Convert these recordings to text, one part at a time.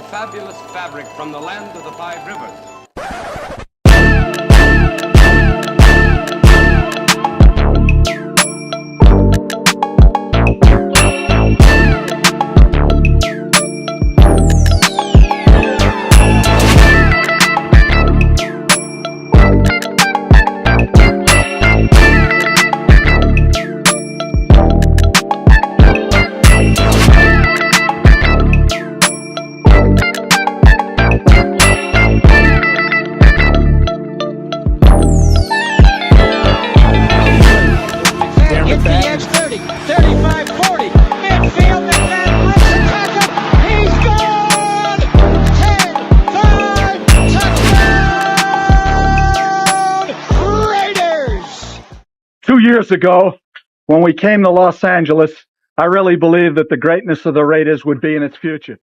fabulous fabric from the land of the Five Rivers. Years ago, when we came to Los Angeles, I really believed that the greatness of the Raiders would be in its future.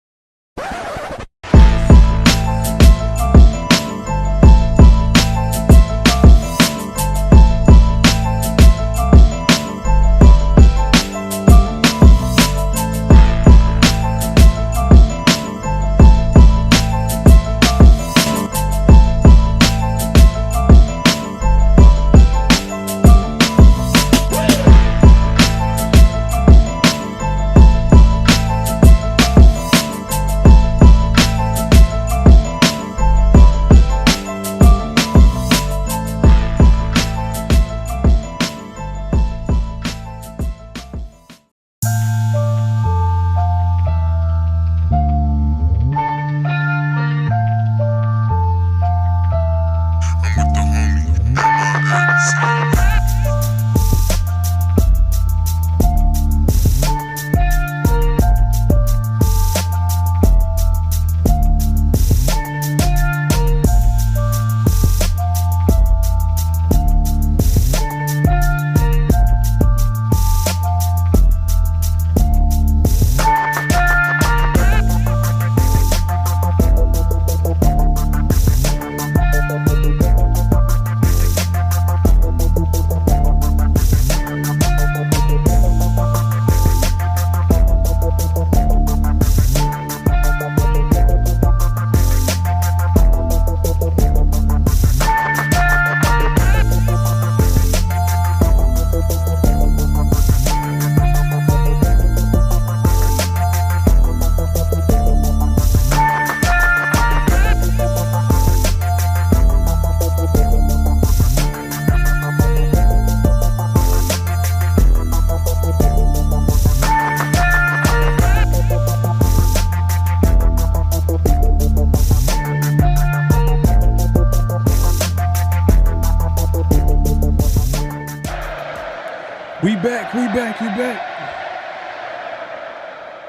We back.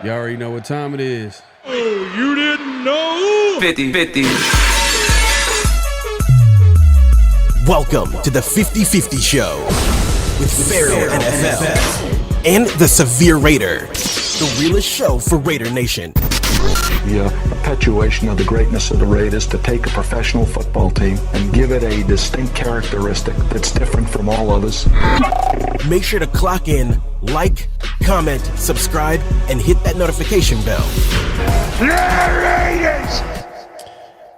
You already know what time it is. Oh, you didn't know? 50-50. Welcome to the 50-50 Show with PharoahNFL and the Severe Raider, the realest show for Raider Nation. The perpetuation of the greatness of the Raiders to take a professional football team and give it a distinct characteristic that's different from all others. Make sure to clock in, like, comment, subscribe, and hit that notification bell.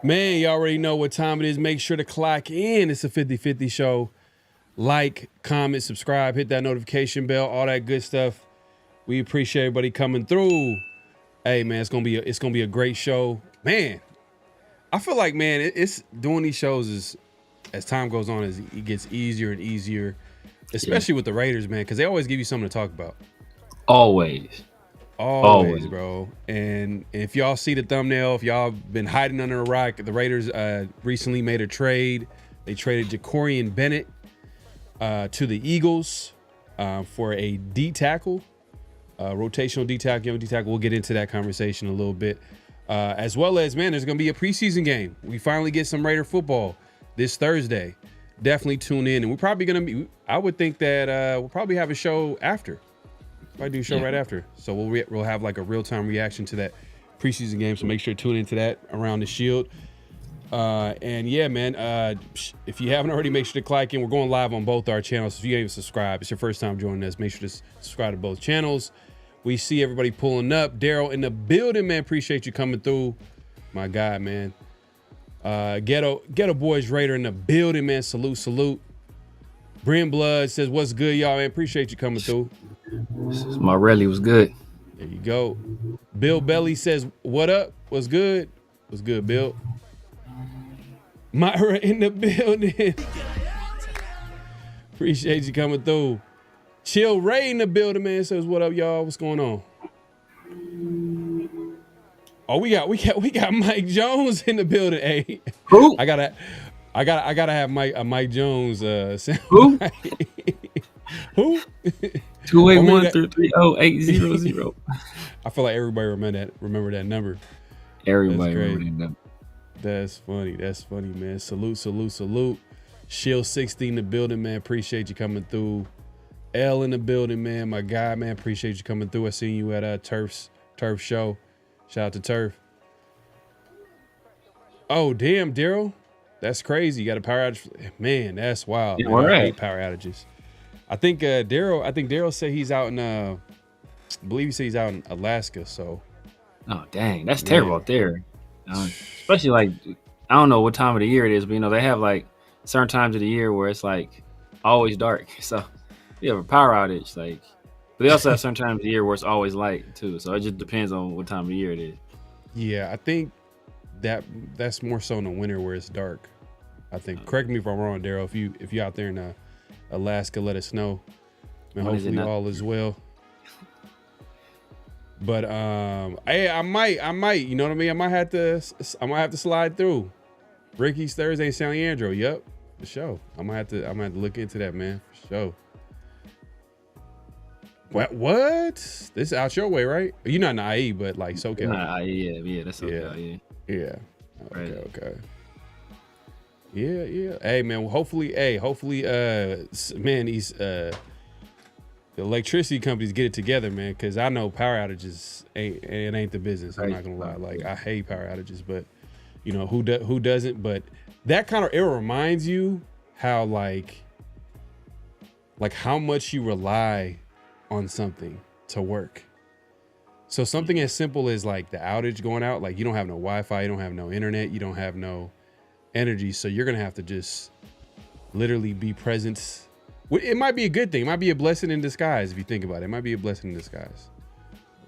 Man, you already know what time it is. Make sure to clock in. It's a 50-50 show. Like, comment, subscribe, hit that notification bell, all that good stuff. We appreciate everybody coming through. Hey, man, it's gonna be a great show. Man, I feel like, man, it's doing these shows as time goes on, as it gets easier and easier, especially with the Raiders, man, because they always give you something to talk about. Always, bro. And if y'all see the thumbnail, if y'all been hiding under a rock, the Raiders recently made a trade. They traded Bennett to the Eagles for a D tackle. Rotational D tackle, young D tackle. We'll get into that conversation a little bit. As well as, man, there's going to be a preseason game. We finally get some Raider football this Thursday. Definitely tune in. And we're probably going to be, I would think that we'll probably have a show after. Probably do a show right after. So we'll have like a real-time reaction to that preseason game. So make sure to tune into that around the Shield. And yeah, man, if you haven't already, make sure to click in. We're going live on both our channels. So if you ain't even subscribed, it's your first time joining us, make sure to subscribe to both channels. We see everybody pulling up. Daryl in the building, man. Appreciate you coming through. My guy, man. Ghetto Boys Raider in the building, man. Salute. Bryn Blood says, what's good, y'all, man? Appreciate you coming through. My rally was good. There you go. Bill Belly says, what up? What's good? What's good, Bill? Myra in the building. Appreciate you coming through. Chill Ray in the building, man. Says, what up, y'all? What's going on? Oh, we got Mike Jones in the building. Hey, Who? I gotta have Mike Jones. Who? Who? 281-330-800. I feel like everybody remember that number. Everybody remember that number. That's funny, man. Salute. Shield 60 in the building, man. Appreciate you coming through. L in the building, man. My guy, man. Appreciate you coming through. I seen you at Turf show. Shout out to Turf. Oh, damn, Daryl. That's crazy. You got a power outage. Man, that's wild. Yeah, Man. right. I hate power outages. I think Daryl said he's out in I believe he said he's out in Alaska, so. Oh, dang. That's terrible out there. Especially like, I don't know what time of the year it is, but they have like certain times of the year where it's like always dark. So you have a power outage, like, but they also have certain times of the year where it's always light too. So it just depends on what time of year it is. Yeah, I think that's more so in the winter where it's dark. I think. Correct me if I'm wrong, Daryl. If you're out there in Alaska, let us know. And hopefully all is well. But I might, you know what I mean? I might have to slide through. Ricky's Thursday in San Leandro. Yep, for sure. I'm gonna have to look into that, man, for sure. What? This is out your way, right? You're not in IE, but like SoCal. Nah, yeah, that's SoCal, yeah. Right. Okay. Yeah. Hey, man. Hopefully, man, these the electricity companies get it together, man. Because I know power outages ain't the business. I'm not gonna lie. Like, I hate power outages, but who doesn't? But that kind of, it reminds you how like how much you rely on something to work. So something as simple as like the outage going out, like you don't have no Wi-Fi, you don't have no internet, you don't have no energy. So you're going to have to just literally be present. It might be a good thing. It might be a blessing in disguise. If you think about it, it might be a blessing in disguise.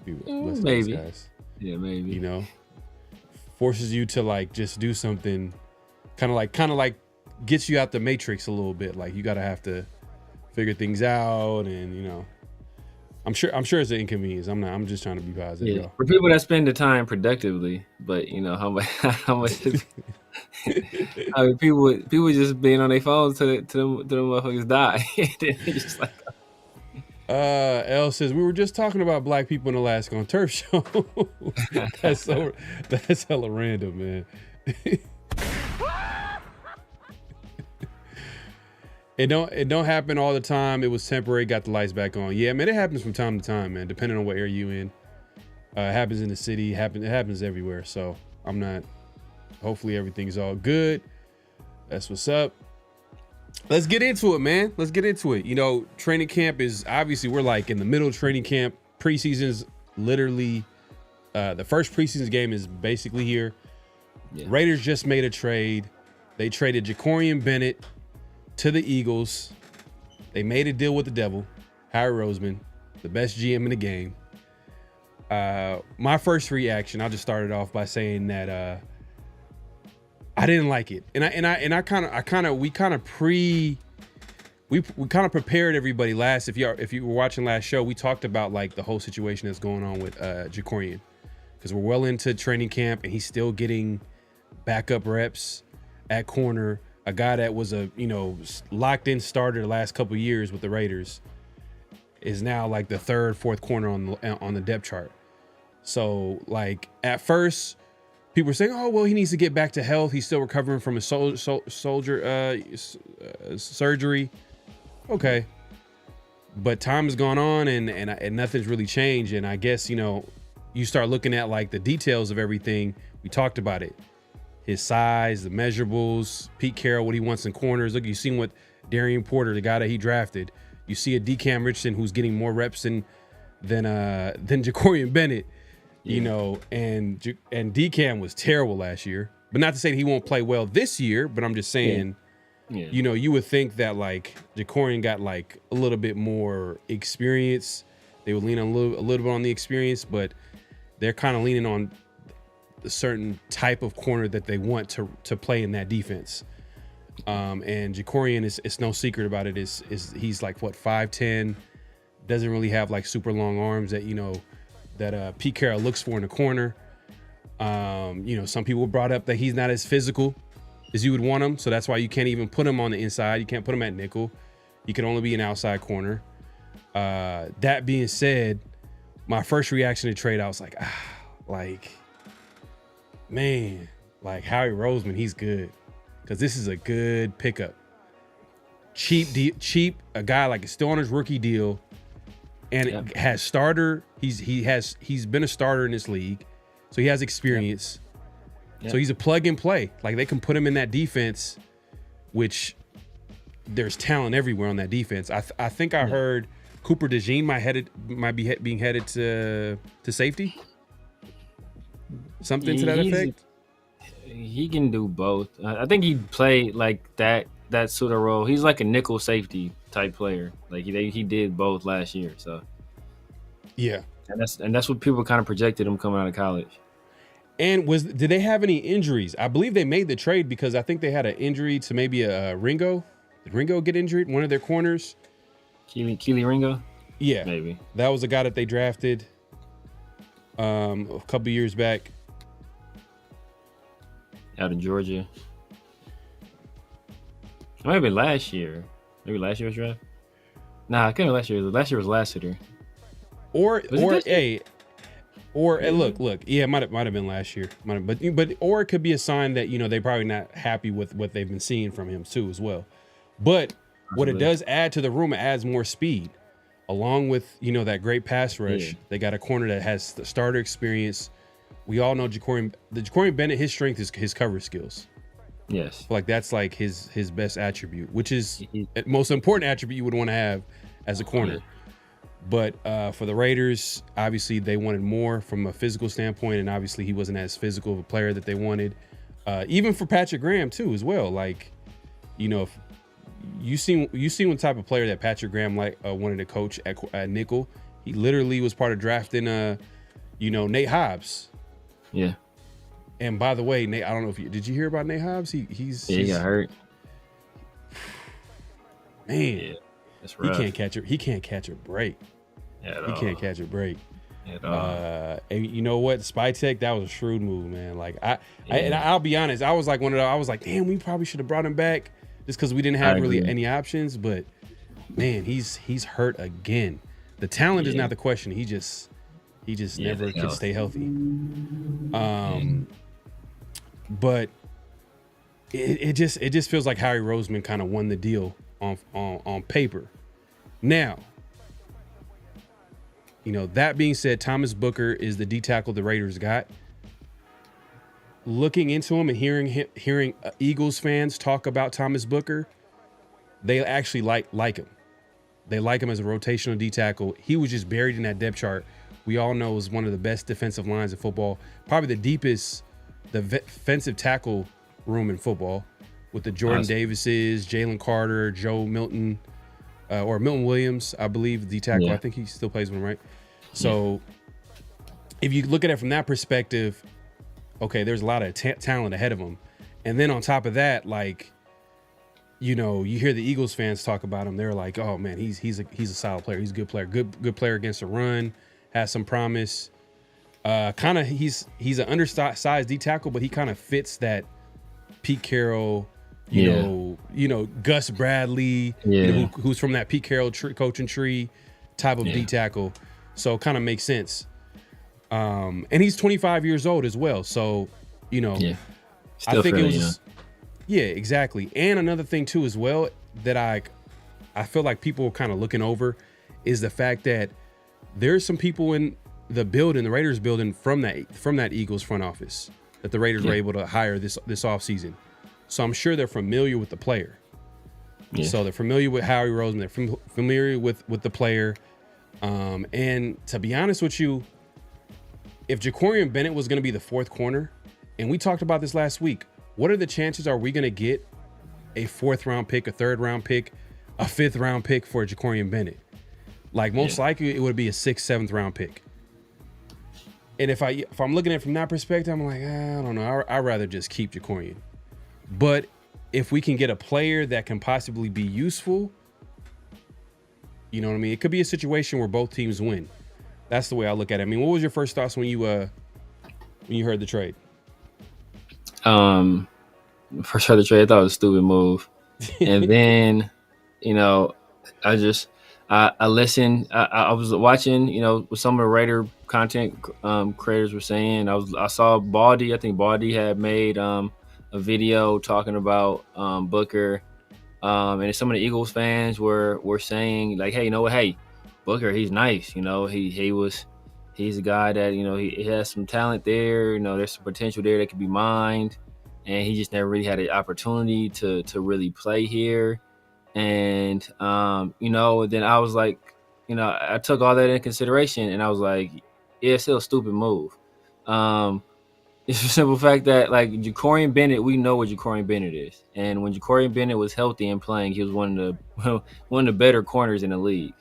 Maybe. Yeah, maybe. Forces you to like just do something kind of like gets you out the matrix a little bit. Like you got to have to figure things out, and I'm sure it's an inconvenience. I'm just trying to be positive. Yeah. For people that spend the time productively, but how much I mean, people just being on their phones till the motherfuckers die. Just like, L says we were just talking about black people in Alaska on Turf Show. That's hella random, man. It don't happen all the time. It was temporary. Got the lights back on. Yeah, man, it happens from time to time, man. Depending on what area you in, it happens in the city. It happens everywhere. So I'm not. Hopefully everything's all good. That's what's up. Let's get into it, man. Let's get into it. Training camp is obviously, we're like in the middle of training camp. Preseason's literally the first preseason game is basically here. Yeah. Raiders just made a trade. They traded Jacorian Bennett to the Eagles. They made a deal with the devil, Harry Roseman, the best GM in the game. My first reaction, I'll just start it off by saying that I didn't like it, and we kind of prepared everybody last. If you were watching last show, we talked about like the whole situation that's going on with Jacorian, because we're well into training camp and he's still getting backup reps at corner. A guy that was a locked in starter the last couple of years with the Raiders is now like the third, fourth corner on the depth chart. So like at first, people were saying, "Oh well, he needs to get back to health. He's still recovering from a surgery." Okay, but time has gone on and nothing's really changed. And I guess you start looking at like the details of everything. We talked about it. His size, the measurables, Pete Carroll, what he wants in corners. Look, you've seen what Darian Porter, the guy that he drafted. You see a DeCam Richardson who's getting more reps than Jacorian Bennett. You know, and DCAM was terrible last year. But not to say that he won't play well this year, but I'm just saying, you know, you would think that like Jacorian got like a little bit more experience. They would lean on a little bit on the experience, but they're kind of leaning on a certain type of corner that they want to play in that defense. And Jacorian it's no secret about it. Is he's like what 5'10", doesn't really have like super long arms that that Pete Carroll looks for in a corner. You know, some people brought up that he's not as physical as you would want him, so that's why you can't even put him on the inside. You can't put him at nickel. He can only be an outside corner. That being said, my first reaction to trade, I was like, man, like Howie Roseman, he's good, because this is a good pickup. Cheap, a guy like is still on his rookie deal, and has starter. He's been a starter in this league, so he has experience. So he's a plug and play. Like they can put him in that defense, which there's talent everywhere on that defense. I think I heard Cooper DeJean might be being headed to safety. Something to that effect. He can do both. I think he'd play like that sort of role. He's like a nickel safety type player. Like he did both last year. So yeah, and that's what people kind of projected him coming out of college. And did they have any injuries? I believe they made the trade because I think they had an injury to maybe a Ringo. Did Ringo get injured? One of their corners. Keely Ringo? Yeah. Maybe. That was a guy that they drafted a couple years back. Out of Georgia. It might have been last year. Maybe last year's draft? Nah, I can't remember last year. Last year was Lassiter. Look, yeah, it might have been last year. Or it could be a sign that, they're probably not happy with what they've been seeing from him too as well. But what it does add to the room, it adds more speed. Along with, that great pass rush, they got a corner that has the starter experience. We all know Jacorian Bennett, his strength is his coverage skills. Yes. Like that's like his best attribute, which is the most important attribute you would want to have as a corner. Yeah. But for the Raiders, obviously they wanted more from a physical standpoint, and obviously he wasn't as physical of a player that they wanted. Even for Patrick Graham too, as well. Like, if you seen what type of player that Patrick Graham wanted to coach at nickel. He literally was part of drafting Nate Hobbs. Yeah. And by the way, Nate, I don't know if did you hear about Nate Hobbs? He got hurt. Man. Yeah. That's rough. He can't catch a break. He can't catch a break. And you know what? Spytech, that was a shrewd move, man. Like and I'll be honest, I was like I was like, damn, we probably should have brought him back just because we didn't have really any options. But man, he's hurt again. The talent is not the question. He just never could stay healthy. But it just feels like Howie Roseman kind of won the deal on paper. Now, that being said, Thomas Booker is the D tackle the Raiders got. Looking into him and hearing Eagles fans talk about Thomas Booker, they actually like him. They like him as a rotational D tackle. He was just buried in that depth chart. We all know is one of the best defensive lines in football, probably the deepest defensive tackle room in football, with the Jordan Davises, Jalen Carter, Joe Milton, or Milton Williams, I believe, the tackle. I think he still plays with him, right? So if you look at it from that perspective, okay, there's a lot of talent ahead of him. And then on top of that, like, you hear the Eagles fans talk about him. They're like, oh man, he's a solid player. He's a good player. Good player against the run, has some promise. He's an undersized D tackle, but he kind of fits that Pete Carroll, Gus Bradley, who's from that Pete Carroll coaching tree type of D tackle. So it kind of makes sense. And he's 25 years old as well. So, I think it was, exactly. And another thing too, as well, that I feel like people are kind of looking over is the fact that there's some people in the Raiders building from that Eagles front office that the Raiders were able to hire this offseason. So I'm sure they're familiar with the player. Yeah. So they're familiar with Howie Roseman. They're familiar with the player. And to be honest with you, if Jacorian Bennett was going to be the fourth corner, and we talked about this last week, what are the chances are we going to get a 4th round pick, a 3rd round pick, a 5th round pick for Jacorian Bennett? Like most likely it would be a 6th, 7th round pick. And if I'm looking at it from that perspective, I'm like, I don't know. I'd rather just keep Jacorian. But if we can get a player that can possibly be useful, you know what I mean? It could be a situation where both teams win. That's the way I look at it. I mean, what was your first thoughts when you heard the trade? First heard the trade, I thought it was a stupid move. And then, you know, I listened. I was watching, you know, what some of the Raider content creators were saying. I saw Baldy. I think Baldy had made a video talking about Booker, and some of the Eagles fans were saying like, hey, you know what? Hey, Booker, he's nice. You know, he's a guy that, you know, he has some talent there. You know, there's some potential there that could be mined, and he just never really had an opportunity to really play here. And, you know, then I was like, you know, I took all that into consideration, and I was like, yeah, it's still a stupid move. It's the simple fact that, like, Jacorian Bennett, we know what Jacorian Bennett is. And when Jacorian Bennett was healthy and playing, he was one of the better corners in the league.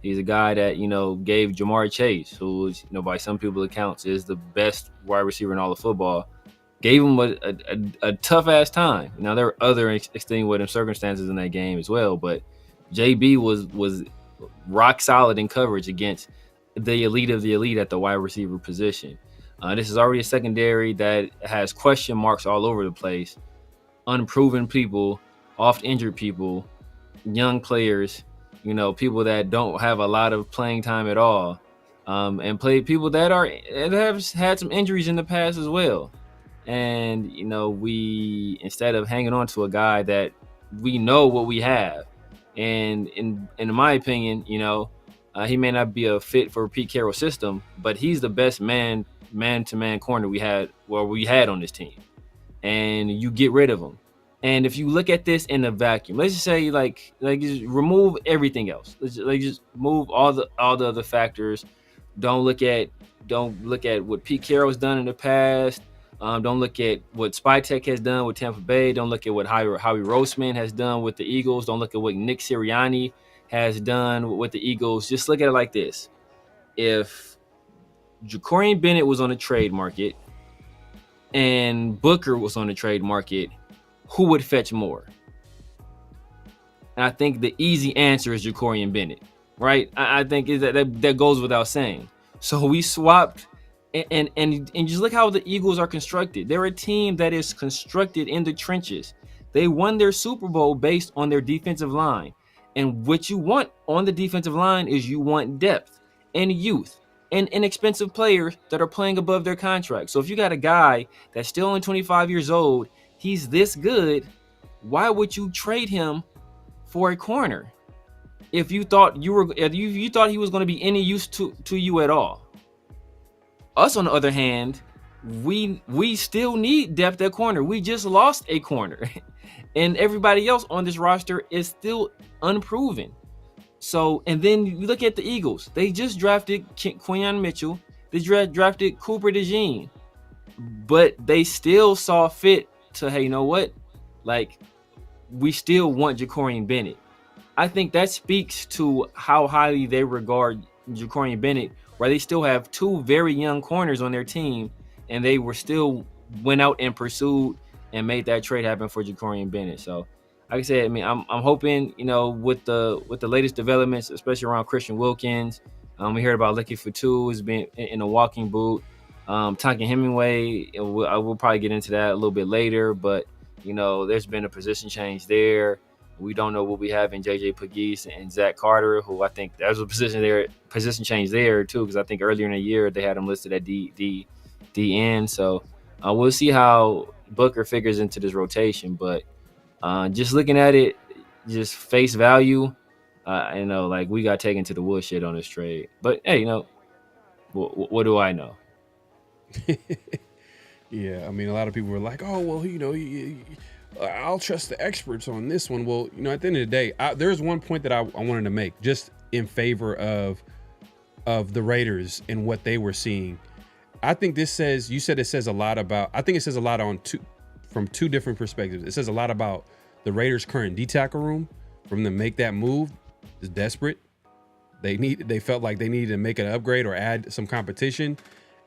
He's a guy that, you know, gave Jamar Chase, who is, you know, by some people's accounts is the best wide receiver in all of football, gave him a tough-ass time. Now, there were other extenuating circumstances in that game as well, but JB was rock solid in coverage against the elite of the elite at the wide receiver position. This is already a secondary that has question marks all over the place, unproven people, oft-injured people, young players, you know, people that don't have a lot of playing time at all, and people that have had some injuries in the past as well. And, you know, we, instead of hanging on to a guy that we know what we have, and in my opinion, you know, he may not be a fit for Pete Carroll's system, but he's the best man-to-man corner we had on this team. And you get rid of him. And if you look at this in a vacuum, let's just say like just remove everything else. Just move all the other factors. Don't look at what Pete Carroll's done in the past. Don't look at what Spytek has done with Tampa Bay. Don't look at what Howie Roseman has done with the Eagles. Don't look at what Nick Sirianni has done with the Eagles. Just look at it like this. If Jacorian Bennett was on the trade market and Booker was on the trade market, who would fetch more? And I think the easy answer is Jacorian Bennett, right? I think that goes without saying. So we swapped, and just look how the Eagles are constructed. They're a team that is constructed in the trenches. They won their Super Bowl based on their defensive line. And what you want on the defensive line is you want depth and youth and inexpensive players that are playing above their contract. So if you got a guy that's still only 25 years old, he's this good, why would you trade him for a corner if you thought he was going to be any use to you at all? Us, on the other hand, we still need depth at corner. We just lost a corner, and everybody else on this roster is still unproven. So, and then you look at the Eagles. They just drafted Quinyon Mitchell. They drafted Cooper DeJean, but they still saw fit to, hey, you know what? Like, we still want Jacorian Bennett. I think that speaks to how highly they regard Jacorian Bennett, where they still have two very young corners on their team, and they went out and pursued and made that trade happen for Jacorian Bennett. So, like I said, I mean, I'm hoping, you know, with the latest developments, especially around Christian Wilkins, we heard about Lucky Fatu has been in a walking boot. Tonkin Hemingway, we'll probably get into that a little bit later, but, you know, there's been a position change there. We don't know what we have in JJ Pegues and Zach Carter, who I think there's a position change there too, because I think earlier in the year they had him listed at DN. So we'll see how Booker figures into this rotation, but just looking at it, just face value, you know, like, we got taken to the woodshed on this trade. But hey, you know, what do I know? Yeah, I mean, a lot of people were like, oh, well, you know, I'll trust the experts on this one. Well, you know, at the end of the day, there's one point that I wanted to make just in favor of the Raiders and what they were seeing. I think this says, you said it says a lot about, I think it says a lot from two different perspectives. It says a lot about the Raiders' current D tackle room. From them to make that move is desperate. They felt like they needed to make an upgrade or add some competition.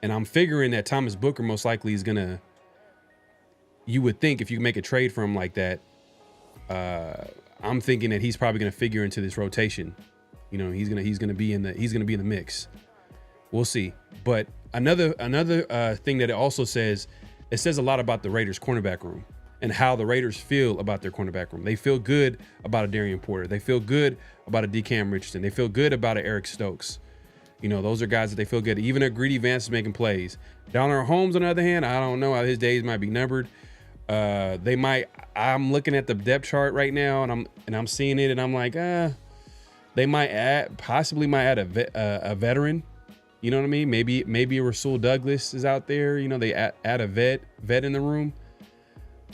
And I'm figuring that Thomas Booker most likely is gonna, you would think if you make a trade for him like that, I'm thinking that he's probably gonna figure into this rotation. You know, he's gonna be in the mix. We'll see. But another thing that it also says, it says a lot about the Raiders cornerback room and how the Raiders feel about their cornerback room. They feel good about a Darian Porter. They feel good about a DeCam Richardson. They feel good about a Eric Stokes. You know, those are guys that they feel good. Even a Greedy Vance is making plays. Donald Holmes, on the other hand, I don't know. His days might be numbered. They might. I'm looking at the depth chart right now, and I'm seeing it, and I'm like, they might possibly add a veteran. You know what I mean? Maybe a Rasul Douglas is out there. You know, they add a vet in the room.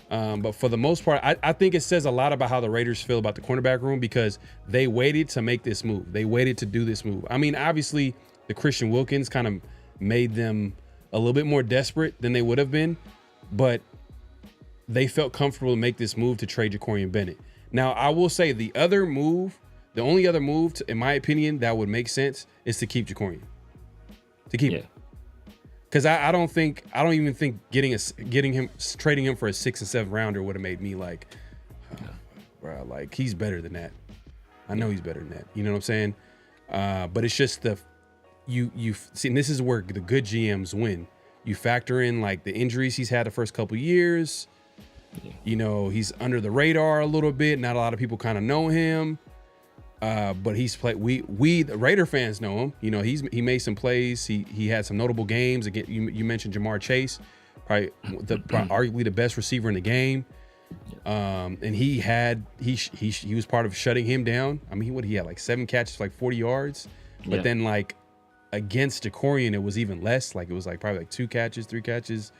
But for the most part, I think it says a lot about how the Raiders feel about the cornerback room because they waited to make this move. They waited to do this move. I mean, obviously, the Christian Wilkins kind of made them a little bit more desperate than they would have been, but they felt comfortable to make this move to trade Jacorian Bennett. Now, I will say the only other move, in my opinion, that would make sense is to keep Jacorian. To keep him. Because I don't even think trading him for a 6th and 7th rounder would have made me like, bro, like he's better than that. I know he's better than that. You know what I'm saying? But it's just you see, and this is where the good GMs win. You factor in like the injuries he's had the first couple years. You know, he's under the radar a little bit. Not a lot of people kind of know him. But he's played. We the Raider fans know him. You know, he made some plays. He had some notable games. Again, you mentioned Jamar Chase, probably arguably the best receiver in the game. And he was part of shutting him down. I mean, he had like 7 catches, like 40 yards. But then like against Jacorian, it was even less. Like it was like probably like 2 catches, 3 catches,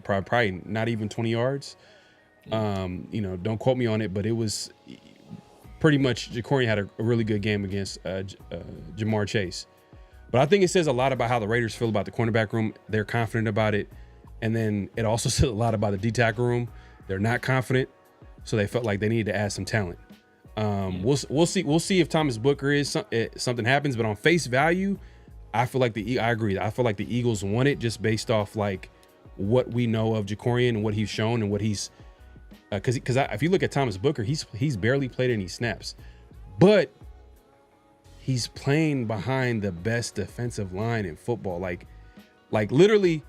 probably not even 20 yards. You know, don't quote me on it, but it was. Pretty much, Jacorian had a really good game against Jamar Chase. But I think it says a lot about how the Raiders feel about the cornerback room. They're confident about it. And then it also says a lot about the D-tackle room. They're not confident, so they felt like they needed to add some talent. We'll see if Thomas Booker is something happens. But on face value, I feel like I agree. I feel like the Eagles won it just based off like what we know of Jacorian and what he's shown and what he's. Because if you look at Thomas Booker, he's barely played any snaps, but he's playing behind the best defensive line in football. Like literally,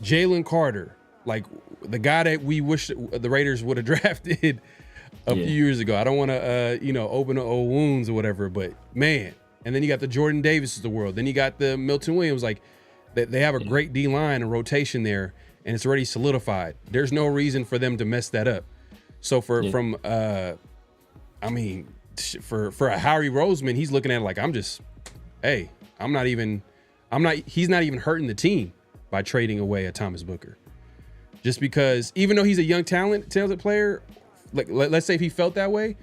Jalen Carter, like the guy that we wish the Raiders would have drafted a few years ago. I don't want to open old wounds or whatever, but man. And then you got the Jordan Davis of the world. Then you got the Milton Williams. Like they have a great D line and rotation there. And it's already solidified. There's no reason for them to mess that up. So for a Harry Roseman, he's looking at it like he's not even hurting the team by trading away a Thomas Booker. Just because even though he's a young talented player, like let's say if he felt that way,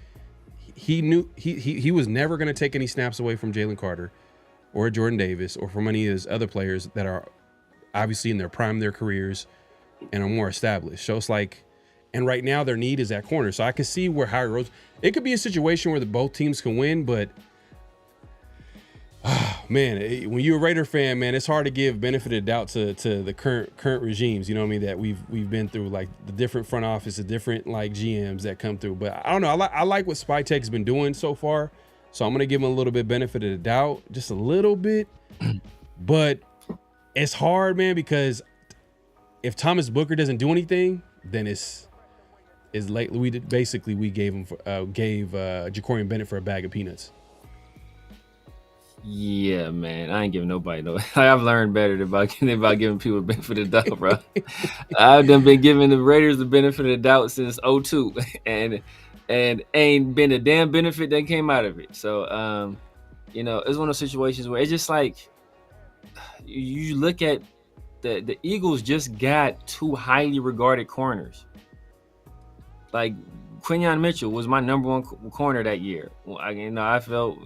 he knew he was never going to take any snaps away from Jalen Carter or Jordan Davis or from any of his other players that are obviously in their prime of their careers and are more established. So it's like, and right now their need is at corner. So I can see where Harry Rose, it could be a situation where both teams can win, but man, when you're a Raider fan, man, it's hard to give benefit of doubt to the current regimes, you know what I mean, that we've been through, like the different front office, the different like GMs that come through. But I don't know, I like what Spytek's been doing so far. So I'm going to give him a little bit benefit of the doubt, just a little bit. But it's hard, man, because if Thomas Booker doesn't do anything, then it's late. We gave Jacorian Bennett for a bag of peanuts. Yeah, man, I ain't giving nobody no. I've learned better about giving people the benefit of the doubt, bro. I've been giving the Raiders the benefit of the doubt since 2002, and ain't been a damn benefit that came out of it. So, it's one of those situations where it's just like you look at the Eagles just got 2 highly regarded corners. Like Quinyon Mitchell was my number 1 corner that year. I felt,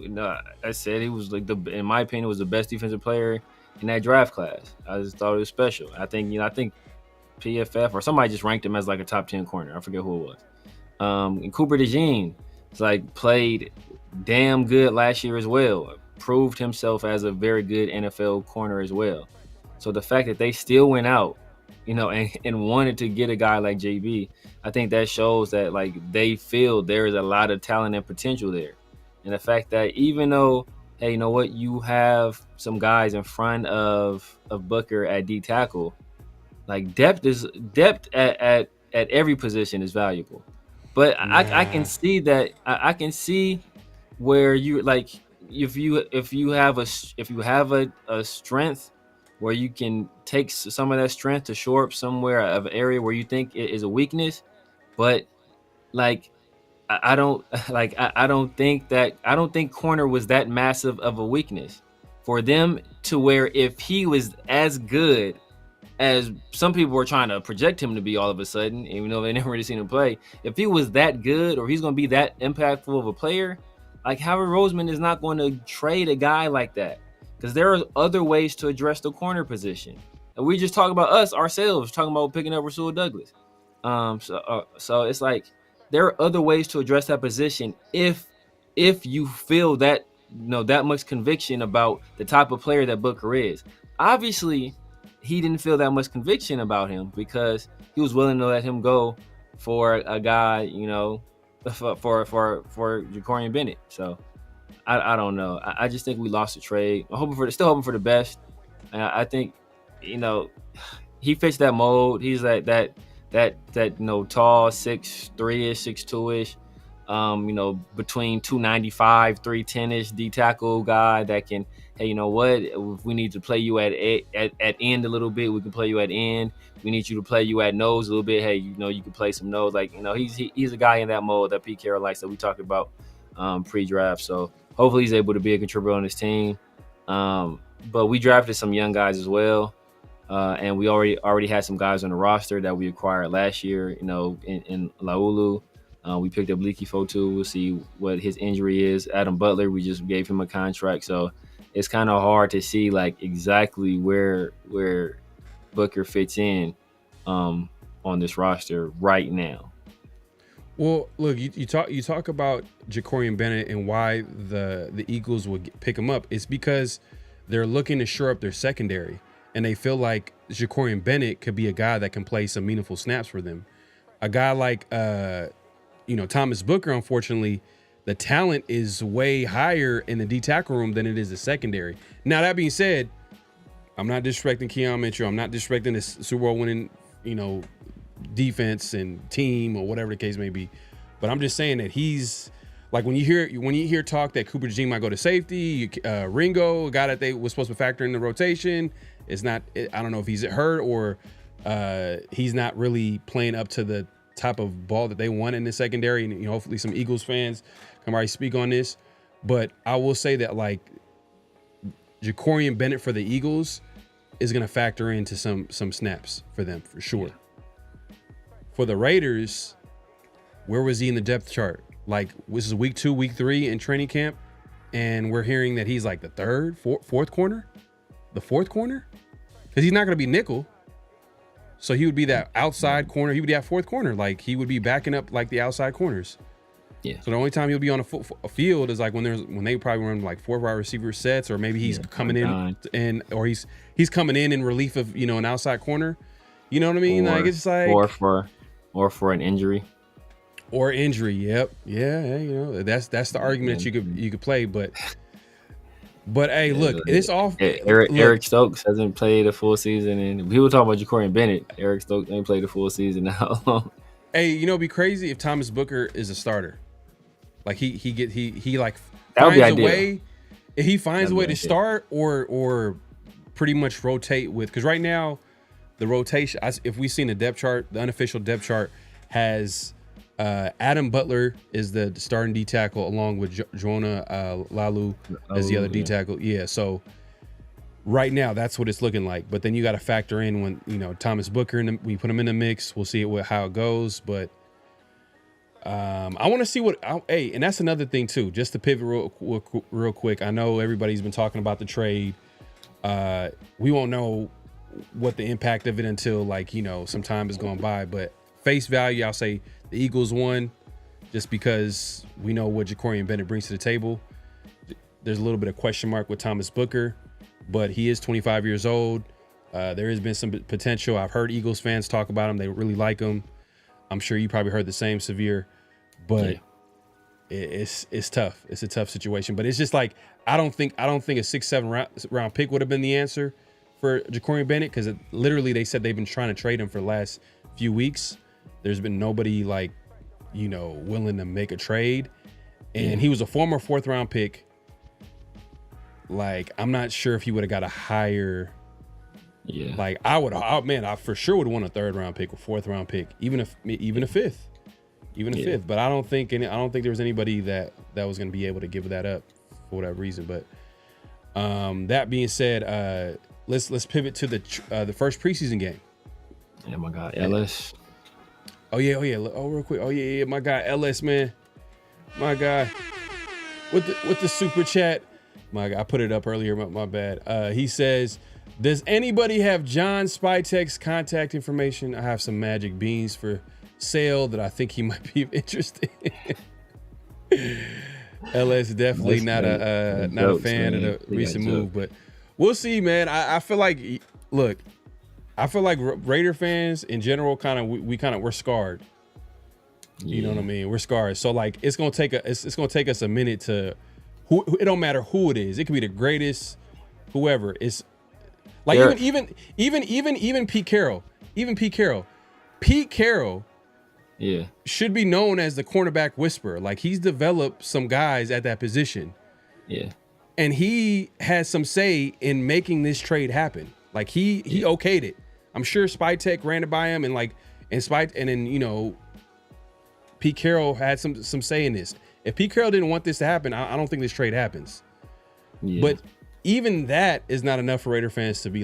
I said he was like in my opinion, was the best defensive player in that draft class. I just thought it was special. I think PFF or somebody just ranked him as like a top 10 corner. I forget who it was. And Cooper DeJean played damn good last year as well. Proved himself as a very good NFL corner as well. So the fact that they still went out, and wanted to get a guy like JB, I think that shows that they feel there is a lot of talent and potential there. And the fact that even though, hey, you know what, you have some guys in front of Booker at D tackle, depth at every position is valuable. But I can see that I can see where you if you have a strength where you can take some of that strength to shore up somewhere of an area where you think it is a weakness, but I don't think corner was that massive of a weakness for them to where if he was as good as some people were trying to project him to be all of a sudden, even though they never really seen him play, if he was that good or he's going to be that impactful of a player, Howard Roseman is not going to trade a guy like that, because there are other ways to address the corner position. And we just talk about ourselves, talking about picking up Rasul Douglas. So it's there are other ways to address that position if you feel that that much conviction about the type of player that Booker is. Obviously, he didn't feel that much conviction about him because he was willing to let him go for a guy, for Jacorian Bennett. So I don't know. I just think we lost the trade. I'm still hoping for the best. And I think, he fits that mold. He's that tall 6'3"-ish, 6'2"-ish, between 295, 310-ish D tackle guy that can, hey, you know what? If we need to play you at end a little bit, we can play you at end. We need you to play you at nose a little bit. Hey, you can play some nose. He's a guy in that mold that Pete Carroll likes that we talked about pre-draft. So hopefully he's able to be a contributor on his team. But we drafted some young guys as well. And we already had some guys on the roster that we acquired last year, in Laulu. We picked up Leaky Fotu. We'll see what his injury is. Adam Butler, we just gave him a contract. So it's kind of hard to see exactly where Booker fits in on this roster right now. Well, look, you talk about Jacorian Bennett and why the Eagles would pick him up. It's because they're looking to shore up their secondary. And they feel like Jacorian Bennett could be a guy that can play some meaningful snaps for them. A guy like, Thomas Booker, unfortunately, the talent is way higher in the D tackle room than it is the secondary. Now, that being said, I'm not disrespecting Keon Mitchell. I'm not disrespecting this Super Bowl winning, defense and team or whatever the case may be. But I'm just saying that he's when you hear talk that Cooper DeJean might go to safety, Ringo, a guy that they was supposed to factor in the rotation, is not. I don't know if he's hurt or he's not really playing up to the type of ball that they want in the secondary. And hopefully some Eagles fans can already speak on this. But I will say that Jacorian Bennett for the Eagles is going to factor into some snaps for them for sure. For the Raiders, where was he in the depth chart? This is week 2, week 3 in training camp, and we're hearing that he's the fourth corner, because he's not going to be nickel. So he would be that outside corner. He would be that fourth corner. He would be backing up the outside corners. Yeah. So the only time he'll be on a field is when they probably run 4 wide receiver sets, or maybe he's coming in or he's coming in relief of an outside corner. You know what I mean? It's or for an injury. Or injury, yep, yeah. That's the argument that you could play, but hey, look, it's off. Eric Stokes hasn't played a full season, and people talk about Jacorian Bennett. Eric Stokes ain't played a full season now. Hey, it'd be crazy if Thomas Booker is a starter. He that finds a way. If he finds a way to start or pretty much rotate with, because right now the rotation. If we've seen the depth chart, the unofficial depth chart has. Adam Butler is the starting D tackle, along with Joanna Lalu as the other D tackle. Yeah, so right now that's what it's looking like. But then you got to factor in when Thomas Booker, we put him in the mix. We'll see how it goes. But I want to see and that's another thing too. Just to pivot real quick. I know everybody's been talking about the trade. We won't know what the impact of it until some time has gone by. But face value, I'll say the Eagles won just because we know what Jacorian Bennett brings to the table. There's a little bit of question mark with Thomas Booker, but he is 25 years old. There has been some potential. I've heard Eagles fans talk about him. They really like him. I'm sure you probably heard the same, Severe, but it's tough. It's a tough situation, but it's just like, I don't think a 6-7 round pick would have been the answer for Jacorian Bennett, because literally they said they've been trying to trade him for the last few weeks. There's been nobody willing to make a trade, and he was a former 4th round pick. I'm not sure if he would have got a higher. Yeah. I for sure would have won a 3rd round pick or 4th round pick, even a 5th. But I don't think there was anybody that was going to be able to give that up for whatever reason. But that being said, let's pivot to the first preseason game. Yeah, my God, Ellis. Oh yeah. Oh, real quick. Oh yeah. My guy Ellis, man. My guy with the super chat. My guy, I put it up earlier. My bad. He says, does anybody have John Spytek's contact information? I have some magic beans for sale that I think he might be interested in. LS definitely not a fan of the recent move, but we'll see, man. I feel like, Raider fans in general we're scarred. You know what I mean? We're scarred. So it's gonna take us a minute to. It don't matter who it is. It could be the greatest, whoever. It's even Pete Carroll. Pete Carroll should be known as the cornerback whisperer. He's developed some guys at that position. Yeah. And he has some say in making this trade happen. He okayed it. I'm sure Spytek ran it by him and then Pete Carroll had some say in this. If Pete Carroll didn't want this to happen, I don't think this trade happens. Yeah. But even that is not enough for Raider fans to be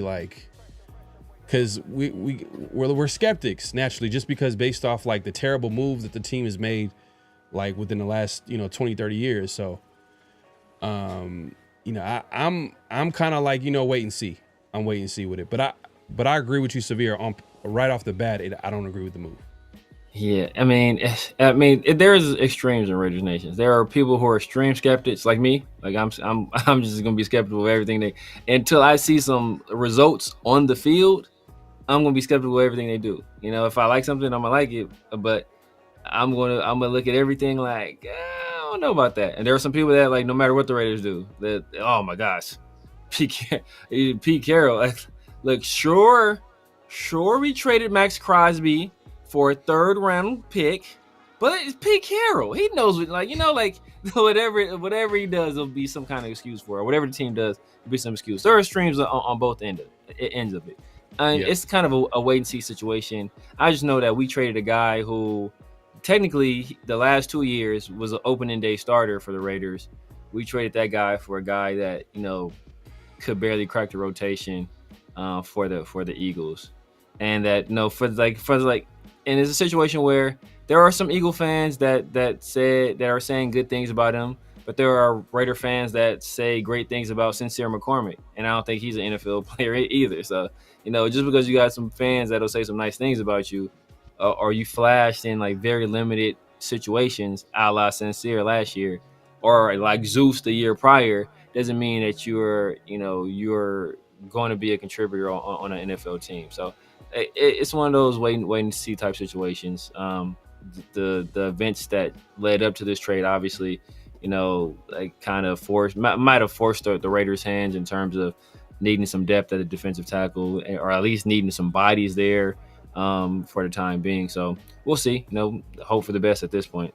because we're skeptics naturally, just because based off the terrible moves that the team has made within the last 20, 30 years. So I'm kind of wait and see. I'm waiting and see with it. But I agree with you, Severe. Right off the bat, I don't agree with the move. Yeah, I mean, there's extremes in Raiders Nation. There are people who are extreme skeptics, like me. I'm just gonna be skeptical of everything until I see some results on the field. I'm gonna be skeptical of everything they do. If I like something, I'm gonna like it, but I'm gonna look at everything I don't know about that. And there are some people that no matter what the Raiders do, that oh my gosh, Pete Carroll. Look, sure, we traded Max Crosby for a 3rd round pick, but it's Pete Carroll. He knows whatever he does, there'll be some kind of excuse for it. Whatever the team does, there'll be some excuse. There are streams on both ends of it. And it's kind of a wait and see situation. I just know that we traded a guy who technically the last 2 years was an opening day starter for the Raiders. We traded that guy for a guy that, could barely crack the rotation for the Eagles. And that and it's a situation where there are some Eagle fans that are saying good things about him, but there are Raider fans that say great things about Sincere McCormick, and I don't think he's an NFL player either. So, just because you got some fans that'll say some nice things about you, or you flashed in very limited situations, a la Sincere last year, or like Zeus the year prior, doesn't mean that you're going to be a contributor on an NFL team. So it's one of those wait and see type situations. The events that led up to this trade, obviously, kind of might have forced the Raiders' hands in terms of needing some depth at the defensive tackle, or at least needing some bodies there for the time being. So we'll see. Hope for the best at this point.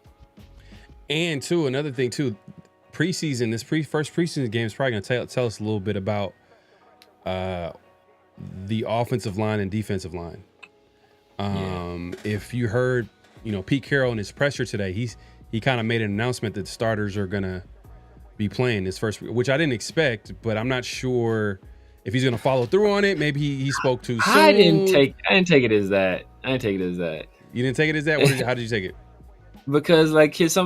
And too, another thing too, preseason. This first preseason game is probably going to tell us a little bit about the offensive line and defensive line. If you heard, Pete Carroll in his presser today, he kind of made an announcement that starters are gonna be playing this first, which I didn't expect, but I'm not sure if he's gonna follow through on it. Maybe he spoke too soon. I didn't take it as that. You didn't take it as that? How did you take it? Because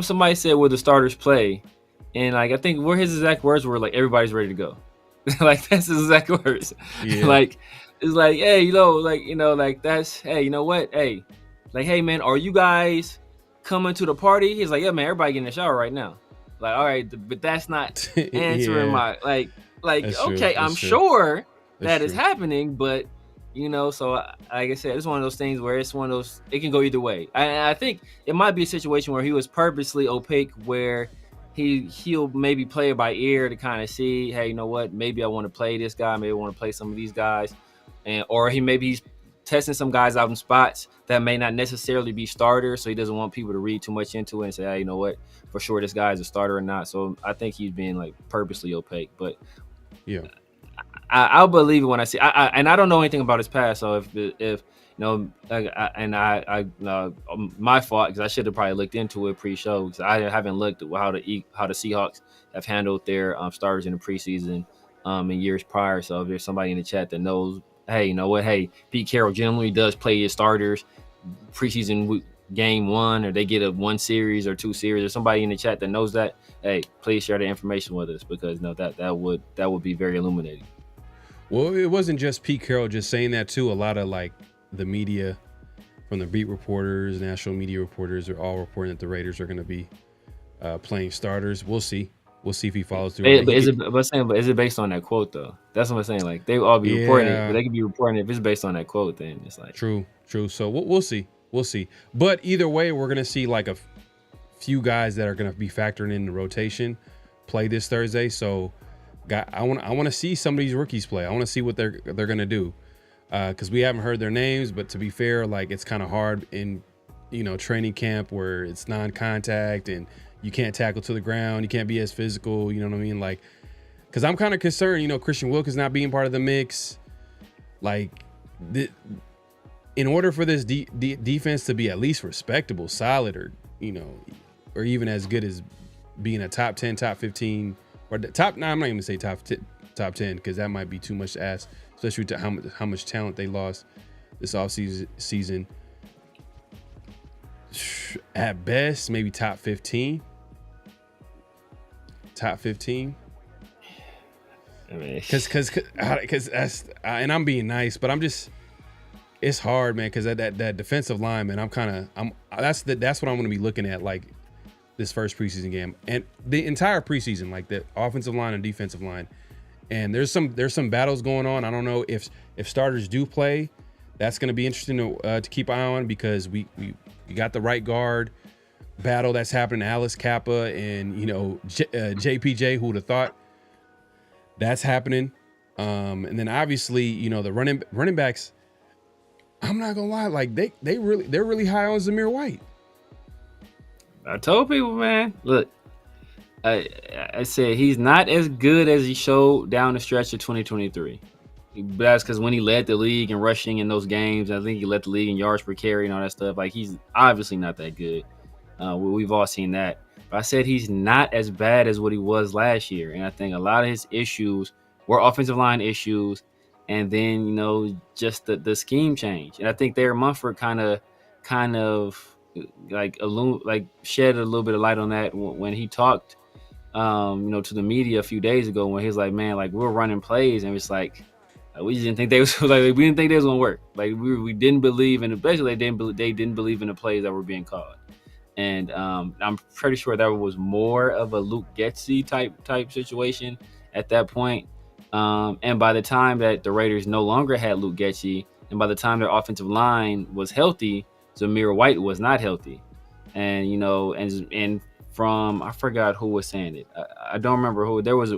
somebody said, will the starters play? And I think where his exact words were everybody's ready to go. Like that's his exact words. Yeah. Like it's like, hey, like that's, hey, you know what? Hey, like, hey man, are you guys coming to the party? He's like, yeah, man, everybody get in the shower right now. Like, all right, but that's not answering Yeah. my like That's true. okay, I'm That's true. sure That's that is true. happening, but so like I said, it's one of those things where it's one of those, it can go either way. I think it might be a situation where he was purposely opaque, where he'll maybe play it by ear to kind of see, hey, you know what, maybe I want to play this guy, maybe I want to play some of these guys, or he's testing some guys out in spots that may not necessarily be starters, so he doesn't want people to read too much into it and say, hey, you know what, for sure this guy is a starter or not. So I think he's being like purposely opaque, but Yeah. I'll believe it when I see. And I don't know anything about his past, so if my fault, because I should have probably looked into it pre-show, because I haven't looked at how the Seahawks have handled their starters in the preseason in years prior. So if there's somebody in the chat that knows, hey, you know what, hey, Pete Carroll generally does play his starters preseason game 1, or they get a 1 series or 2 series, or somebody in the chat that knows that, hey, please share the information with us, because that would be very illuminating. Well, it wasn't just Pete Carroll just saying that too. A lot of like the media, from the beat reporters, national media reporters, are all reporting that the Raiders are going to be playing starters. We'll see. We'll see if he follows through. But is it based on that quote though? That's what I'm saying. Like they all be reporting it, but they could be reporting it. If it's based on that quote, then it's like true. So we'll see. We'll see. But either way, we're going to see like a few guys that are going to be factoring in the rotation play this Thursday. So I want to see some of these rookies play. I want to see what they're going to do, because we haven't heard their names. But to be fair, like it's kind of hard in training camp where it's non-contact and you can't tackle to the ground. You can't be as physical. You know what I mean? Like, because I'm kind of concerned. Christian Wilkins not being part of the mix. Like, in order for this defense to be at least respectable, solid, or even as good as being a top 10, top 15. Or the top, I'm not even gonna say top 10, because that might be too much to ask, especially to how much talent they lost this offseason. At best, maybe top 15. Top 15. I mean, because that's and I'm being nice, but it's hard, man, because that defensive line, man, that's what I'm gonna be looking at, like, this first preseason game and the entire preseason, like the offensive line and defensive line. And there's some battles going on. I don't know if starters do play. That's going to be interesting to keep an eye on, because we got the right guard battle that's happening. Alice Kappa and JPJ, who would have thought that's happening. And then obviously the running backs. I'm not gonna lie, like they're really high on Zamir White. I told people, man, look, I said he's not as good as he showed down the stretch of 2023. But that's because when he led the league in rushing in those games, I think he led the league in yards per carry and all that stuff. Like, he's obviously not that good. We've all seen that. But I said he's not as bad as what he was last year. And I think a lot of his issues were offensive line issues. And then, just the scheme change. And I think Darren Munford kind of shed a little bit of light on that when he talked, to the media a few days ago, when he was like, man, like, we're running plays, and it's like, we just didn't think they was like, we didn't think they was gonna work. Like, we didn't believe in it. Basically, they didn't believe in the plays that were being called. And I'm pretty sure that was more of a Luke Getsy type situation at that point. And by the time that the Raiders no longer had Luke Getsy, and by the time their offensive line was healthy, Zamir White was not healthy. And and from, I forgot who was saying it. I don't remember who. There was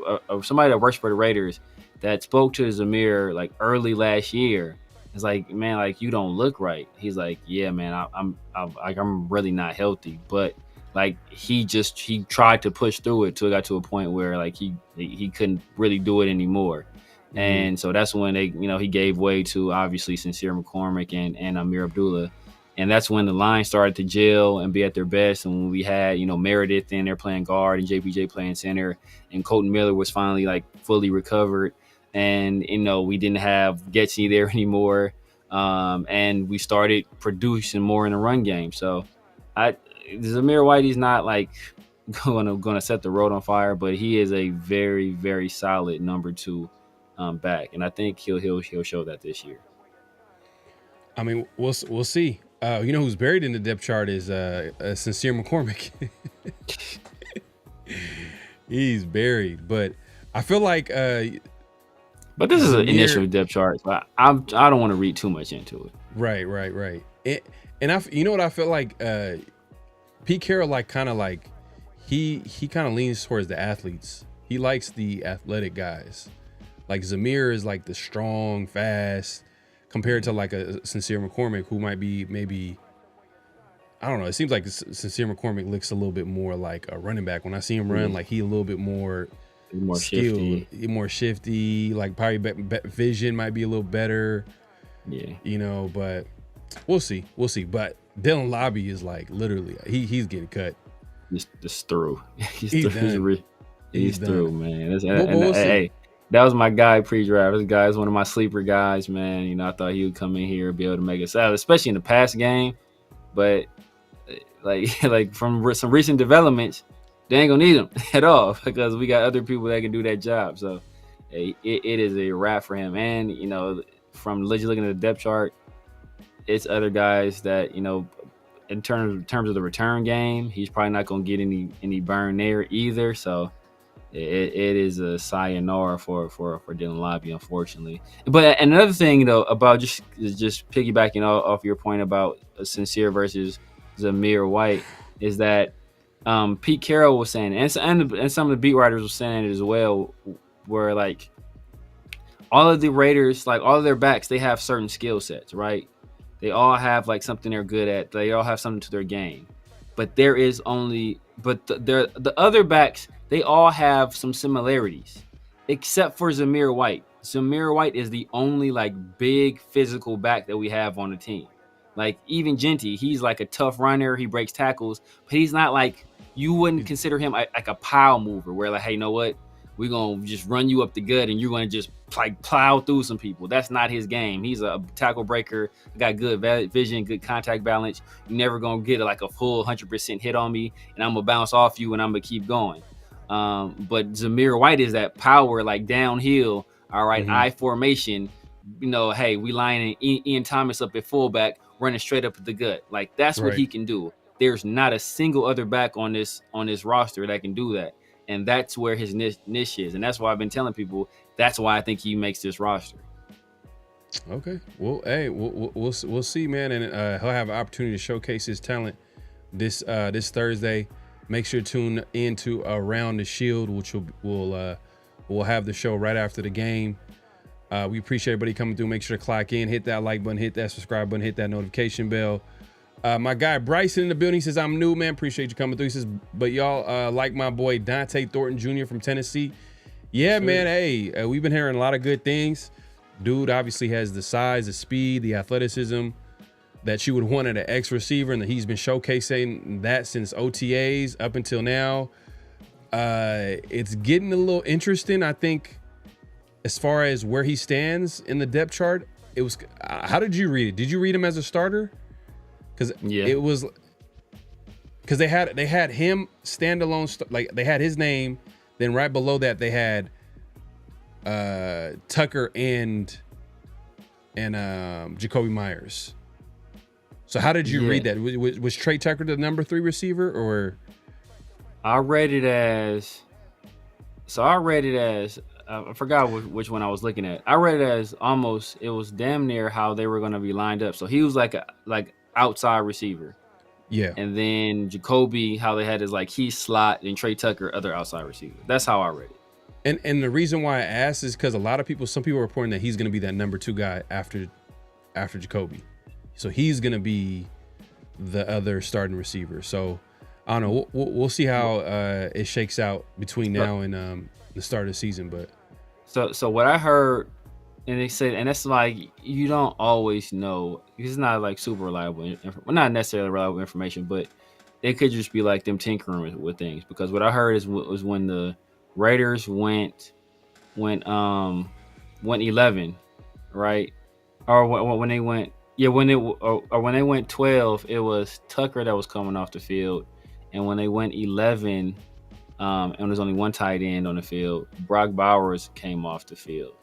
somebody that works for the Raiders that spoke to Zamir like early last year. It's like, man, like, you don't look right. He's like, yeah, man, I'm really not healthy. But like, he tried to push through it till it got to a point where like he couldn't really do it anymore. Mm-hmm. And so that's when he gave way to obviously Sincere McCormick and Amir Abdullah. And that's when the line started to gel and be at their best. And when we had, Meredith in there playing guard and JPJ playing center, and Colton Miller was finally like fully recovered. And, we didn't have Getsy there anymore. And we started producing more in the run game. So Zamir White, he's not like gonna set the road on fire, but he is a very, very solid number 2 back, and I think he'll show that this year. I mean, we'll see. You know who's buried in the depth chart is Sincere McCormick. He's buried, but I feel like. But this is an initial depth chart, so I don't want to read too much into it. Right. You know what I feel like? Pete Carroll he kind of leans towards the athletes. He likes the athletic guys. Like Zamir is like the strong, fast, compared to like a Sincere McCormick, who might be maybe, I don't know. It seems like Sincere McCormick looks a little bit more like a running back. When I see him run, like he a little bit more skilled, more shifty. Like probably vision might be a little better. Yeah, you know, but we'll see. But Dylan Lobby is like literally he's getting cut. Just through. He's done. through, man. We'll hey, that was my guy pre-draft. This guy is one of my sleeper guys, man. You know, I thought he would come in here and be able to make us out, especially in the pass game. But like from some recent developments, they ain't gonna need him at all because we got other people that can do that job. So it is a wrap for him. And you know, from looking at the depth chart, it's other guys that, you know, in terms of the return game, he's probably not gonna get any burn there either. So it is a sayonara for Dylan Lobby, unfortunately. But another thing though about just piggybacking off your point about Sincere versus Zamir White is that Pete Carroll was saying, and some of the beat writers were saying it as well, where like all of the Raiders, like all of their backs, they have certain skill sets, right? They all have like something they're good at. They all have something to their game. But the other backs, they all have some similarities, except for Zamir White. Zamir White is the only like big physical back that we have on the team. Like even Genty, he's like a tough runner. He breaks tackles, but he's not like, you wouldn't consider him like a pile mover where like, hey, you know what? We're going to just run you up the gut and you're going to just like plow through some people. That's not his game. He's a tackle breaker, got good vision, good contact balance. You're never going to get like a full 100% hit on me, and I'm going to bounce off you and I'm going to keep going. But Zamir White is that power, like downhill, all right, I formation. You know, hey, we lining Ian Thomas up at fullback, running straight up at the gut. Like that's what he can do. There's not a single other back on this roster that can do that. And that's where his niche is. And that's why I've been telling people, that's why I think he makes this roster. Okay. Well, hey, we'll see, man. And he'll have an opportunity to showcase his talent this Thursday. Make sure to tune into Around the Shield, which we'll have the show right after the game. We appreciate everybody coming through. Make sure to clock in, hit that like button, hit that subscribe button, hit that notification bell. My guy Bryson in the building, he says, I'm new, man. Appreciate you coming through. He says, but y'all like my boy Dante Thornton Jr. from Tennessee. Yeah, man. Hey, we've been hearing a lot of good things. Dude obviously has the size, the speed, the athleticism that you would want at an X receiver, and that he's been showcasing that since OTAs up until now. It's getting a little interesting, I think, as far as where he stands in the depth chart. It was. How did you read it? Did you read him as a starter? Because it was, because they had him standalone, like they had his name, then right below that they had Tucker and Jacoby Myers. So how did you read that? Was Trey Tucker the number 3 receiver, or? I read it as I forgot which one I was looking at. I read it as almost, it was damn near how they were going to be lined up. So he was like outside receiver. Yeah. And then Jacoby, how they had is like he slot, and Trey Tucker, other outside receiver. That's how I read it. And the reason why I asked is because some people are reporting that he's going to be that number 2 guy after Jacoby. So he's going to be the other starting receiver. So I don't know. We'll see how it shakes out between now and the start of the season. But so what I heard, and they said, and that's like, you don't always know. It's not like super reliable, well, not necessarily reliable information, but it could just be like them tinkering with things. Because what I heard was when the Raiders went 11, right? Or when they went, when they went 12, it was Tucker that was coming off the field, and when they went 11, and there's only one tight end on the field, Brock Bowers came off the field.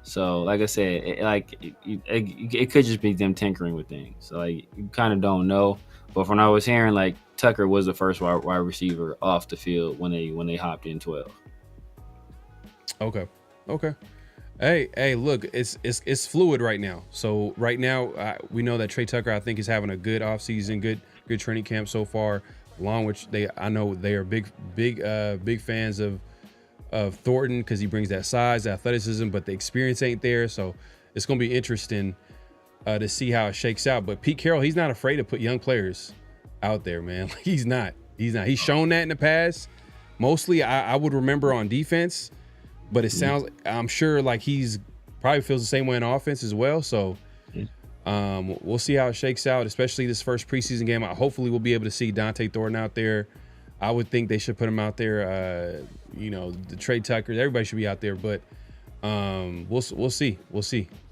So, like I said, it could just be them tinkering with things. So, like, you kind of don't know. But from what I was hearing, like, Tucker was the first wide receiver off the field when they hopped in 12. Okay. Hey, look, it's fluid right now. So right now, we know that Trey Tucker, I think, is having a good offseason, good training camp so far. Along which I know they are big fans of Thornton because he brings that size, athleticism, but the experience ain't there. So it's gonna be interesting to see how it shakes out. But Pete Carroll, he's not afraid to put young players out there, man. Like, he's not. He's shown that in the past. Mostly, I would remember on defense. But it sounds, I'm sure, like he's probably feels the same way on offense as well. So we'll see how it shakes out, especially this first preseason game. Hopefully we'll be able to see Dante Thornton out there. I would think they should put him out there. The Trey Tucker, everybody should be out there. But we'll see.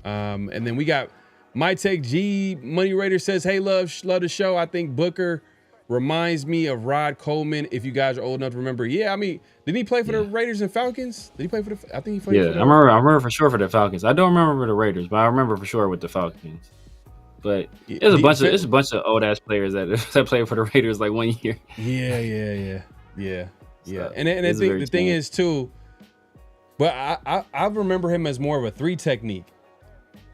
And then we got My Take G Money Raider says, "Hey, love the show. I think Booker reminds me of Rod Coleman. If you guys are old enough to remember." Yeah, I mean, didn't he play for the Raiders and Falcons? Did he play for the? I think he played. Yeah, I remember for sure for the Falcons. I don't remember the Raiders, but I remember for sure with the Falcons. But there's a bunch of old ass players that played for the Raiders like 1 year. Yeah. So, And the thing is too, but I remember him as more of a 3 technique,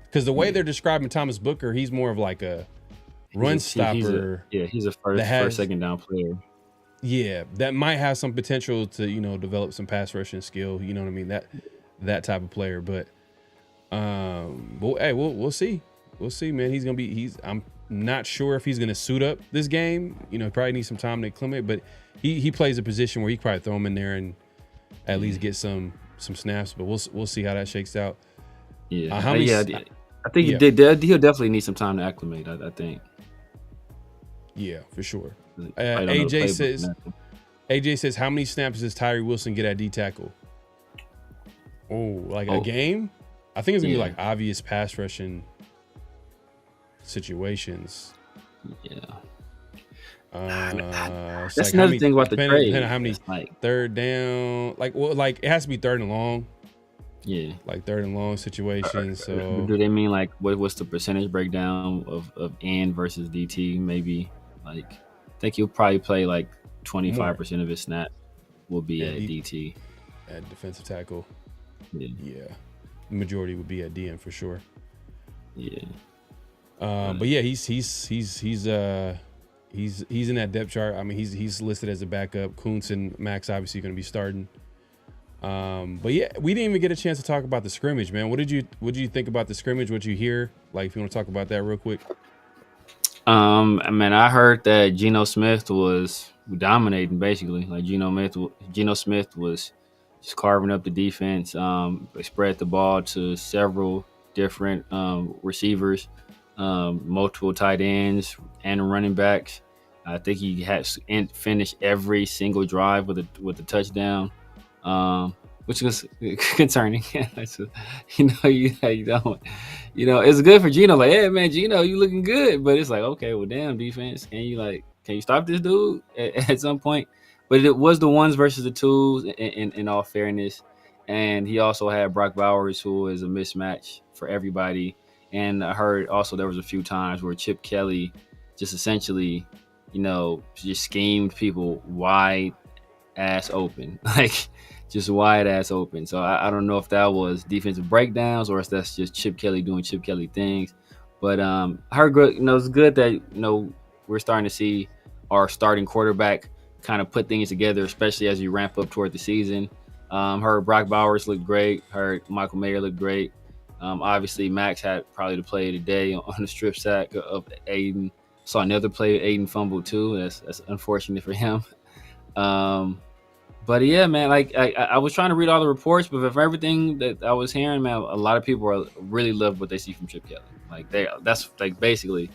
because the way they're describing Thomas Booker, he's more of like a run stopper. He's a first, second down player. Yeah, that might have some potential to develop some pass rushing skill. You know what I mean? That type of player. But we'll see. We'll see, man. I'm not sure if he's gonna suit up this game. Probably needs some time to acclimate. But he plays a position where he probably throw him in there and at least get some snaps. But we'll see how that shakes out. Yeah, I think he'll definitely need some time to acclimate. I think. Yeah, for sure. AJ says, how many snaps does Tyree Wilson get at D tackle? A game? I think it's gonna be like obvious pass rushing situations. Yeah. That's another thing about the trade. Depending on how many third down, it has to be third and long. Yeah, like third and long situations. So do they mean like what's the percentage breakdown of end versus DT? Maybe I think he'll probably play like 25% of his snap will be at DT. At defensive tackle. Yeah. The majority would be at DN for sure. Yeah. But yeah, he's in that depth chart. I mean, he's listed as a backup. Kuntz and Max obviously going to be starting. But yeah, we didn't even get a chance to talk about the scrimmage, man. What did you think about the scrimmage? What you hear? Like, if you want to talk about that real quick. I heard that Geno Smith was dominating basically. Like Geno Smith was just carving up the defense. They spread the ball to several different receivers, multiple tight ends and running backs. I think he had finished every single drive with a touchdown. Which was concerning. It's good for Geno. Like, hey man, Geno, you looking good, but it's like, okay, well, damn defense, can you stop this dude at some point? But it was the ones versus the twos, in all fairness, and he also had Brock Bowers, who is a mismatch for everybody. And I heard also there was a few times where Chip Kelly just essentially, just schemed people wide ass open, just wide ass open. So I don't know if that was defensive breakdowns or if that's just Chip Kelly doing Chip Kelly things. But I heard good. It's good that we're starting to see our starting quarterback kind of put things together, especially as you ramp up toward the season. Heard Brock Bowers looked great. Heard Michael Mayer looked great. Obviously Max had probably the play of the day on the strip sack of Aiden. Saw another play. Aiden fumbled too. That's unfortunate for him. But yeah, man, I was trying to read all the reports, but for everything that I was hearing, man, a lot of people really love what they see from Chip Kelly. Basically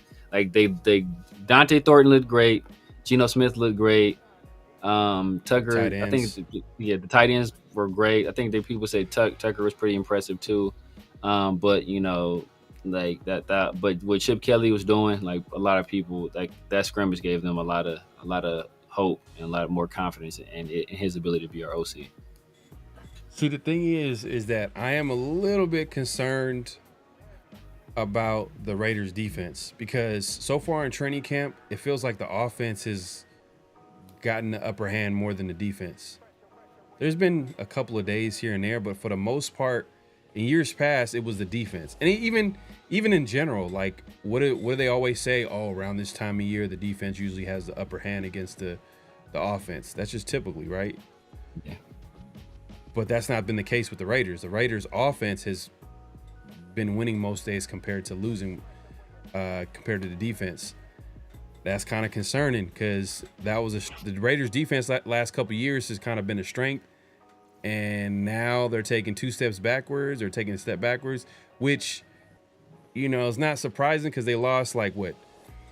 Dante Thornton looked great, Geno Smith looked great, Tucker. I think the tight ends were great. I think people say Tucker was pretty impressive too. But but what Chip Kelly was doing, like a lot of people, that scrimmage gave them a lot of hope and a lot more confidence in his ability to be our OC. See, the thing is that I am a little bit concerned about the Raiders defense because so far in training camp, it feels like the offense has gotten the upper hand more than the defense. There's been a couple of days here and there, but for the most part, in years past, it was the defense. And even in general, like what do they always say? Oh, around this time of year, the defense usually has the upper hand against the offense. That's just typically, right? Yeah. But that's not been the case with the Raiders. The Raiders offense has been winning most days compared to losing, compared to the defense. That's kind of concerning because that was the Raiders defense last couple of years has kind of been a strength. And now they're taking 2 steps backwards or taking a step backwards, which, you know, is not surprising because they lost like what?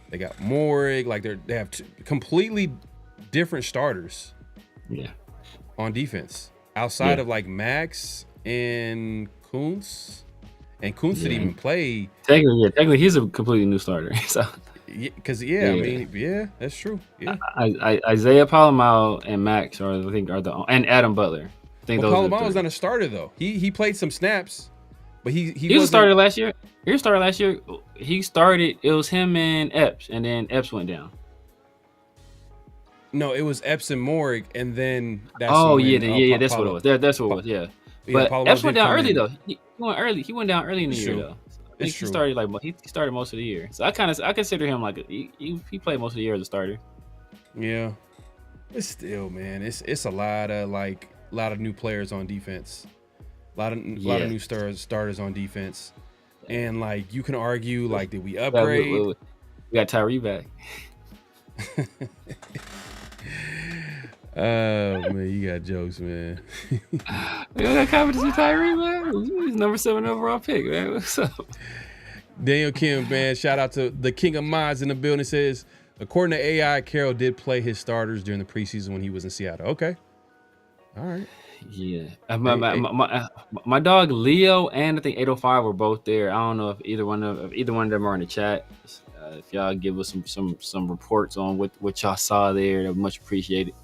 They got Morig, like they have completely different starters. Yeah. On defense. Outside of like Max and Kuntz. And Kuntz didn't even play. Technically he's a completely new starter. So because I mean, that's true. Yeah. Isaiah Palomar and Max are and Adam Butler. I think those Palomar not a starter though. He played some snaps, but he was a starter last year. He was started last year. He started. It was him and Epps, and then Epps went down. No, it was Epps and Morig, and then that's that's what it was. That's what it was. Yeah, but Epps went down early though. He went early. He went down early in the year though. I think he started most of the year. So I consider him like he played most of the year as a starter. Yeah, it's still, man. It's a lot of new players on defense. A lot of new starters on defense. And like you can argue like did we upgrade? We got Tyree back. Oh man, you got jokes, man. You got confidence in Tyree, man. He's number 7 overall pick, man. What's up? Daniel Kim, man. Shout out to the King of Mods in the building. Says according to AI, Carroll did play his starters during the preseason when he was in Seattle. Okay. All right. Yeah. My dog Leo and I think 805 were both there. I don't know if either one of them are in the chat. If y'all give us some reports on what y'all saw there, that much appreciated.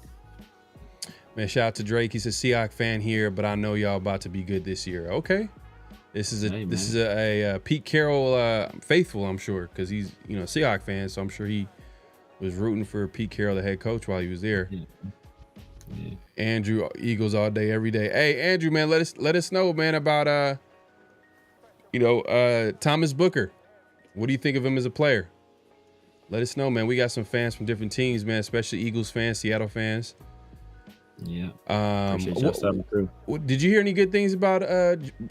Man, shout out to Drake. He's a Seahawks fan here, but I know y'all about to be good this year. Okay. This is a Pete Carroll faithful, I'm sure, because he's a Seahawks fan, so I'm sure he was rooting for Pete Carroll, the head coach, while he was there. Yeah. Andrew, Eagles all day, every day. Hey, Andrew, man, let us know, man, about Thomas Booker. What do you think of him as a player? Let us know, man. We got some fans from different teams, man, especially Eagles fans, Seattle fans. Yeah. Appreciate y'all stopping through. Did you hear any good things about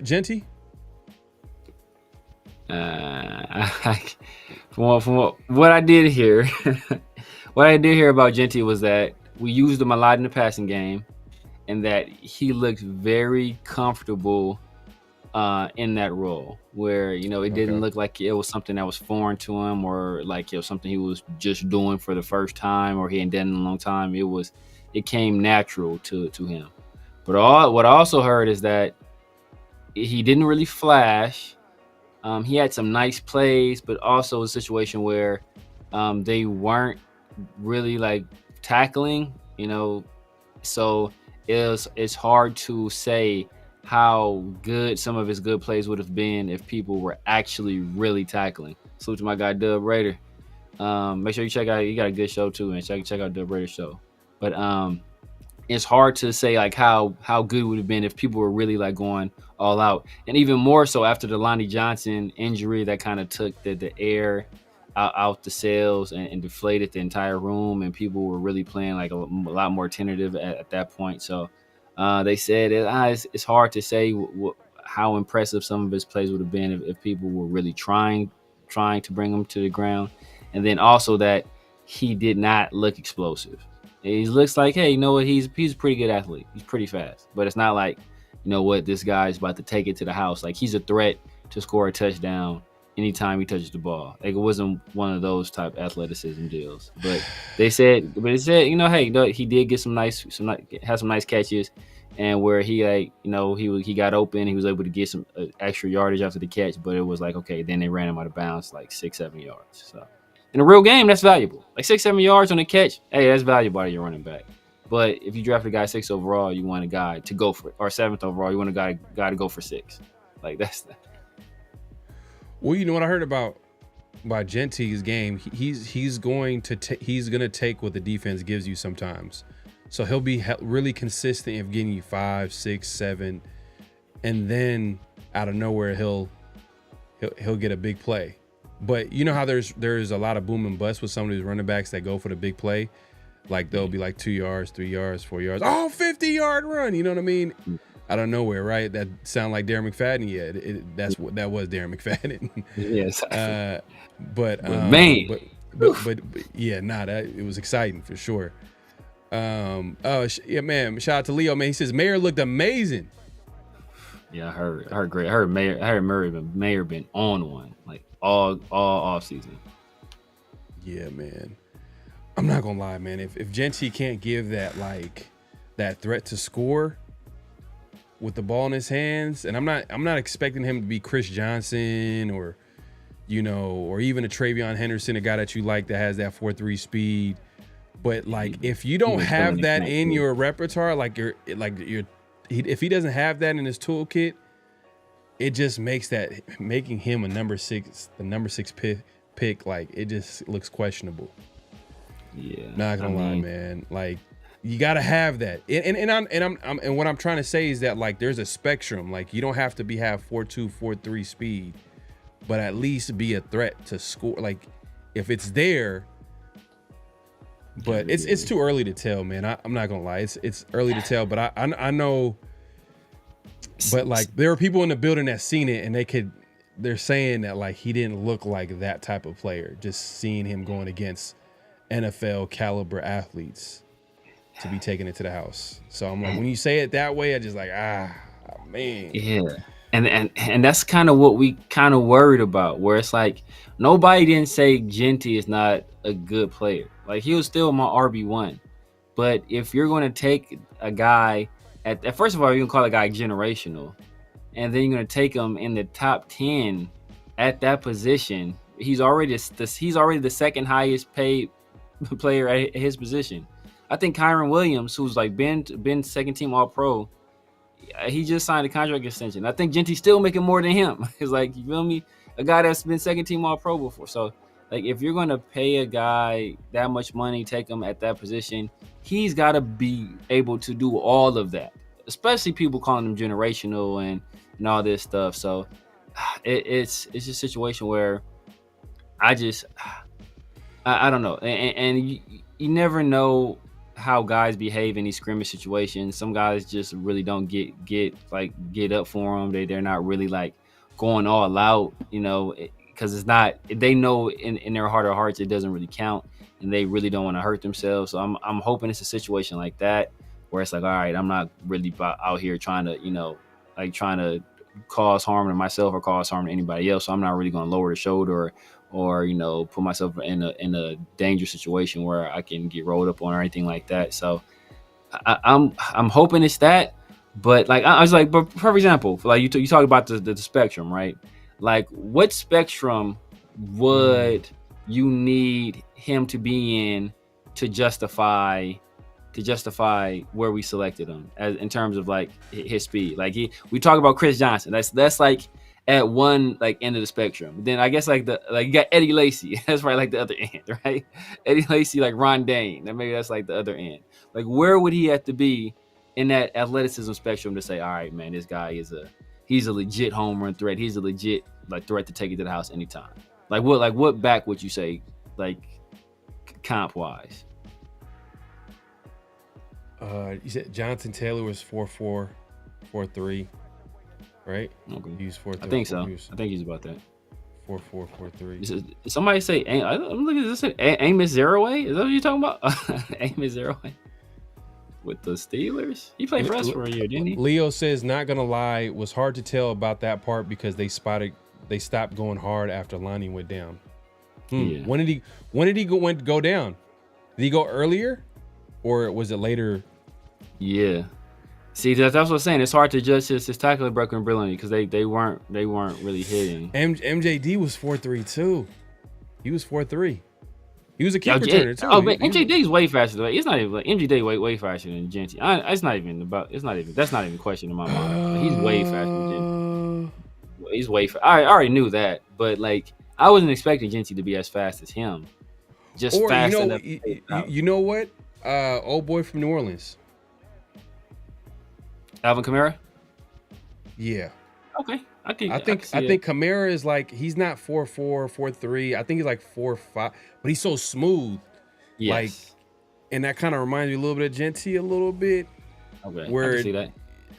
Genty? From what I did hear, about Genty was that we used him a lot in the passing game, and that he looked very comfortable in that role, where it didn't look like it was something that was foreign to him, or like it was something he was just doing for the first time, or he hadn't done in a long time. It came natural to him. But what I also heard is that he didn't really flash. He had some nice plays, but also a situation where they weren't really like tackling, so it's hard to say how good some of his good plays would have been if people were actually really tackling. Salute to my guy Dub Raider. Make sure you check out, he got a good show too, and check out Dub Raider's show. But it's hard to say like how good it would have been if people were really like going all out, and even more so after the Lonnie Johnson injury that kind of took the air out the sails and deflated the entire room, and people were really playing like a lot more tentative at that point. So they said it's hard to say how impressive some of his plays would have been if people were really trying to bring him to the ground, and then also that he did not look explosive. He looks like, hey, he's a pretty good athlete. He's pretty fast, but it's not like, this guy's about to take it to the house. Like he's a threat to score a touchdown anytime he touches the ball. Like it wasn't one of those type athleticism deals. But they said, hey, he did get some nice catches, and where he he got open, he was able to get some extra yardage after the catch. But it was like, okay, then they ran him out of bounds like 6-7 yards. So in a real game, that's valuable. Like 6-7 yards on a catch, hey, that's valuable to your running back. But if you draft a guy 6th overall, you want a guy to go for it, or 7th overall, you want a guy to go for 6. Like that's. Well, you know what I heard about Gentry's game? He's going to take what the defense gives you sometimes. So he'll be really consistent of getting you 5, 6, 7, and then out of nowhere he'll get a big play. But you know how there's a lot of boom and bust with some of these running backs that go for the big play. Like they'll be like 2 yards, 3 yards, 4 yards. Oh, 50-yard run. You know what I mean? Out of nowhere, right? That sound like Darren McFadden. Yeah, that was Darren McFadden. Yes. But yeah, it was exciting for sure. Yeah, man. Shout out to Leo, man. He says Mayer looked amazing. Yeah, I heard great. I heard Mayer been on one like all off season. Yeah, man. I'm not gonna lie, man. If Gentry can't give that threat to score with the ball in his hands, and I'm not expecting him to be Chris Johnson or even a Travion Henderson, a guy that you like that has that 4.3 speed. But like, if you don't have that in your repertoire, if he doesn't have that in his toolkit, it just making him the number 6 pick, like it just looks questionable. Yeah, not gonna lie, man. Like you gotta have that, and what I'm trying to say is that like there's a spectrum. Like you don't have to have 4.2, 4.3 speed, but at least be a threat to score. Like if it's there, but it's too early to tell, man. I'm not gonna lie, it's early to tell, but I know. But like there are people in the building that seen it, and they're saying that like he didn't look like that type of player. Just seeing him going against NFL caliber athletes to be taking it to the house. So I'm like, when you say it that way, I just like, man. Yeah. And that's kind of what we kind of worried about, where it's like nobody didn't say Gentry is not a good player. Like he was still my RB1. But if you're going to take a guy at first of all, you can call a guy generational, and then you're going to take him in the top 10 at that position. He's already the second highest paid player at his position. I think Kyron Williams, who's like been second team All Pro, he just signed a contract extension. I think Gentry's still making more than him. It's like, you feel me? A guy that's been second team All Pro before. So like if you're gonna pay a guy that much money, take him at that position, he's gotta be able to do all of that. Especially people calling him generational and all this stuff. So it's a situation where I don't know, and you never know how guys behave in these scrimmage situations. Some guys just really don't get up for them. They're not really like going all out, because it's not. They know in their heart of hearts it doesn't really count, and they really don't want to hurt themselves. So I'm hoping it's a situation like that where it's like, all right, I'm not really out here trying to cause harm to myself or cause harm to anybody else. So I'm not really going to lower the shoulder or put myself in a dangerous situation where I can get rolled up on or anything like that. So I'm hoping it's that. But like I was like, but for example, like you talk about the spectrum, right? Like what spectrum would you need him to be in to justify where we selected him as in terms of like his speed? Like we talk about Chris Johnson. That's like at one like end of the spectrum. Then I guess like you got Eddie Lacy. That's right, like the other end, right? Eddie Lacy, like Ron Dane. Maybe that's like the other end. Like where would he have to be in that athleticism spectrum to say, all right, man, this guy he's a legit home run threat. He's a legit like threat to take it to the house anytime. Like what back would you say like comp wise? You said Jonathan Taylor was 4.4, 4.3, right? Okay. He was 4.3. I think so. I think he's about that. 4.4, 4.3. Somebody say, I'm looking at this. Amos Zeroaway? Is that what you're talking about? Amos Zeroaway with the Steelers? He played for us for a year, didn't he? Leo says, not gonna lie, was hard to tell about that part because they stopped going hard after Lonnie went down. Yeah. When did he go down? Did he go earlier? Or was it later? Yeah. See, that's what I'm saying. It's hard to judge his tackling breaking ability because they weren't really hitting. MJD was 4.3 too. He was 4.3. He was a kick returner too. But MJD's way faster. Though. It's not even like MJD way faster than Genty. That's not even a question in my mind. He's way faster than Genty. He's way fast. I already knew that, but like I wasn't expecting Genty to be as fast as him. Just fast enough. You know what? Old boy from New Orleans. Alvin Kamara? Yeah. Okay. I think Kamara is like he's not 4'4", 4'3". I think he's like 4'5", but he's so smooth. Yes. Like, and that kind of reminds me a little bit of Genty a little bit. Okay. Where I can see that.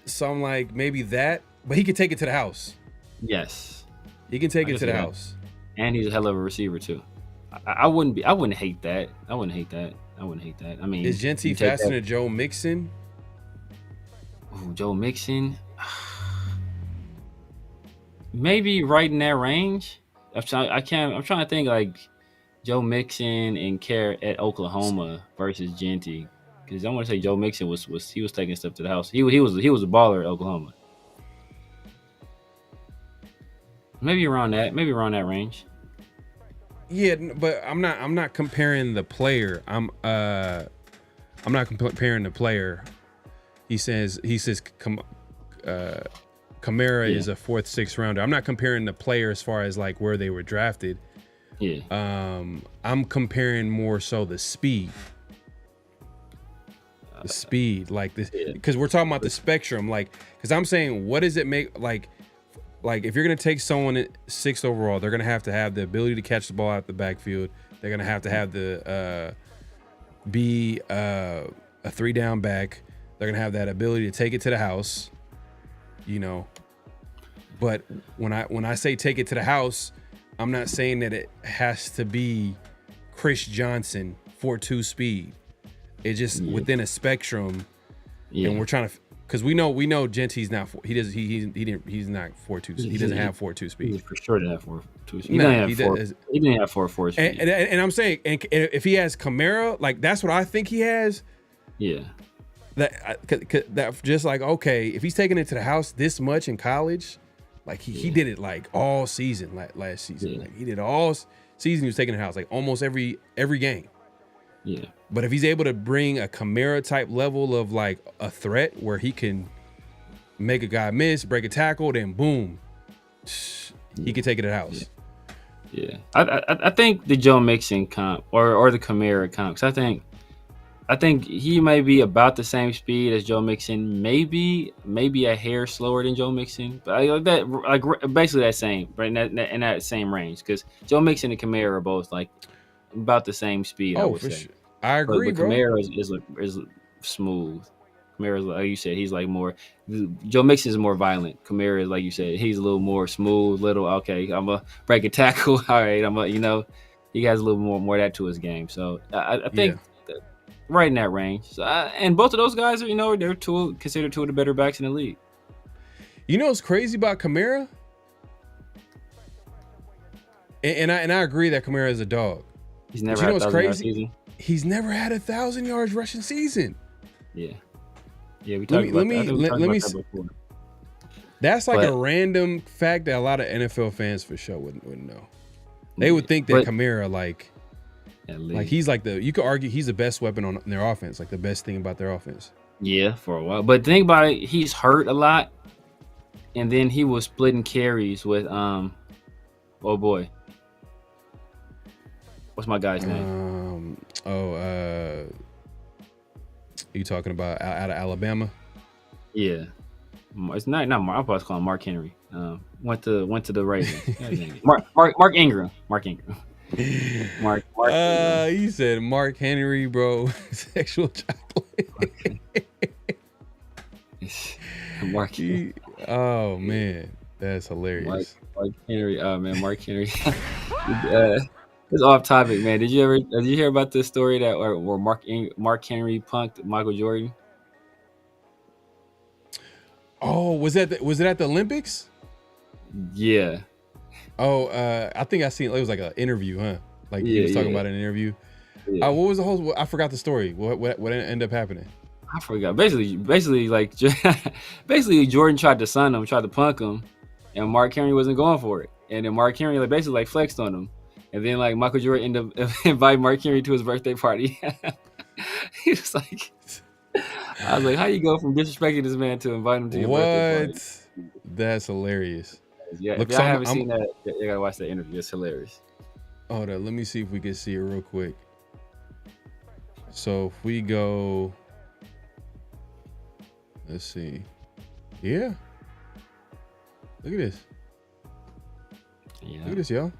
So I'm like maybe that, but he can take it to the house. Yes. He can take it to the house. And he's a hell of a receiver too. I wouldn't hate that. I wouldn't hate that. I mean, is Genty faster than Joe Mixon? Ooh, Joe Mixon. Maybe right in that range. I'm trying to think like Joe Mixon and Carrot at Oklahoma versus Genty, because I want to say Joe Mixon was taking stuff to the house. He was a baller at Oklahoma. Maybe around that range. Yeah, but I'm not comparing the player. I'm not comparing the player. He says Kamara is a 4th, 6th rounder. I'm not comparing the player as far as like where they were drafted. Yeah. I'm comparing more so the speed. The speed, like this, because we're talking about the spectrum. Like, because I'm saying, what does it make like if you're gonna take someone at 6th overall, they're gonna have to have the ability to catch the ball out the backfield. They're gonna have to have the be a 3-down back. They're gonna have that ability to take it to the house. You know, but when I say take it to the house, I'm not saying that it has to be Chris Johnson 4.2 speed. It's just within a spectrum, and we're trying to, because we know Genty's not he's not 4.2. He doesn't have 4.2 speed. He for sure didn't have 4.2 speed. He didn't have 4.4 speed. And I'm saying, and if he has Kamara, like that's what I think he has. Yeah. That just like, okay, if he's taking it to the house this much in college, like he did it like all season last season. Like he did all season. He was taking it to the house like almost every game. Yeah. But if he's able to bring a Kamara type level of like a threat where he can make a guy miss, break a tackle, then boom, he can take it to the house. Yeah. I think the Joe Mixon comp or the Kamara comp, because I think he may be about the same speed as Joe Mixon, maybe a hair slower than Joe Mixon, but basically that same, right in that same range, because Joe Mixon and Kamara are both like about the same speed. I would say. Sure. I agree, but Kamara is smooth. Kamara, like you said, he's like more. Joe Mixon is more violent. Kamara is like you said, he's a little more smooth. Okay, I'm a break a tackle. All right, he has a little more of that to his game. So I think. Right in that range. So, and both of those guys are, they're considered two of the better backs in the league. You know what's crazy about Kamara? And I agree that Kamara is a dog. He's never had a 1,000-yard season. He's never had 1,000 yards rushing season. Yeah. Yeah, we talked about that before. That's like a random fact that a lot of NFL fans for sure wouldn't know. They would think that Kamara like he's like you could argue he's the best weapon on their offense, like the best thing about their offense. Yeah, for a while. But think about it, he's hurt a lot, and then he was splitting carries with oh boy, what's my guy's name? You talking about out of Alabama? Yeah, it's not Mark. I'm supposed to call him Mark Henry. Went to the Ravens. Mark Ingram. Mark. You said Mark Henry, bro. Sexual chocolate. Mark. Oh man, that's hilarious. Mark Henry. Oh man, Mark Henry. It's off topic, man. Did you hear about this story where Mark Henry punked Michael Jordan? Oh, was it at the Olympics? Yeah. Oh, I think I seen it was like an interview, huh? Like he was talking about an interview. Yeah. What was the whole? I forgot the story. What ended up happening? I forgot. Basically, like Jordan tried to sun him, tried to punk him, and Mark Henry wasn't going for it. And then Mark Henry basically flexed on him, And then like Michael Jordan ended up inviting Mark Henry to his birthday party. He was like, I was like, how you go from disrespecting this man to inviting him to your birthday party? That's hilarious. Yeah, Look, if y'all haven't seen that, you gotta watch that interview. It's hilarious. Hold on, let me see if we can see it real quick. So if we go, let's see. Yeah. Look at this. Yeah. Look at this, y'all.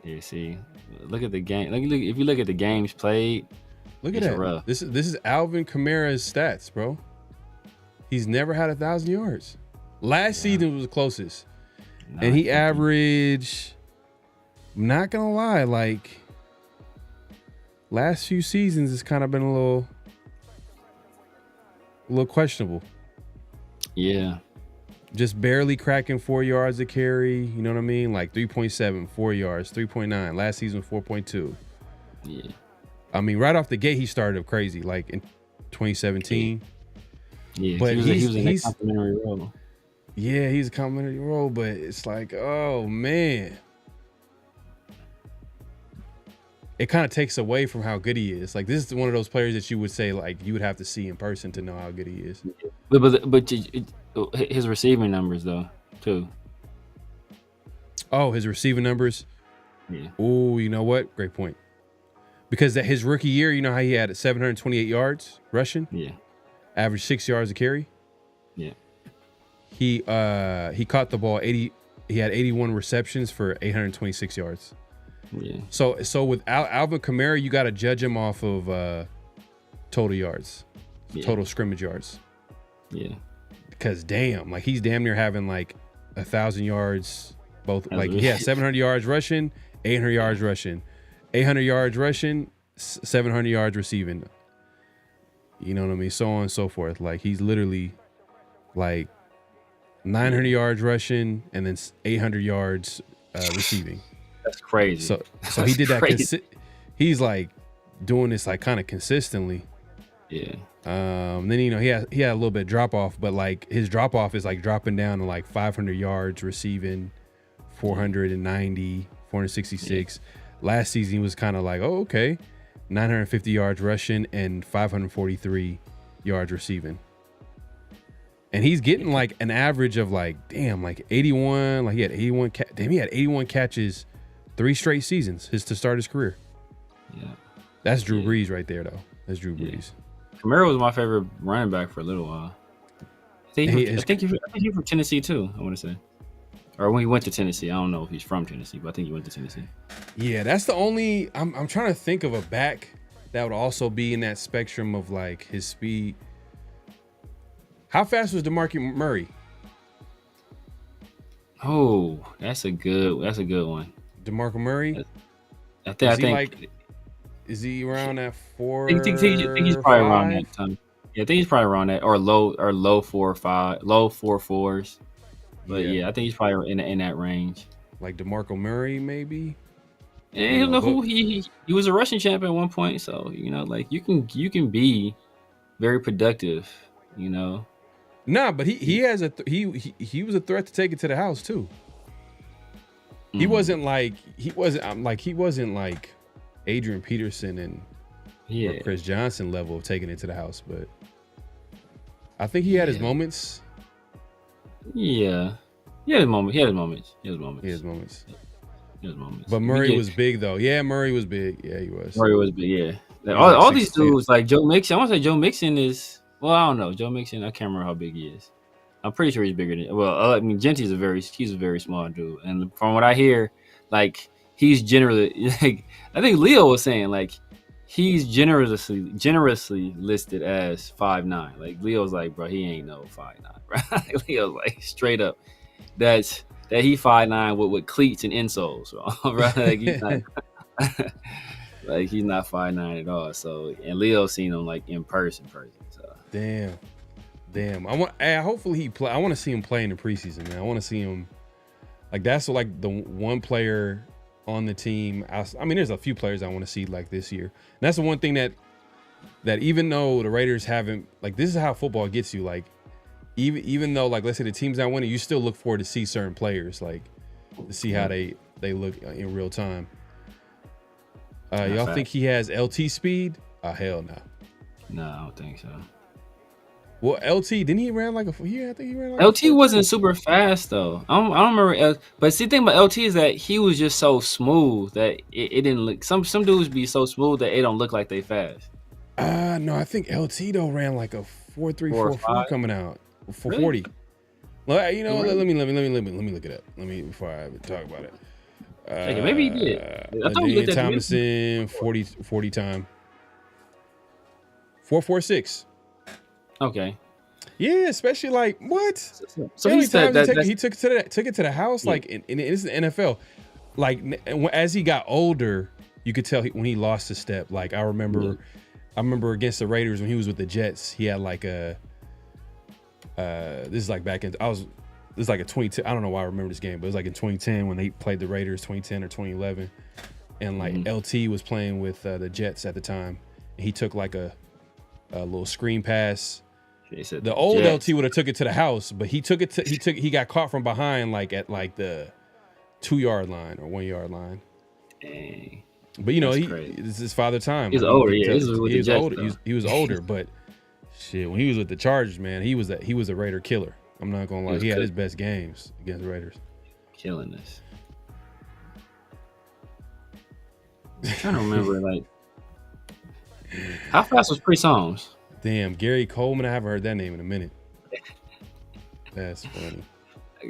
Yeah, see. Look at the game. If you look at the games played, look at that. Rough. This is Alvin Kamara's stats, bro. He's never had 1,000 yards. Last season was the closest. And he averaged, I'm not gonna lie, like last few seasons it's kind of been a little questionable. Yeah. Just barely cracking 4 yards a carry. You know what I mean? Like 3.7, 4 yards, 3.9. Last season was 4.2. Yeah. I mean, right off the gate, he started up crazy, like in 2017. Yeah, but he was in a complimentary role. Yeah, he's a complimentary role, but it's like, oh man. It kind of takes away from how good he is. Like, this is one of those players that you would say, like, you would have to see in person to know how good he is. But his receiving numbers, though, too. Oh, his receiving numbers? Yeah. Oh, you know what? Great point. Because that his rookie year, you know how he had 728 yards rushing? Yeah. Average 6 yards a carry? Yeah. He caught the ball 80. He had 81 receptions for 826 yards. Yeah. So with Alvin Kamara, you got to judge him off of total yards, total scrimmage yards. Yeah. Because damn, like he's damn near having like 1,000 yards both. That's like really 700 yards rushing, 800 yards rushing, 800 yards rushing, 700 yards receiving. You know what I mean? So on and so forth. Like he's literally like 900 yards rushing and then 800 yards receiving. That's crazy. So he did that. He's like doing this like kind of consistently. Yeah. Then he had a little bit of drop off, but like his drop off is like dropping down to like 500 yards receiving, 490, 466. Last season he was kind of like, oh okay, 950 yards rushing and 543 yards receiving. And he's getting like an average of like, damn, like 81. Like he had 81. He had 81 catches 3 straight seasons to start his career. Yeah. That's Drew Brees right there, though. That's Drew Brees. Kamara was my favorite running back for a little while. I think he's from Tennessee, too, I want to say. Or when he went to Tennessee. I don't know if he's from Tennessee, but I think he went to Tennessee. Yeah, that's the only... I'm trying to think of a back that would also be in that spectrum of, like, his speed. How fast was DeMarco Murray? Oh, that's a good one. DeMarco Murray? I think is he around that 4? I think he's probably around that time. Yeah, I think he's probably around that or low 4 or 5, low 4.4s. But yeah, I think he's probably in that range. Like DeMarco Murray, maybe. And you know who he was a rushing champ at one point, so like you can be very productive, Nah, but he was a threat to take it to the house too. He wasn't like Adrian Peterson and or Chris Johnson level of taking it to the house, but I think he had his moments. Yeah. He had his moments. But Murray was big though. Yeah, Murray was big. Yeah, he was. Murray was big, yeah. Like, all these dudes, like Joe Mixon, I want to say Joe Mixon is, well, I don't know. Joe Mixon, I can't remember how big he is. I'm pretty sure he's bigger than, Genty's he's a very small dude. And from what I hear, like, he's generally, like, I think Leo was saying, like, he's generously listed as 5'9". Like, Leo's like, bro, he ain't no 5'9", bro. Leo's like, straight up, that he 5'9" with cleats and insoles, bro. Like, he's not, like, he's not 5'9" at all. So, and Leo's seen him, like, in person. So. Damn. Hopefully he play. I want to see him play in the preseason, man. I want to see him. Like, that's like the one player on the team. I mean, there's a few players I want to see like this year. And that's the one thing that even though the Raiders haven't, like, this is how football gets you. Like, even though, like, let's say the team's not winning, you still look forward to see certain players, like, to see how they they look in real time. Not Y'all fast. think he has LT speed? Hell no. No, I don't think so. Well, LT didn't he ran like a? Yeah, I think he ran like LT wasn't super fast though. I don't remember. But see, the thing about LT is that he was just so smooth that it didn't look. Some dudes be so smooth that it don't look like they fast. No, I think LT though ran like a 4.344 coming out for Really? 40. Well, you know, Really? let me look it up. Let me before I talk about it. Okay, maybe he did. I thought we looked Daniel at the Thomason 40 time 4.46. Okay. Yeah, especially like what? So How many he said times that he took it to the house. Yeah. Like in it's the NFL. Like as he got older, you could tell when he lost a step. Like I remember against the Raiders when he was with the Jets, he had like a this is like back in this is like a 2010. I don't know why I remember this game, but it was like in 2010 when they played the Raiders, 2010 or 2011, and like LT was playing with the Jets at the time, and he took like a little screen pass. The old LT would have took it to the house, but he got caught from behind like at like the 2-yard line or 1-yard line. Dang. But you know, That's crazy. it's his father time. He's Like, older, he yeah. was This is with the Jets, older. though. He was older, but shit, when he was with the Chargers, man, he was a Raider killer. I'm not gonna lie. He had his best games against the Raiders. Killing this. I'm trying to remember, like, how fast was Pre-Songs? Damn, Gary Coleman. I haven't heard that name in a minute. That's funny.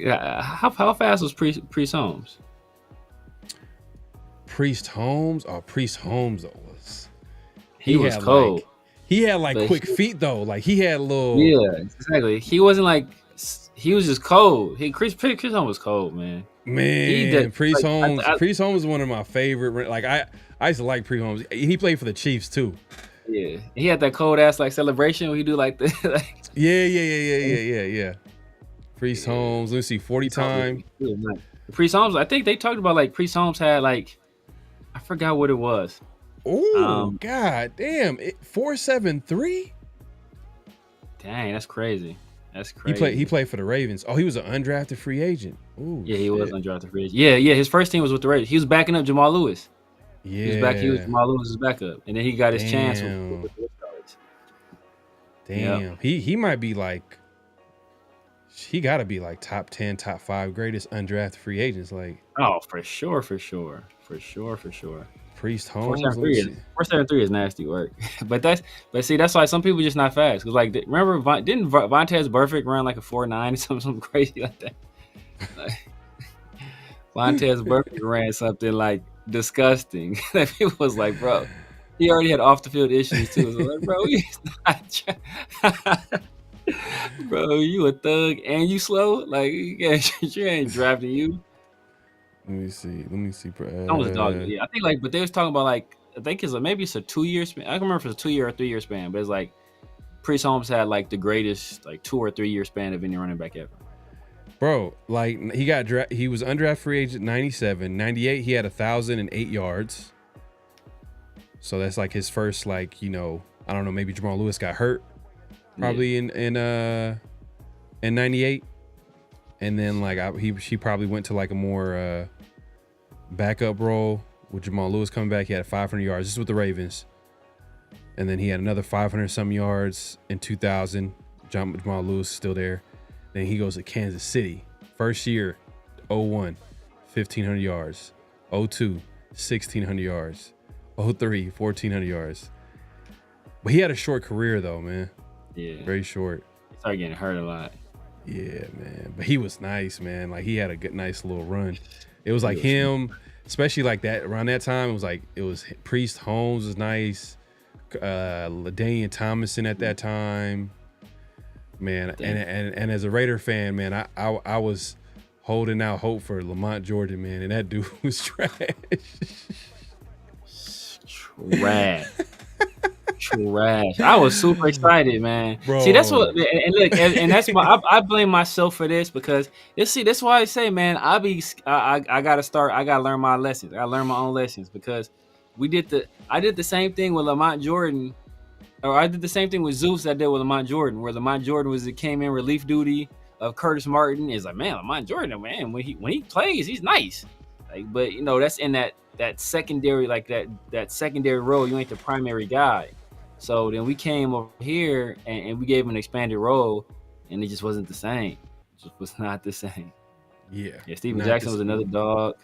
How fast was Pre-Songs? Priest Holmes. Oh, Priest Holmes was. He was had, cold. He had like But quick feet though. Like he had little. Yeah, exactly. He wasn't like, he was just cold. Chris Holmes was cold, man. Man, Priest Holmes. I- Priest Holmes is one of my favorite. Like I used to like Priest Holmes. He played for the Chiefs too. Yeah, he had that cold ass like celebration where he do like the like. Yeah. Priest Holmes. Let me see, 40 time. Priest Holmes. I think they talked about like Priest Holmes had like, I forgot what it was. Oh god damn! 4.73. Dang, that's crazy. That's crazy. He played for the Ravens. Oh, he was an undrafted free agent. Ooh, Yeah, he was undrafted free agent. Yeah. His first team was with the Raiders. He was backing up Jamal Lewis. Yeah, He was Jamal Lewis's backup, and then he got his chance. With the Stars. Damn, Yep. he might be like, he got to be like top 10, top 5 greatest undrafted free agents. Like, Oh, for sure. Priest Holmes. 4.73 is nasty work, but see that's why some people just not fast. Cause like remember didn't Vontaze Burfict run like a 4.9 or something crazy like that? Like, Vontaze Burfict ran something like disgusting. That people was like, bro, he already had off the field issues too. So like, bro, he's not. Bro, you a thug and you slow? Like you ain't drafting you. Let me see. I was a dog. Yeah, I think like, but they was talking about like, I think maybe it's a 2-year span. I don't remember if it's a 2-year or 3-year span, but it's like Priest Holmes had like the greatest like 2 or 3 year span of any running back ever. Bro, like he was undrafted free agent 97, 98. He had 1,008 yards. So that's like his first, like, you know, I don't know, maybe Jamal Lewis got hurt probably in 98. And then like she probably went to like a more backup role with Jamal Lewis coming back. He had 500 yards. This is with the Ravens. And then he had another 500 some yards in 2000. Jamal Lewis is still there. Then he goes to Kansas City. First year, 01, 1,500 yards. 02, 1,600 yards. 03, 1,400 yards. But he had a short career though, man. Yeah. Very short. He started getting hurt a lot. Yeah, man. But he was nice, man. Like he had a good, nice little run. It was like him, especially like that around that time. It was Priest Holmes was nice. LaDainian Tomlinson at that time, man. And as a Raider fan, man, I was holding out hope for Lamont Jordan, man, and that dude was trash. Trash. I was super excited, man. Bro. See, that's what, and look, and that's why I blame myself for this because that's why I say, man, I gotta learn my lessons. I gotta learn my own lessons because I did the same thing with Lamont Jordan, or I did the same thing with Zeus that I did with Lamont Jordan, where Lamont Jordan came in relief duty of Curtis Martin. Is like, man, Lamont Jordan, man, when he plays, he's nice. Like, but that's in that secondary, like that secondary role. You ain't the primary guy. So then we came over here and we gave him an expanded role, and it just wasn't the same. It just was not the same. Yeah. Steven Jackson was another dog.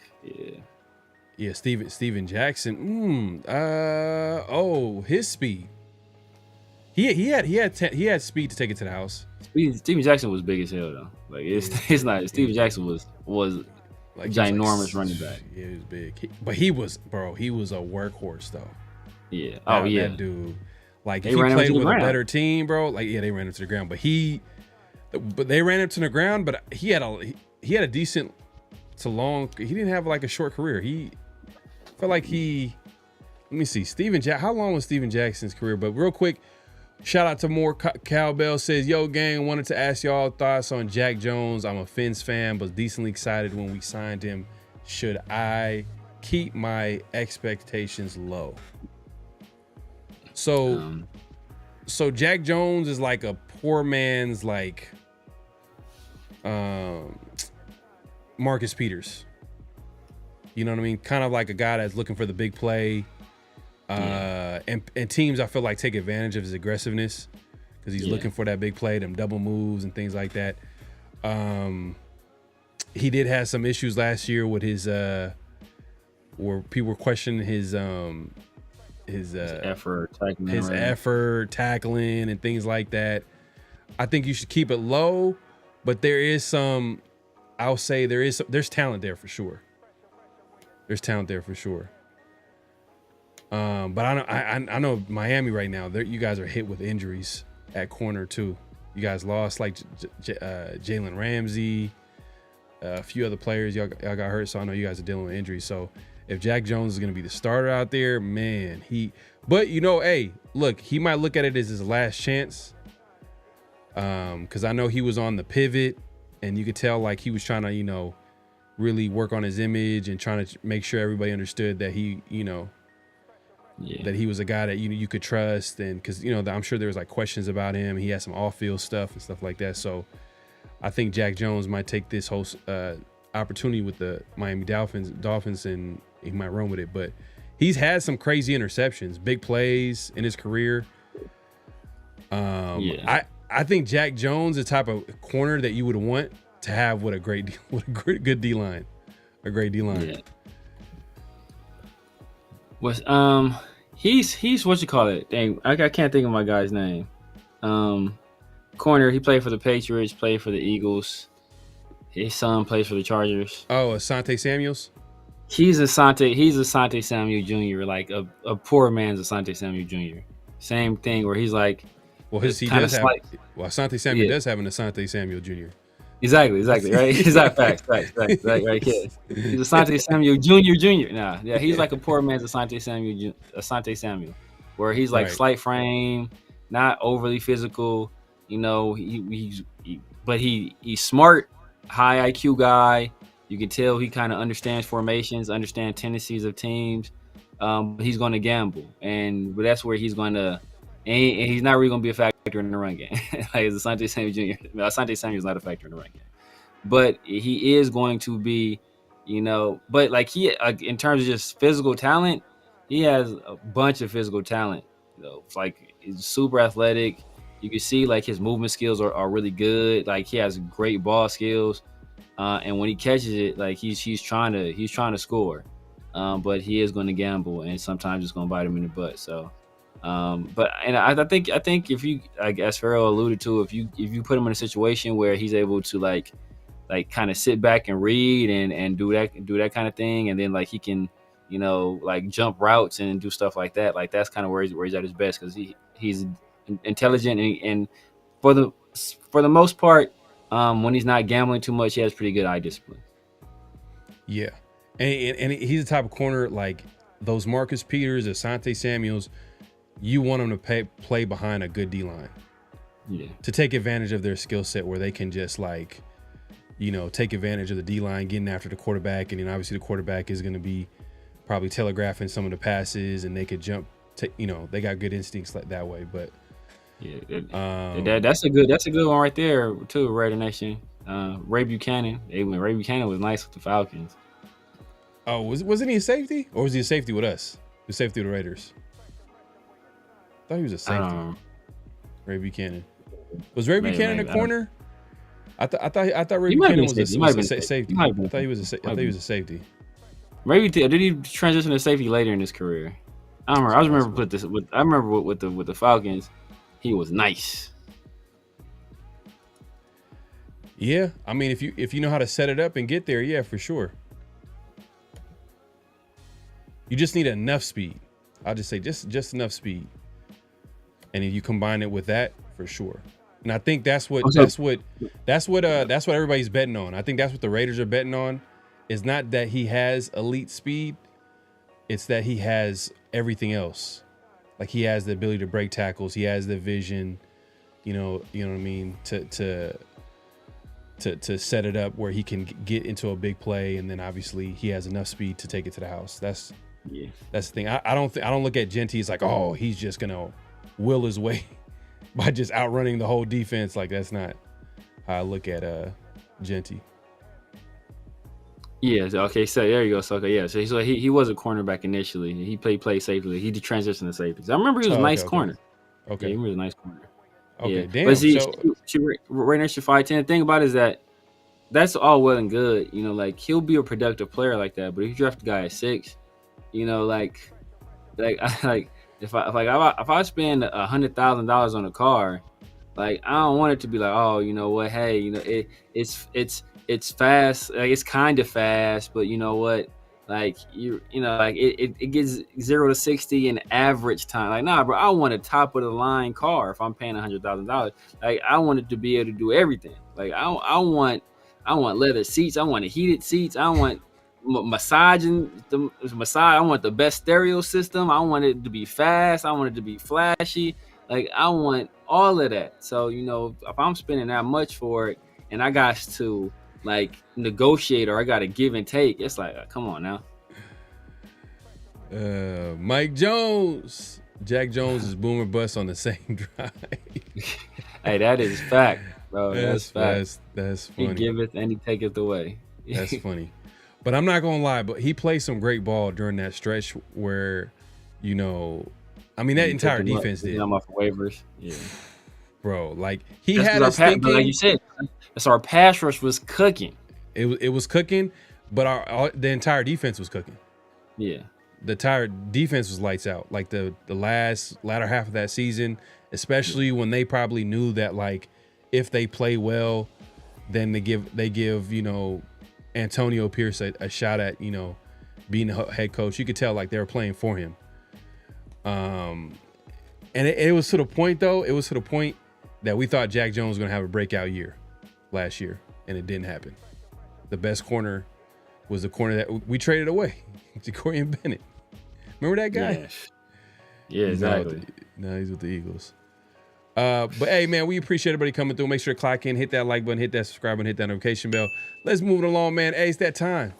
Yeah, Steven Jackson. His speed. He had speed to take it to the house. Steven Jackson was big as hell though. Like it's not. Steven Jackson was like ginormous running back. Yeah, he was big. But he was a workhorse though. Yeah. That dude. Like if he played with a better team, bro. Like they ran him to the ground. But they ran him to the ground. But he had a decent to long. He didn't have like a short career. He felt like let me see. How long was Steven Jackson's career? But real quick, shout out to More Cowbell says, "Yo, gang, wanted to ask y'all thoughts on Jack Jones. I'm a Fins fan, but decently excited when we signed him. Should I keep my expectations low?" So Jack Jones is like a poor man's like Marcus Peters. You know what I mean? Kind of like a guy that's looking for the big play. And teams I feel like take advantage of his aggressiveness because he's looking for that big play, them double moves and things like that. He did have some issues last year with his where people were questioning his effort, tackling and things like that. I think you should keep it low, but there's talent there for sure. There's talent there for sure. But I know Miami right now. You guys are hit with injuries at corner too. You guys lost like Jalen Ramsey, a few other players. Y'all got hurt, so I know you guys are dealing with injuries. So if Jack Jones is going to be the starter out there, man, but hey, look, he might look at it as his last chance. Because I know he was on the pivot, and you could tell like he was trying to, really work on his image and trying to make sure everybody understood that he, that he was a guy that you could trust, and because I'm sure there was like questions about him. He had some off-field stuff and stuff like that. So I think Jack Jones might take this whole opportunity with the Miami Dolphins, and he might run with it. But he's had some crazy interceptions, big plays in his career. I think Jack Jones is the type of corner that you would want to have with a good D line, a great D line. Yeah. He's what you call it? Dang, I can't think of my guy's name. Corner. He played for the Patriots, played for the Eagles. His son plays for the Chargers. Oh, Asante Samuels. He's Asante Samuel Jr. Like a poor man's Asante Samuel Jr. Same thing where he's like. Well, Asante Samuel does have an Asante Samuel Jr. Exactly, right? Exactly, facts, right, yeah. He's Asante Samuel Jr. Nah, yeah, he's like a poor man's Asante Samuel, where he's like slight frame, not overly physical. He's smart, high IQ guy. You can tell he kind of understands formations, understands tendencies of teams. He's going to gamble, but that's where he's going to. And he's not really going to be a factor in the run game. Like Asante Samuel Jr. Asante Samuel's not a factor in the run game. But he is going to be, but like in terms of just physical talent, he has a bunch of physical talent. It's like he's super athletic. You can see like his movement skills are really good. Like he has great ball skills. And when he catches it, like he's trying to score. But he is going to gamble, and sometimes it's going to bite him in the butt. So. I think if you, as Pharaoh alluded to, if you put him in a situation where he's able to like kind of sit back and read and do that kind of thing, and then like he can like jump routes and do stuff like that, like that's kind of where he's at his best, because he's intelligent and for the most part, when he's not gambling too much, he has pretty good eye discipline. Yeah, and he's the type of corner like those Marcus Peters, Asante Samuels. You want them to play behind a good D-line. Yeah. To take advantage of their skill set, where they can just like, take advantage of the D-line getting after the quarterback. And then obviously the quarterback is going to be probably telegraphing some of the passes, and they could jump, they got good instincts like that way. But yeah, that's a good one right there too, Raider Nation. Ray Buchanan. Ray Buchanan was nice with the Falcons. Oh, wasn't he a safety, or was he a safety with us? The safety with the Raiders. I thought he was a safety. Ray Buchanan. Was Ray Buchanan a corner? I thought Ray Buchanan was a safety. I thought he was a safety. Maybe did he transition to safety later in his career? I don't remember. I remember with the Falcons, he was nice. Yeah, I mean, if you know how to set it up and get there, yeah, for sure. You just need enough speed. I'll just say just enough speed, and if you combine it with that, for sure. And I think that's what everybody's betting on. I think that's what the Raiders are betting on. Is not that he has elite speed, it's that he has everything else. Like he has the ability to break tackles, he has the vision, you know what I mean, to set it up where he can get into a big play, and then obviously he has enough speed to take it to the house. That's the thing. I don't look at Genty as like, oh, he's just gonna will his way by just outrunning the whole defense. Like that's not how I look at Genty. Yeah. Okay. So there you go. So okay, yeah. So he was a cornerback initially. He played safely. He transitioned to safety. I remember he was a nice corner. Okay. Yeah, he was a nice corner. Okay. Yeah. Damn. But see, she right next to 5'10". The thing about it is that's all well and good. You know, like he'll be a productive player like that. But if you draft a guy at 6, you know, like if I spend $100,000 on a car, like I don't want it to be like, oh, you know what? Hey, you know, it's fast, like it's kind of fast, but you know what, like you know, like it gets 0 to 60 in average time. Like, nah, bro, I want a top of the line car. If I'm paying $100,000, like I want it to be able to do everything. Like I want leather seats, I want heated seats, I want massaging the massage, I want the best stereo system, I want it to be fast, I want it to be flashy, like I want all of that. So you know, if I'm spending that much for it and I got to like negotiate or I got to give and take, it's like, come on now. Mike Jones, Jack Jones is boomer bust on the same drive. Hey, that is fact, bro. That's fact. That's funny. He giveth and he taketh away. That's funny. But I'm not gonna lie, but he played some great ball during that stretch where, you know, I mean that entire defense did. I'm off waivers. Yeah. Bro, like he had us thinking, like you said, so our pass rush was cooking. It was cooking, but the entire defense was cooking. Yeah, the entire defense was lights out. Like the latter half of that season, especially when they probably knew that like if they play well, then they give you know Antonio Pierce a shot at, you know, being the head coach. You could tell like they were playing for him. And it was to the point though. It was to the point that we thought Jack Jones was going to have a breakout year last year, and it didn't happen. The best corner was the corner that we traded away, Jacorian Bennett. Remember that guy? Yeah, exactly. Now he's with the Eagles. But hey, man, we appreciate everybody coming through. Make sure to clock in, hit that like button, hit that subscribe button, hit that notification bell. Let's move it along, man. Hey, it's that time.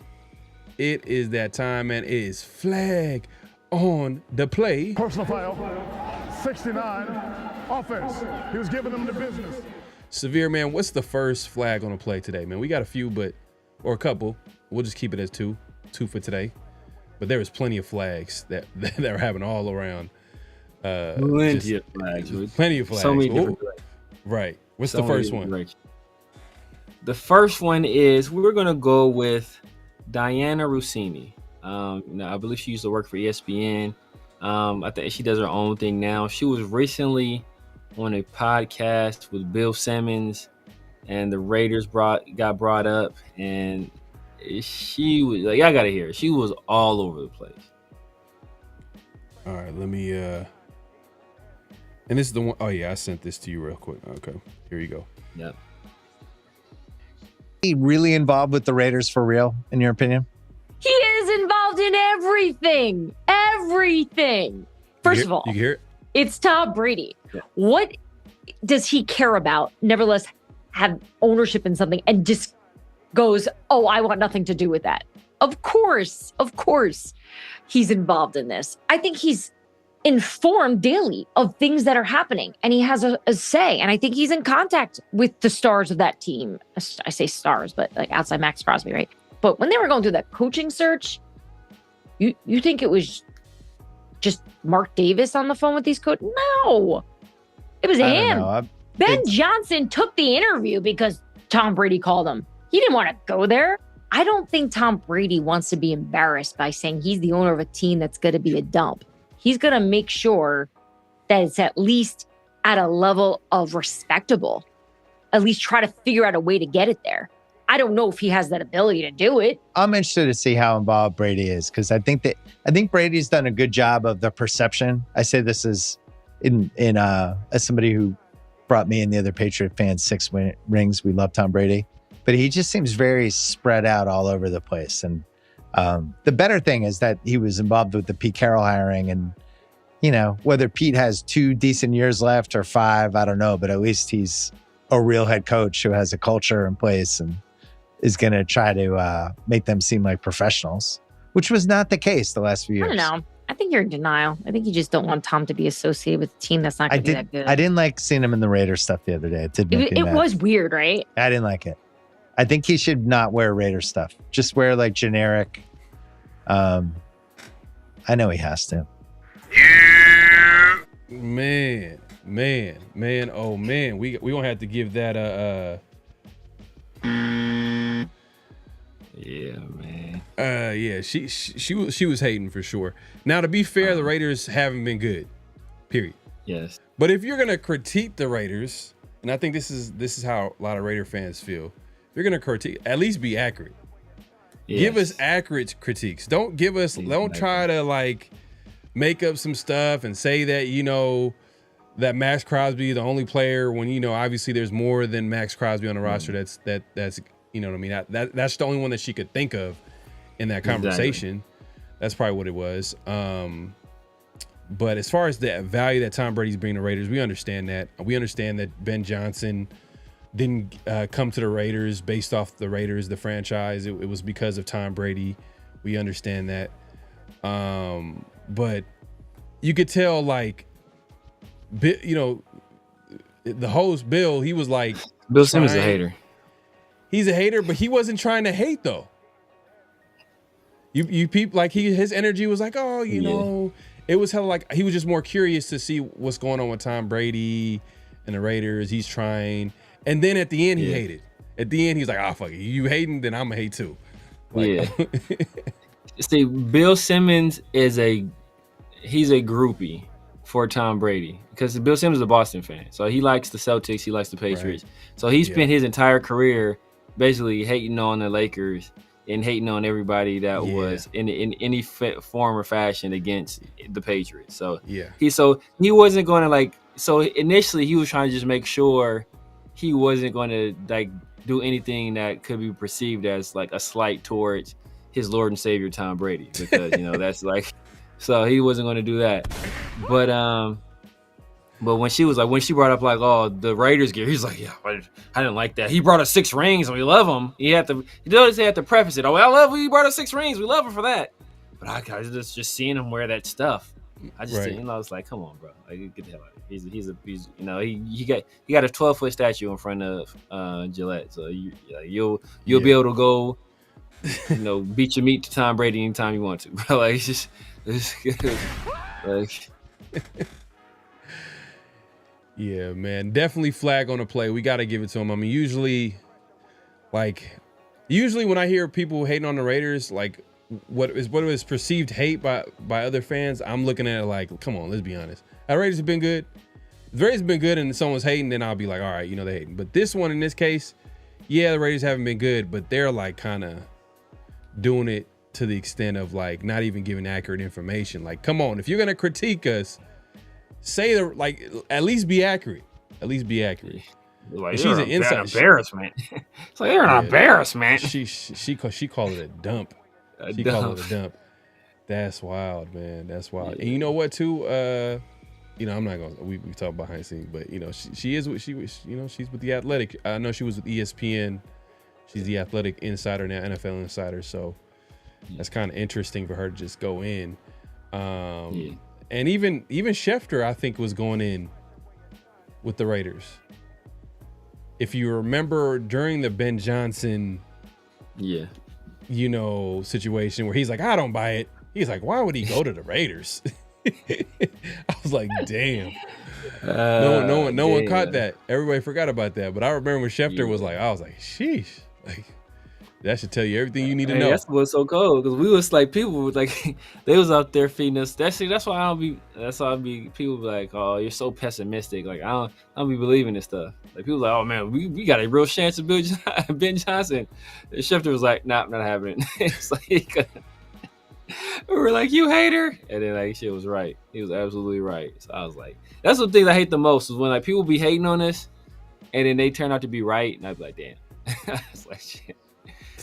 It is that time, man. It is flag on the play. Personal foul, 69. Offense. He was giving them the business. Severe, man, what's the first flag on the play today, man? We got a few, or a couple. We'll just keep it as two for today. But there was plenty of flags that were happening all around. Plenty of flags. Plenty of flags. So many different right. What's the first one? Directions. The first one is we're gonna go with Diana Rossini. I believe she used to work for ESPN. I think she does her own thing now. She was recently on a podcast with Bill Simmons, and the Raiders got brought up, and she was like, I gotta hear it. She was all over the place. All right, let me and this is the one. Oh yeah, I sent this to you real quick. Okay, here you go. Yep. He really involved with the Raiders for real, in your opinion? He is involved in everything. Everything. First of all, you hear it? It's Tom Brady. Yeah. What does he care about? Nevertheless, have ownership in something and just goes, oh, I want nothing to do with that. Of course, he's involved in this. I think he's informed daily of things that are happening, and he has a say. And I think he's in contact with the stars of that team. I say stars, but like outside Max Crosby, right? But when they were going through that coaching search, You think it was just Mark Davis on the phone with these coaches? No, it was him. Ben Johnson took the interview because Tom Brady called him. He didn't want to go there. I don't think Tom Brady wants to be embarrassed by saying he's the owner of a team that's going to be a dump. He's going to make sure that it's at least at a level of respectable, at least try to figure out a way to get it there. I don't know if he has that ability to do it. I'm interested to see how involved Brady is, because I think Brady's done a good job of the perception. I say this as as somebody who brought me and the other Patriot fans 6 rings. We love Tom Brady, but he just seems very spread out all over the place. And the better thing is that he was involved with the Pete Carroll hiring, and whether Pete has 2 decent years left or 5, I don't know, but at least he's a real head coach who has a culture in place and is going to try to make them seem like professionals, which was not the case the last few years. I don't know. I think you're in denial. I think you just don't want Tom to be associated with a team that's not going to be that good. I didn't like seeing him in the Raiders stuff the other day. It was weird, right? I didn't like it. I think he should not wear Raiders stuff. Just wear like generic. I know he has to. Man. Oh man, we gonna have to give that Yeah, man. Yeah, she was hating for sure. Now, to be fair, the Raiders haven't been good. Period. Yes. But if you're gonna critique the Raiders, and I think this is how a lot of Raider fans feel, if you're gonna critique, at least be accurate. Yes. Give us accurate critiques. Don't try to like make up some stuff and say that that Max Crosby the only player when obviously there's more than Max Crosby on the roster. That's what I mean. That's the only one that she could think of in that conversation. Exactly. That's probably what it was. But as far as the value that Tom Brady's bringing to Raiders, we understand that. We understand that Ben Johnson didn't come to the Raiders based off the Raiders, the franchise. It was because of Tom Brady. We understand that. But you could tell, like, the host, Bill, he was like... Bill Simmons is a hater. He's a hater, but he wasn't trying to hate, though. You people, like, his energy was like, it was hella like, he was just more curious to see what's going on with Tom Brady and the Raiders. He's trying. And then at the end, he hated. At the end, he's like, fuck it. You hating, then I'm going to hate too. Like, See, Bill Simmons he's a groupie for Tom Brady because Bill Simmons is a Boston fan. So he likes the Celtics. He likes the Patriots. Right. So he spent his entire career basically hating on the Lakers and hating on everybody that was in any form or fashion against the Patriots. So he wasn't going to like. So initially he was trying to just make sure he wasn't going to like do anything that could be perceived as like a slight towards his Lord and Savior Tom Brady, because that's like, so he wasn't going to do that. But when she brought up like, the Raiders gear, he's like, I didn't like that. He brought us 6 rings and we love him. He does have to preface it. I love he brought us 6 rings. We love him for that. But I just seeing him wear that stuff. I just I was like, come on, bro, like, get the hell out of here. He's he got a 12-foot statue in front of Gillette, so you'll be able to go, beat your meat to Tom Brady anytime you want to, bro. Like it's like. Yeah, man, definitely flag on the play. We got to give it to him. I mean, usually when I hear people hating on the Raiders, like what is perceived hate by other fans, I'm looking at it like, come on, let's be honest. The Raiders have been good. If the Raiders have been good and someone's hating, then I'll be like, all right, they hating. But this one, in this case, the Raiders haven't been good, but they're like kind of doing it to the extent of like not even giving accurate information. Like, come on, if you're gonna critique us, say at least be accurate. At least be accurate. Like, she's an embarrassment. It's like, you're an embarrassment. She called it a dump. Called it a dump. That's wild, man. That's wild. And you know what too? I'm not gonna we talk behind the scenes, but she was she's with the Athletic. I know she was with ESPN. She's the Athletic insider now, NFL insider. So that's kind of interesting for her to just go in. And even Schefter, I think, was going in with the Raiders. If you remember during the Ben Johnson, situation where he's like, I don't buy it. He's like, why would he go to the Raiders? I was like, damn. No one caught that. Everybody forgot about that. But I remember when Schefter was like, I was like, sheesh. Like, that should tell you everything you need to know. That's what's so cold because we was like people were like they was out there feeding us. That's why I don't be. That's why I be people be like, oh, you're so pessimistic. Like I don't be believing this stuff. Like people like, oh man, we got a real chance of Ben Johnson. And Schefter was like, nah, not happening. It's like we were like, you hater, and then like shit was right. He was absolutely right. So I was like, that's the thing I hate the most is when like people be hating on us, and then they turn out to be right, and I be like, damn. It's like shit.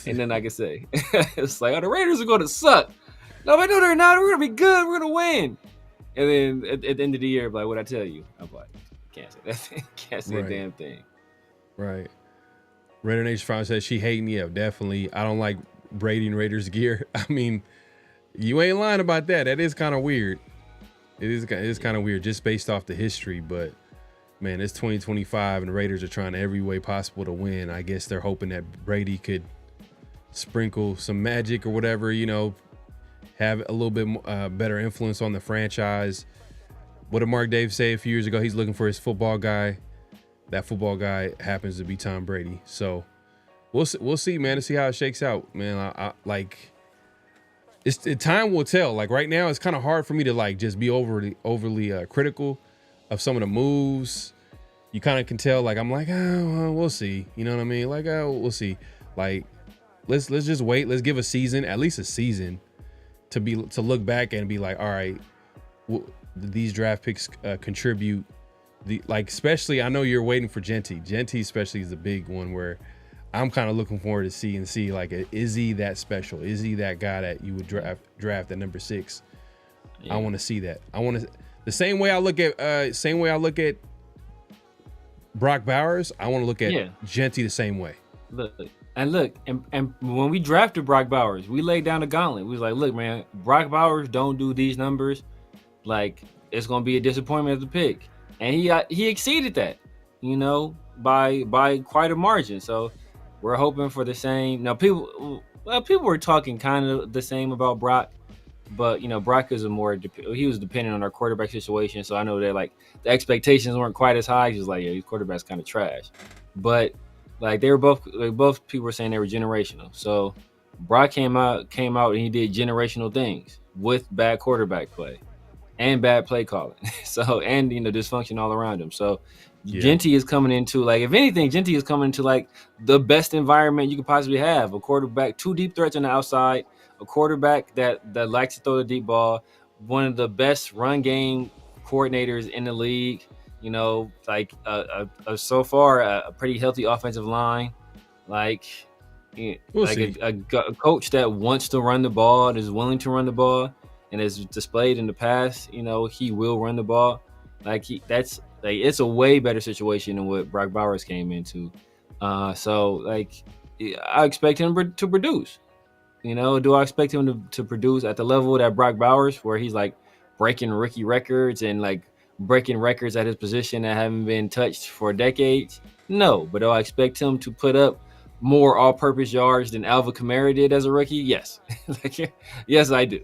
And then I can say, it's like, oh, the Raiders are going to suck. No, but no, they're not. We're going to be good. We're going to win. And then at the end of the year, like, what'd I tell you? I'm like, can't say that thing. Can't say a damn thing. Right. Raider Nation Frown says she hating. Yeah, definitely. I don't like Brady and Raiders gear. I mean, you ain't lying about that. That is kind of weird. It is kind of weird just based off the history. But, man, it's 2025 and the Raiders are trying every way possible to win. I guess they're hoping that Brady could sprinkle some magic or whatever, have a little bit better influence on the franchise. What did Mark Dave say a few years ago? He's looking for his football guy. That football guy happens to be Tom Brady. So we'll see, man, to see how it shakes out, man. I like time will tell. Like right now, it's kind of hard for me to like just be overly critical of some of the moves. You kind of can tell, like I'm like, oh, well, we'll see. You know what I mean? Like, oh, we'll see. Like, let's just wait. Let's give a season, at least a season, to look back and be like, all right, these draft picks contribute. Especially, I know you're waiting for Genty. Genty especially is the big one where I'm kind of looking forward to see like, is he that special? Is he that guy that you would draft at number 6? Yeah. I want to see that. I want to the same way I look at Brock Bowers. I want to look at Genty the same way. Look, and when we drafted Brock Bowers, we laid down a gauntlet. We was like, look, man, Brock Bowers don't do these numbers. Like, it's gonna be a disappointment at the pick, and he exceeded that, by quite a margin. So we're hoping for the same. Now, people were talking kind of the same about Brock, but Brock is he was dependent on our quarterback situation. So I know that like the expectations weren't quite as high. He was like, yeah, his quarterback's kind of trash, but. Like they were both people were saying they were generational. So Brock came out and he did generational things with bad quarterback play and bad play calling. So and dysfunction all around him. So Genty is coming into like, if anything, Genty is coming into like the best environment you could possibly have. A quarterback, 2 deep threats on the outside, a quarterback that likes to throw the deep ball, one of the best run game coordinators in the league. So far a pretty healthy offensive line, a coach that wants to run the ball, and is willing to run the ball, and has displayed in the past. He will run the ball. It's a way better situation than what Brock Bowers came into. I expect him to produce. Do I expect him to produce at the level that Brock Bowers, where he's like breaking rookie records and like breaking records at his position that haven't been touched for decades? No, but do I expect him to put up more all-purpose yards than Alvin Kamara did as a rookie? Yes. Yes, I do.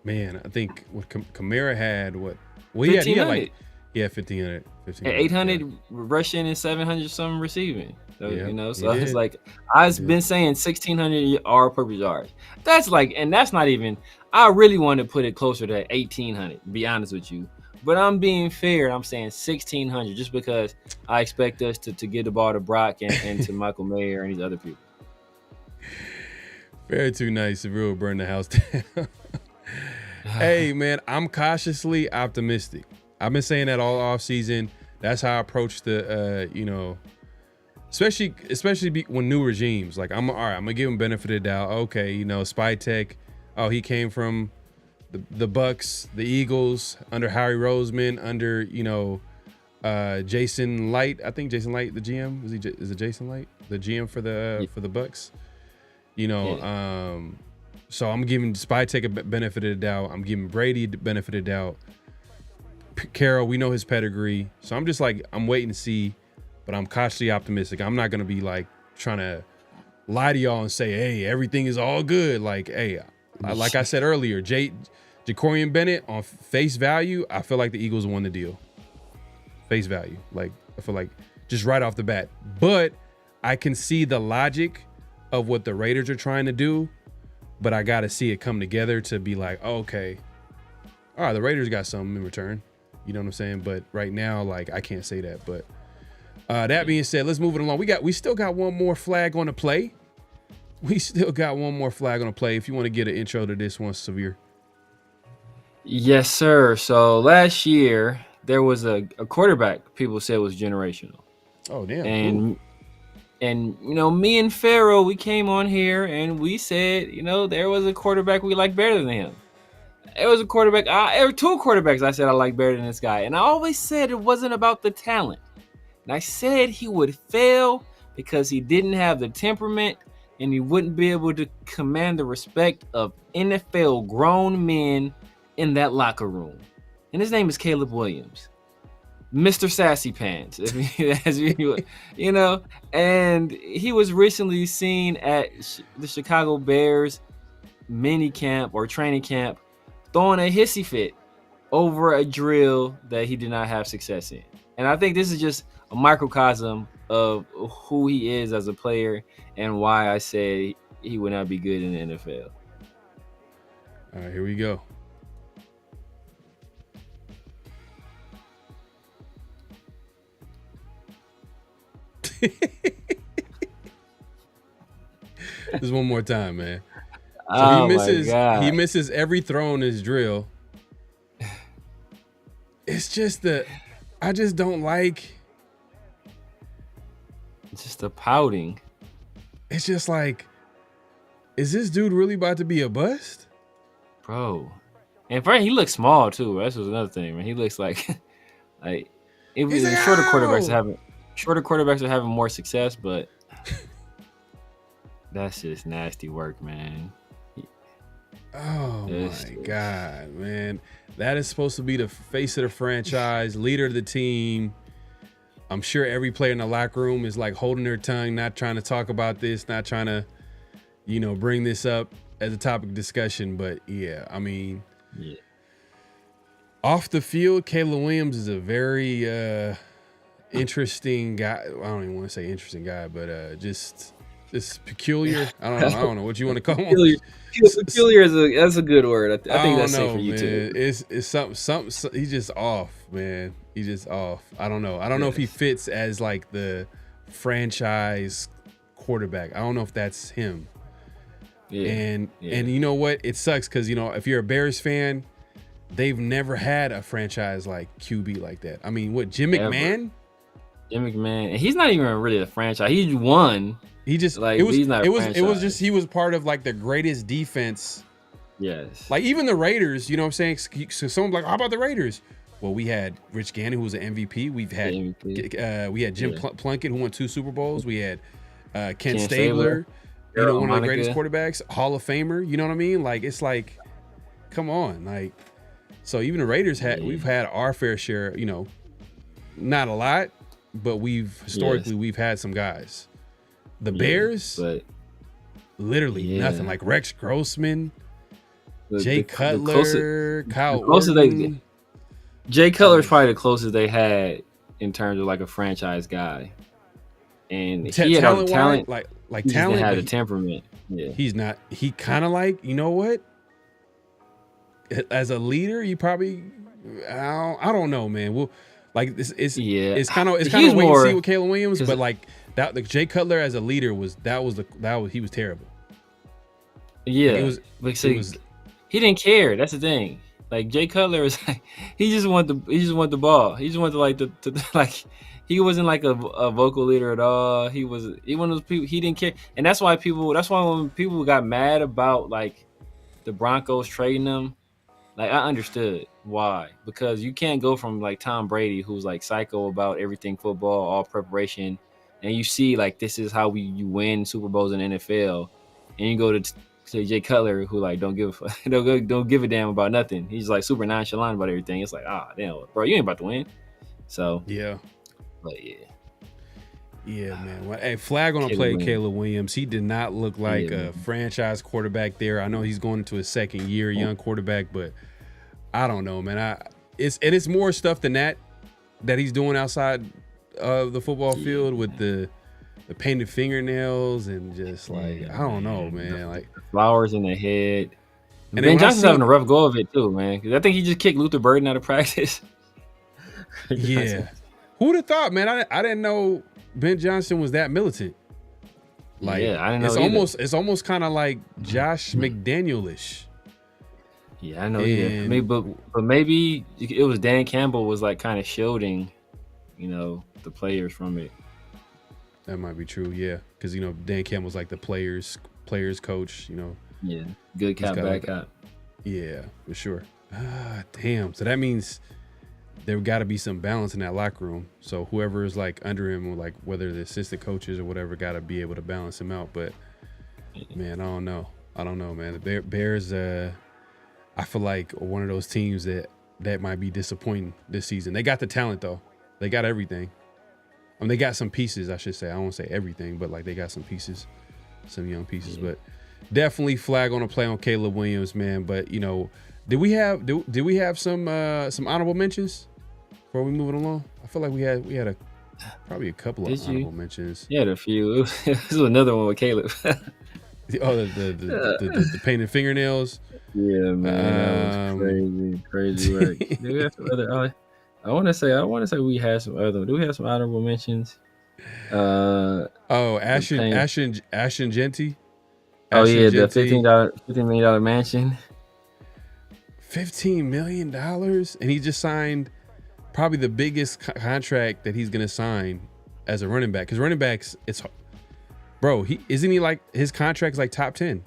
Man, I think what Kamara had, he had like 1,500. 800 rushing and 700 some receiving. So, so it's like, I've been saying 1,600 all-purpose yards. That's like, and that's not even, I really want to put it closer to 1,800, to be honest with you. But I'm being fair. I'm saying 1,600 just because I expect us to get the ball to Brock and to Michael Mayer and these other people. Very too nice. It will burn the house down. Hey, man, I'm cautiously optimistic. I've been saying that all off season. That's how I approach the, especially when new regimes. Like, all right, I'm going to give him benefit of the doubt. Okay, Spy Tech. Oh, he came from the Bucks, the Eagles, under Howie Roseman, under Jason Light. I think Jason Light, the GM, is it Jason Light, the GM for the Bucks? So I'm giving Spy Tech a benefit of the doubt. I'm giving Brady the benefit of the doubt. Carroll, we know his pedigree, so I'm just like, I'm waiting to see, but I'm cautiously optimistic. I'm not gonna be like trying to lie to y'all and say, hey, everything is all good. Like, hey, like I said earlier, Jacorian Bennett on face value, I feel like the Eagles won the deal. Face value, like I feel like just right off the bat. But I can see the logic of what the Raiders are trying to do, but I got to see it come together to be like, oh, okay, all right, the Raiders got something in return. You know what I'm saying? But right now, like, I can't say that. But that being said, let's move it along. We still got one more flag on the play. If you want to get an intro to this one, Severe. Yes, sir. So last year there was a quarterback people said was generational. Oh, damn. And me and Pharaoh, we came on here and we said, there was a quarterback we liked better than him. There was a quarterback. There were two quarterbacks I said I liked better than this guy. And I always said it wasn't about the talent. And I said he would fail because he didn't have the temperament and he wouldn't be able to command the respect of NFL grown men in that locker room. And his name is Caleb Williams. Mr. Sassy Pants, and he was recently seen at the Chicago Bears mini camp or training camp throwing a hissy fit over a drill that he did not have success in. And I think this is just a microcosm of who he is as a player and why I say he would not be good in the NFL. All right, here we go. Just one more time, man. So he misses every throw in his drill. It's just I just don't like. It's just the pouting. It's just like, is this dude really about to be a bust? Bro. And he looks small too. That's another thing, man. He looks like shorter quarterbacks are having more success, but that's just nasty work, man. Oh my God, man. That is supposed to be the face of the franchise, leader of the team. I'm sure every player in the locker room is like holding their tongue, not trying to talk about this, not trying to, bring this up as a topic of discussion. But yeah, I mean, off the field, Caleb Williams is a very interesting guy. I don't even want to say interesting guy, but just peculiar. I don't know what you want to call him. Peculiar that's a good word. I think that's safe for you too. It's something. He's just off, man. He's just off. I don't know. I don't know if he fits as like the franchise quarterback. I don't know if that's him. Yeah. And you know what? It sucks because if you're a Bears fan, they've never had a franchise like QB like that. I mean, what, Jim McMahon? Jim McMahon. He's not even really a franchise. He won. He just like he's not. It was just he was part of like the greatest defense. Yes. Like even the Raiders, you know what I'm saying? So someone's like, how about the Raiders? Well, we had Rich Gannon, who was an MVP. We had Jim Plunkett, who won 2 Super Bowls. We had Ken Stabler, one of the greatest quarterbacks, Hall of Famer. You know what I mean? Like it's like, come on, like. So even the Raiders we've had our fair share. Not a lot, but we've had some guys. The Bears, but literally nothing. Like Rex Grossman, Jay Cutler, Kyle Orton. Jay Cutler is probably the closest they had in terms of like a franchise guy, and he had the talent. Like he talent, had the temperament. Yeah, he's not. He kind of like what? As a leader, you probably. I don't know, man. Well, like this is it's kind of wait to see with Caleb Williams, but like. That the Jay Cutler as a leader he was terrible. Yeah, he didn't care. That's the thing. Like Jay Cutler is like he just want the ball. He just wanted like he wasn't like a vocal leader at all. He one of those people. He didn't care, and that's why when people got mad about like the Broncos trading him, like I understood why, because you can't go from like Tom Brady, who's like psycho about everything football, all preparation. And you see, like, this is how you win Super Bowls in the NFL, and you go to Jay Cutler, who like don't give a damn about nothing. He's like super nonchalant about everything. It's like, damn, bro, you ain't about to win. So yeah, but yeah, Yeah, man. Well, hey, flag on a play, Caleb Williams. He did not look like a franchise quarterback there. I know he's going into his second year, young quarterback, but I don't know, man. It's more stuff than that he's doing outside of the football field with the painted fingernails and just like I don't know, man. Like flowers in the head. And Ben Johnson's having a rough go of it too, man. Because I think he just kicked Luther Burden out of practice. Yeah, who would have thought, man? I didn't know Ben Johnson was that militant. Like, yeah, I didn't know. It's almost kind of like Josh McDaniel-ish. Yeah, I know. Maybe, but maybe it was Dan Campbell was like kind of shielding, the players from it. That might be true, yeah, because Dan Campbell's like the players coach, Yeah, good cop, bad cop. Yeah, for sure. Damn. So that means there got to be some balance in that locker room. So whoever is like under him, or like whether the assistant coaches or whatever, got to be able to balance him out. But man, I don't know, man. The Bears, I feel like one of those teams that might be disappointing this season. They got the talent though. They got everything. They got some pieces, I should say. I won't say everything, but like they got some pieces, some young pieces. Yeah. But definitely flag on a play on Caleb Williams, man. But did we have some honorable mentions before we move it along? I feel like we had probably a couple of honorable mentions. Yeah, a few. This was another one with Caleb. The painted fingernails. Yeah, man, that was crazy work. Do we have some other? I want to say we had some other. Do we have some honorable mentions? Ashton Genty. Oh yeah, the $15 million mansion. $15 million, and he just signed probably the biggest contract that he's gonna sign as a running back. Because running backs, isn't he like his contract's like top 10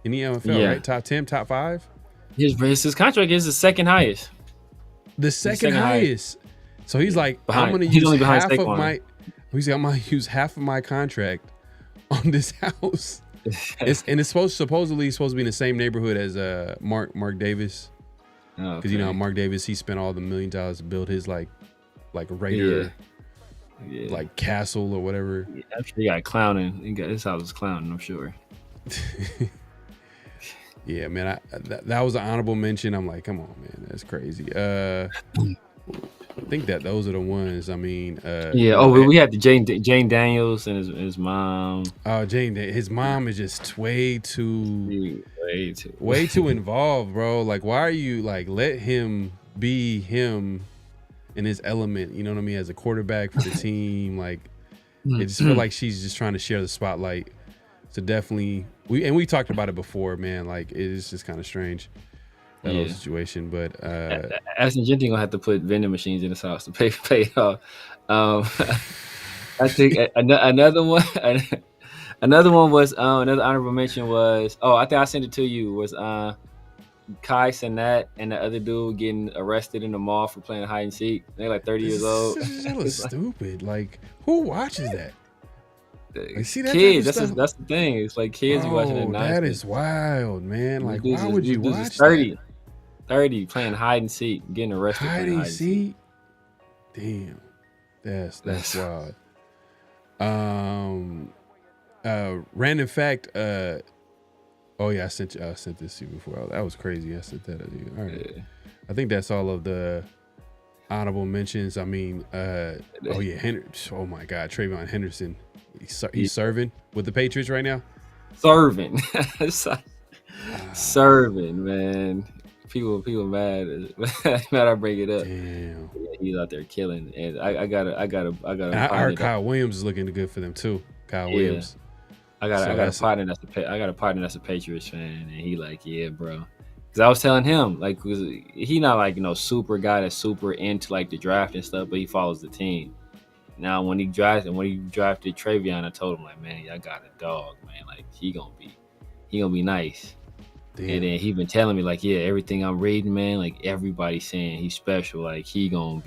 in the NFL, right? Top 10, top 5. His contract is the second highest. The second highest. So he's like, I'm gonna use half of my contract on this house. It's supposedly supposed to be in the same neighborhood as Mark Davis. Because Mark Davis, he spent all the $1 million to build his like Raider like castle or whatever. Yeah, I'm sure he got clowning. His house was clowning, I'm sure. Yeah, man, that was an honorable mention. I'm like, come on, man, that's crazy. I think that those are the ones. I mean, we had the Jane Daniels and his mom. Oh, his mom is just way too involved, bro. Like, why are you like let him be him in his element? You know what I mean? As a quarterback for the team, like, it just feel like she's just trying to share the spotlight. So definitely, we talked about it before, man. Like, it's just kind of strange that whole situation. But Ashton Genty gonna have to put vending machines in his house to pay it off. I think another one was another honorable mention was I think I sent it to you was Kai Cenat and the other dude getting arrested in the mall for playing hide and seek. They're like 30 years old. That was stupid. Like, who watches that? Like, see that kids, that's the thing. It's like kids watching it. That is wild, man. Like, why would you watch 30 playing hide and seek, getting arrested. Hide and seek. Damn, that's wild. Random fact. I sent this to you before. That was crazy. I sent that to you. All right. Yeah. I think that's all of the honorable mentions. I mean, oh my God, Trayvon Henderson. He's serving with the Patriots right now. Serving, man. People mad. Mad I bring it up. Damn. Yeah, he's out there killing, and I gotta. I heard Kyle Williams is looking good for them too. Kyle Williams. I got a partner that's a Patriots fan, and he like, yeah, bro. Because I was telling him, like, he not like super guy that's super into like the draft and stuff, but he follows the team. Now when he drafted Travion, I told him like, man, I got a dog, man. Like he gonna be nice. Damn. And then he been telling me like, yeah, everything I'm reading, man, like everybody's saying he's special. Like he gonna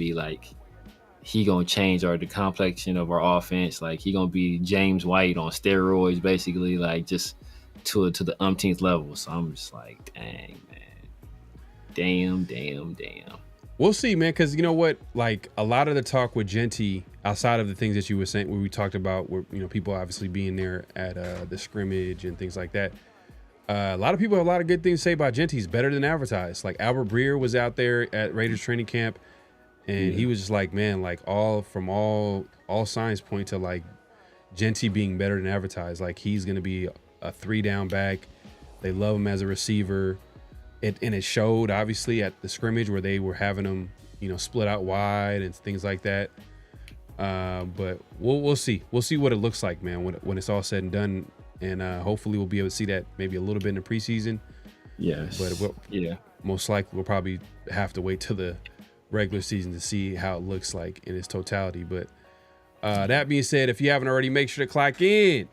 change the complexion of our offense. Like he gonna be James White on steroids, basically, like just to the umpteenth level. So I'm just like, dang, man, damn. We'll see, man, because you know what? Like a lot of the talk with Genty, outside of the things that you were saying, where we talked about, where people obviously being there at the scrimmage and things like that. A lot of people have a lot of good things to say about Genty. He's better than advertised. Like Albert Breer was out there at Raiders training camp, and he was just like, man, like all signs point to like Genty being better than advertised. Like he's gonna be a 3-down back. They love him as a receiver. And it showed obviously at the scrimmage where they were having him, split out wide and things like that. But we'll see. We'll see what it looks like, man, when it's all said and done. And hopefully we'll be able to see that maybe a little bit in the preseason. Yes. But most likely we'll probably have to wait till the regular season to see how it looks like in its totality. But that being said, if you haven't already, make sure to clock in.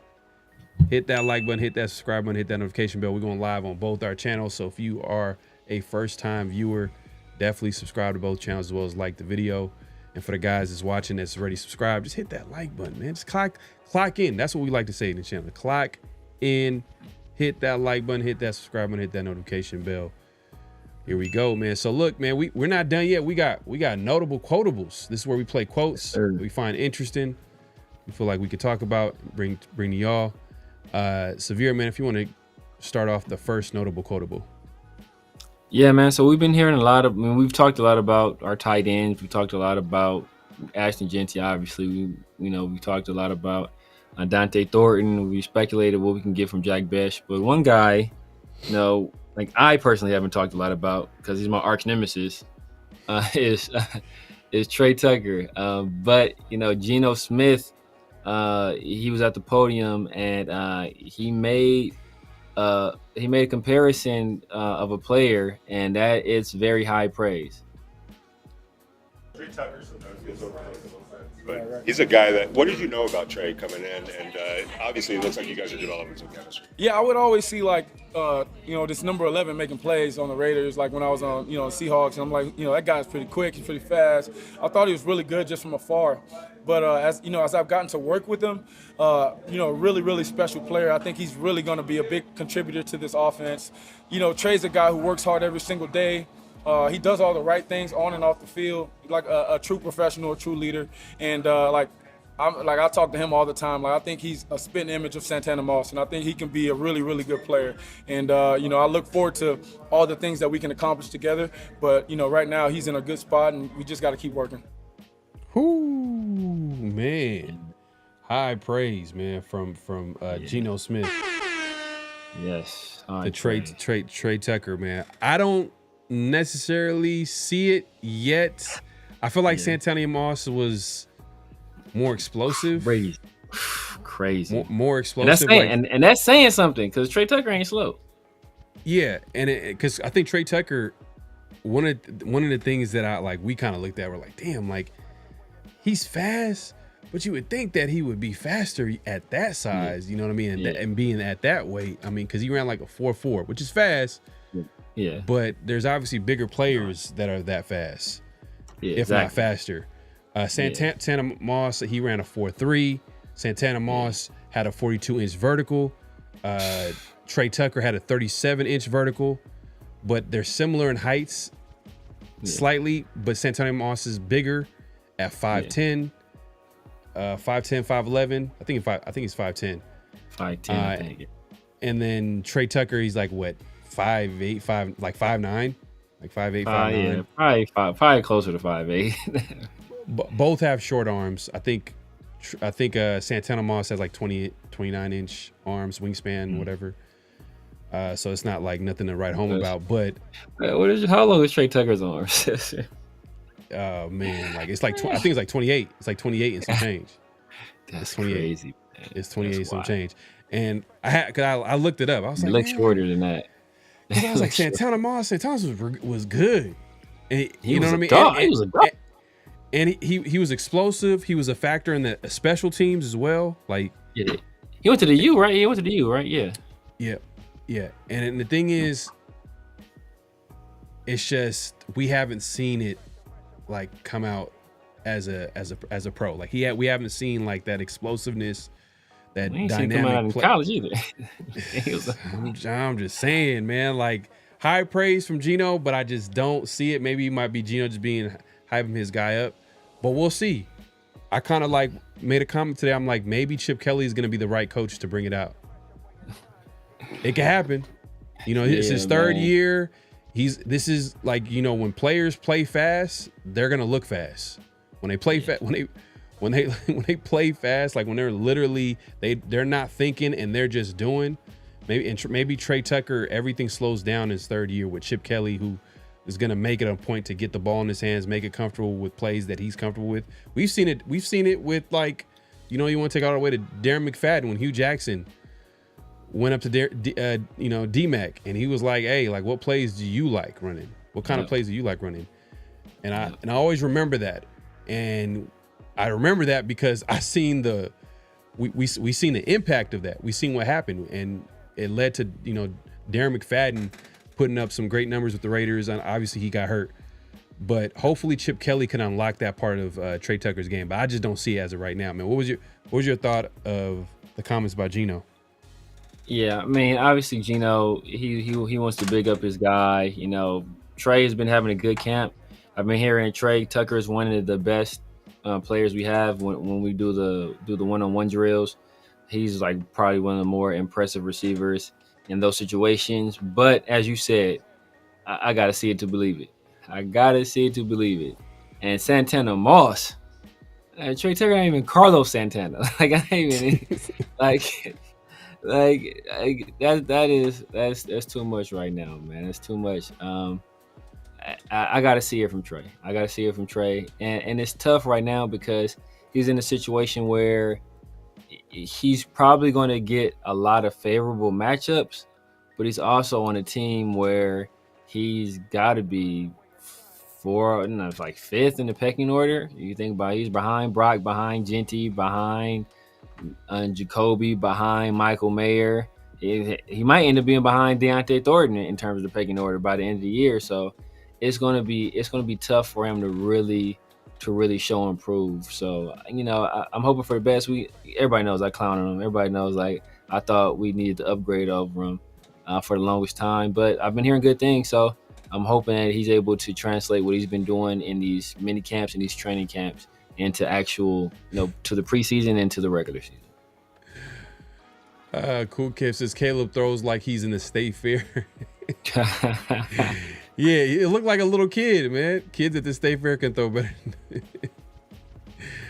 Hit that like button, hit that subscribe button, hit that notification bell. We're going live on both our channels. So if you are a first-time viewer, definitely subscribe to both channels as well as like the video. And for the guys that's watching that's already subscribed, just hit that like button, man. Just clock in. That's what we like to say in the channel. Clock in, hit that like button, hit that subscribe button, hit that notification bell. Here we go, man. So look, man, we're not done yet. We got notable quotables. This is where we play quotes we find interesting, we feel like we could talk about, bring to y'all. Severe, man, if you want to start off the first notable quotable. Yeah, man. So we've been hearing we've talked a lot about our tight ends. We talked a lot about Ashton Genty, obviously. We talked a lot about Dante Thornton. We speculated what we can get from Jack Besh. But one guy, like I personally haven't talked a lot about because he's my arch nemesis, is Trey Tucker. But Geno Smith, he was at the podium and he made a comparison of a player, and that it's very high praise. Trey Tucker sometimes gets overlooked, but he's a guy that. What did you know about Trey coming in? And obviously, it looks like you guys are developing some chemistry. Yeah, I would always see this number 11 making plays on the Raiders. Like when I was on Seahawks, and I'm like, that guy's pretty quick, he's pretty fast. I thought he was really good just from afar. But as I've gotten to work with him, really, really special player. I think he's really going to be a big contributor to this offense. Trey's a guy who works hard every single day. He does all the right things on and off the field, like a true professional, a true leader. And I talk to him all the time. Like I think he's a spitting image of Santana Moss, and I think he can be a really, really good player. And I look forward to all the things that we can accomplish together. But right now he's in a good spot, and we just got to keep working. Ooh, man, high praise, man, from Geno Smith. Yes, the Trey Tucker, man. I don't necessarily see it yet. I feel like Santana Moss was more explosive. Crazy. More explosive. And that's saying something because Trey Tucker ain't slow. Yeah, and because I think Trey Tucker, one of the things that we kind of looked at, we're like, damn, like he's fast, but you would think that he would be faster at that size. You know what I mean? And being at that weight, I mean, because he ran like a 4.4, which is fast. Yeah. But there's obviously bigger players that are that fast, if not faster. Santana Moss, he ran a 4.3. Santana Moss had a 42-inch vertical. Trey Tucker had a 37-inch vertical, but they're similar in heights slightly. But Santana Moss is bigger at 5'10", 5'10", 5'11". I think he's 5'10". 5'10", I think. And then Trey Tucker, he's like what, 5'8", 5'9", like 5'8", 5'9". Yeah, probably closer to 5'8". Both have short arms. I think Santana Moss has like 29-inch arms, wingspan, whatever. So it's not like nothing to write home about. But how long is Trey Tucker's arms? Oh man, like it's like I think it's like 28. It's like 28 and some change. That's crazy. Man. It's 28 some change. And I looked it up. I was he like, looks shorter than that. I was like, Santana Moss was good. And you know what I mean? He was a dog. And he was explosive. He was a factor in the special teams as well. Like he went to the U, right? Yeah. Yeah. And the thing is, it's just we haven't seen it like come out as a pro. Like we haven't seen like that explosiveness, that dynamic play in college either. I'm just saying, man. Like high praise from Geno, but I just don't see it. Maybe it might be Geno just hyping his guy up, but we'll see. I kind of like made a comment today. I'm like, maybe Chip Kelly is going to be the right coach to bring it out. It can happen. You know, it's his third year. This is like, you know, when players play fast, they're going to look fast. When they play fast, when they play fast, like when they're literally, they're not thinking and they're just doing. Maybe Trey Tucker, everything slows down in his third year with Chip Kelly, who is going to make it a point to get the ball in his hands, make it comfortable with plays that he's comfortable with. We've seen it with, like, you know, you want to take all the way to Darren McFadden when Hugh Jackson went up to D-Mac, and he was like, hey, like, what plays do you like running? What kind of plays do you like running? And I always remember that. And I remember that because I seen we seen the impact of that. We seen what happened, and it led to, you know, Darren McFadden putting up some great numbers with the Raiders, and obviously he got hurt. But hopefully Chip Kelly can unlock that part of Trey Tucker's game. But I just don't see it as of right now, man. What was your thought of the comments about Geno? Yeah, I mean, obviously Geno, he wants to big up his guy. You know, Trey has been having a good camp. I've been hearing Trey Tucker is one of the best players we have when we do the one-on-one drills. He's like probably one of the more impressive receivers in those situations. But as you said, I got to see it to believe it. And Santana Moss, Trey Tucker ain't even Carlos Santana. Like, I ain't even that's too much right now, man. That's too much. I got to see it from Trey. And it's tough right now because he's in a situation where he's probably going to get a lot of favorable matchups, but he's also on a team where he's got to be fifth in the pecking order. You think about it, he's behind Brock, behind Genty, behind Jacoby, behind Michael Mayer. He might end up being behind Deontay Thornton in terms of the pecking order by the end of the year. So it's gonna be tough for him to really show and prove. So, you know, I'm hoping for the best. Everybody knows I clown on him. Everybody knows, like, I thought we needed to upgrade over him for the longest time, but I've been hearing good things. So I'm hoping that he's able to translate what he's been doing in these mini camps and these training camps into actual, you know, to the preseason and to the regular season. Cool Kid says Caleb throws like he's in the state fair. Yeah, it looked like a little kid, man. Kids at the state fair can throw better.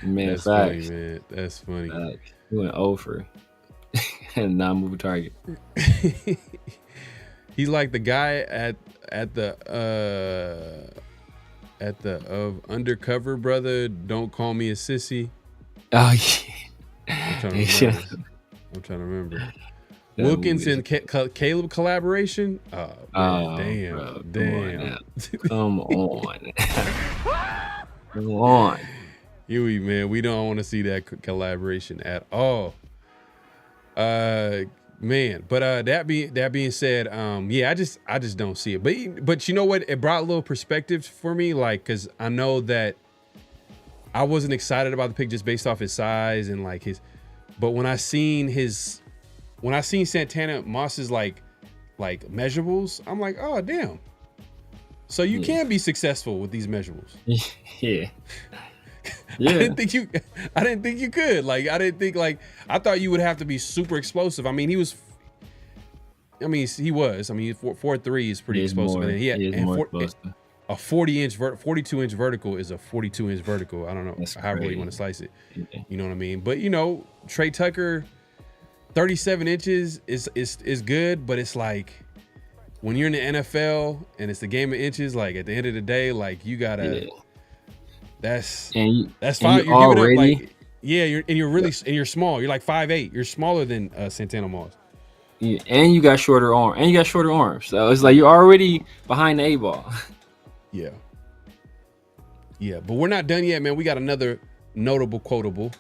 Man, that's facts. funny, man. That's funny. He went over and non-moving target. He's like the guy at the Undercover Brother. Don't call me a sissy. Oh yeah. I'm trying to remember. Wilkins and Caleb collaboration. Oh man, damn. Come on. Come on. Huey, man, we don't want to see that collaboration at all. Man, but that being said, yeah, I just don't see it. But you know what? It brought a little perspective for me, like, because I know that I wasn't excited about the pick just based off his size and like his. But when I seen Santana Moss's like measurables, I'm like, oh damn. So you can be successful with these measurables. Yeah. I didn't think you could. Like, I thought you would have to be super explosive. I mean, he was. I mean, 4'3" is pretty explosive. More, and he had explosive. A 42-inch vertical is a 42-inch vertical. I don't know however you want to slice it. Yeah. You know what I mean? But you know, Trey Tucker, 37 inches is good, but it's like when you're in the NFL and it's the game of inches. Like at the end of the day, like you gotta. Yeah. That's fine. You're giving up like you're small. You're like 5'8". You're smaller than Santana Moss. Yeah, and you got shorter arms. So it's like you're already behind the 8-ball. Yeah. Yeah, but we're not done yet, man. We got another notable quotable.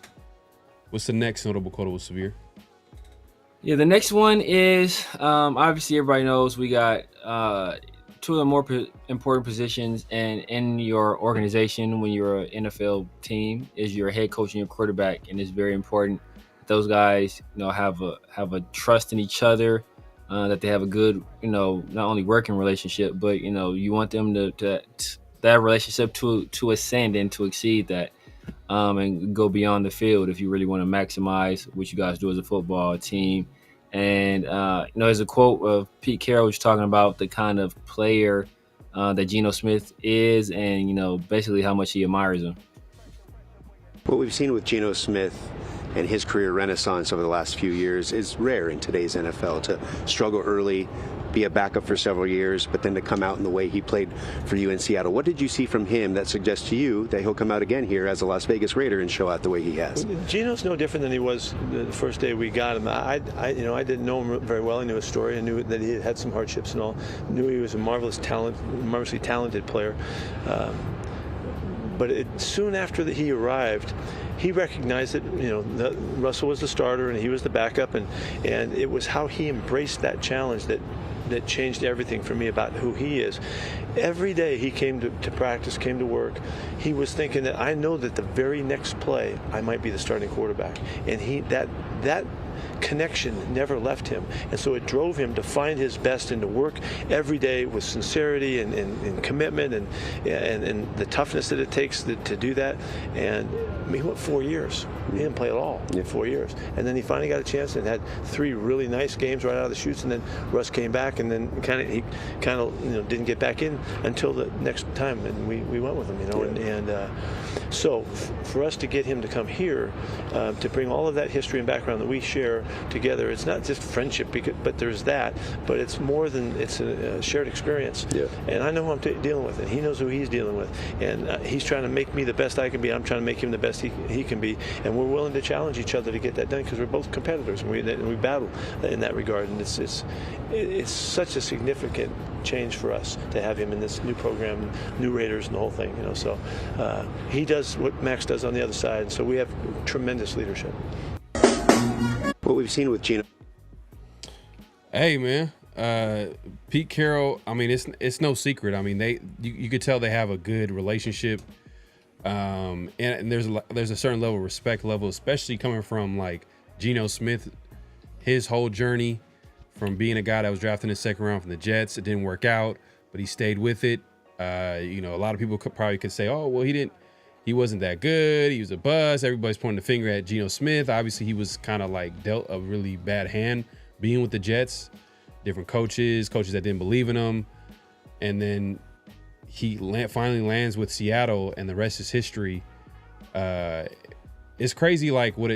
What's the next notable quotable, Severe? Yeah, the next one is obviously everybody knows we got two of the more important positions in your organization when you're an NFL team is your head coach and your quarterback, and it's very important that those guys, you know, have a trust in each other, that they have a good, not only working relationship, but you want them to that relationship to ascend and to exceed that, and go beyond the field if you really want to maximize what you guys do as a football team. And there's a quote of Pete Carroll who's talking about the kind of player that Geno Smith is, and basically how much he admires him. What we've seen with Geno Smith and his career renaissance over the last few years is rare in today's NFL. To struggle early, be a backup for several years, but then to come out in the way he played for you in Seattle. What did you see from him that suggests to you that he'll come out again here as a Las Vegas Raider and show out the way he has? Geno's no different than he was the first day we got him. I didn't know him very well. I knew his story. I knew that he had some hardships and all. Knew he was a marvelously talented player. But soon after that he arrived, he recognized that that Russell was the starter and he was the backup, and it was how he embraced that challenge that changed everything for me about who he is. Every day he came to practice, came to work, he was thinking that I know that the very next play I might be the starting quarterback, and that connection never left him, and so it drove him to find his best and to work every day with sincerity and commitment and the toughness that it takes to do that. And he went 4 years. He didn't play at all in 4 years, and then he finally got a chance and had 3 really nice games right out of the chutes. And then Russ came back, and then he kind of didn't get back in until the next time, and we went with him. So for us to get him to come here, to bring all of that history and background that we share together, it's not just friendship, but there's that, but it's more than it's a shared experience. Yeah. And I know who I'm dealing with, and he knows who he's dealing with, and he's trying to make me the best I can be. I'm trying to make him the best he can be, and we're willing to challenge each other to get that done because we're both competitors, and we battle in that regard. And it's such a significant change for us to have him in this new program, new Raiders, and the whole thing. So he does what Max does on the other side, so we have tremendous leadership. What we've seen with Geno. Hey man, Pete Carroll. I mean, it's no secret. I mean, you could tell they have a good relationship, and there's a certain level of respect level, especially coming from like Geno Smith, his whole journey from being a guy that was drafted in the second round from the Jets. It didn't work out, but he stayed with it. A lot of people could say, oh well, he wasn't that good. He was a bust. Everybody's pointing the finger at Geno Smith. Obviously, he was kind of like dealt a really bad hand being with the Jets. Different coaches that didn't believe in him. And then he finally lands with Seattle, and the rest is history. It's crazy, what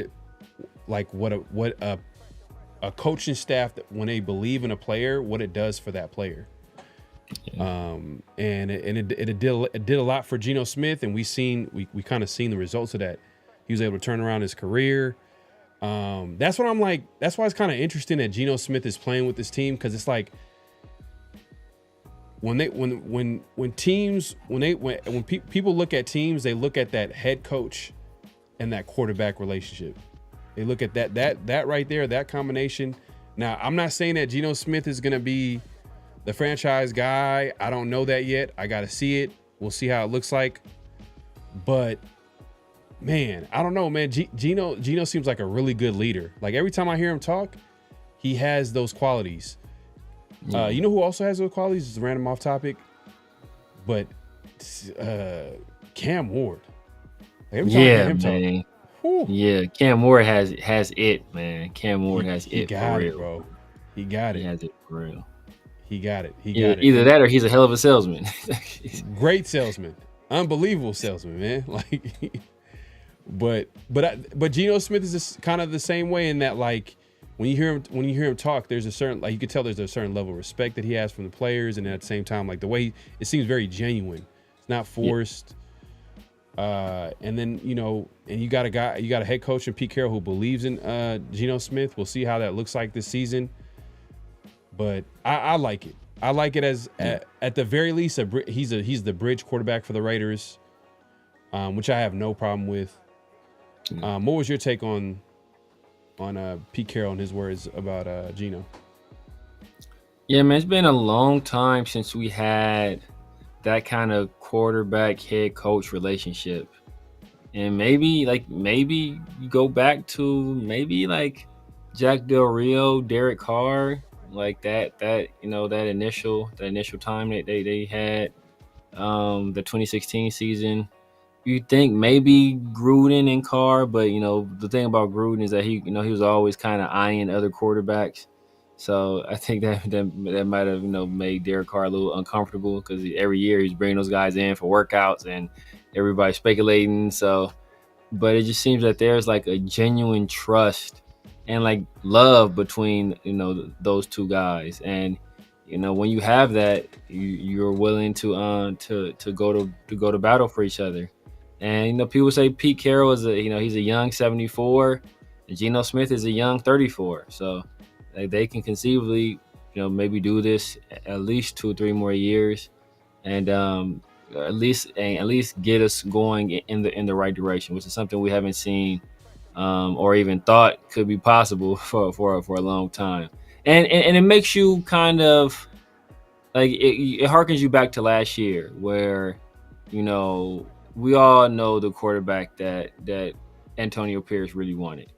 a coaching staff, that when they believe in a player, what it does for that player. Yeah. And it did a lot for Geno Smith, and we kind of seen the results of that. He was able to turn around his career. That's what I'm like. That's why it's kind of interesting that Geno Smith is playing with this team, because it's like when people look at teams, they look at that head coach and that quarterback relationship. They look at that right there, that combination. Now, I'm not saying that Geno Smith is going to be the franchise guy. I don't know that yet. I got to see it. We'll see how it looks like. But man, I don't know, man. Geno seems like a really good leader. Like every time I hear him talk, he has those qualities. Yeah. You know who also has those qualities? It's a random off topic, but Cam Ward. Like every time I hear him man. Talk, whew. Yeah, Cam Ward has it, man. Cam Ward has it. He got for it, real. bro. He got it. He has it for real. He got it. Either that or he's a hell of a salesman. Great salesman. Unbelievable salesman, man. Like, but Geno Smith is just kind of the same way in that, like, when you hear him talk, there's a certain, like, you can tell there's a certain level of respect that he has from the players, and at the same time, like, the way it seems very genuine. It's not forced. Yeah. And then, and you got a head coach in Pete Carroll who believes in Geno Smith. We'll see how that looks like this season. But I like it. I like it as at the very least he's the bridge quarterback for the Raiders, which I have no problem with. What was your take on Pete Carroll and his words about Geno? Yeah, man, it's been a long time since we had that kind of quarterback head coach relationship, and maybe you go back to maybe like Jack Del Rio, Derek Carr. like that that initial time that they had the 2016 season. You think maybe Gruden and Carr, but the thing about Gruden is that he was always kind of eyeing other quarterbacks. So I think that might have made Derek Carr a little uncomfortable because every year he's bringing those guys in for workouts and everybody's speculating. So, but it just seems that there's like a genuine trust and like love between those two guys, and when you have that, you're willing to go to battle for each other. And people say Pete Carroll is he's a young 74, and Geno Smith is a young 34. So they can conceivably maybe do this at least 2 or 3 more years, and at least get us going in the right direction, which is something we haven't seen or even thought could be possible for a long time. And it makes you kind of like it harkens you back to last year where we all know the quarterback that Antonio Pierce really wanted.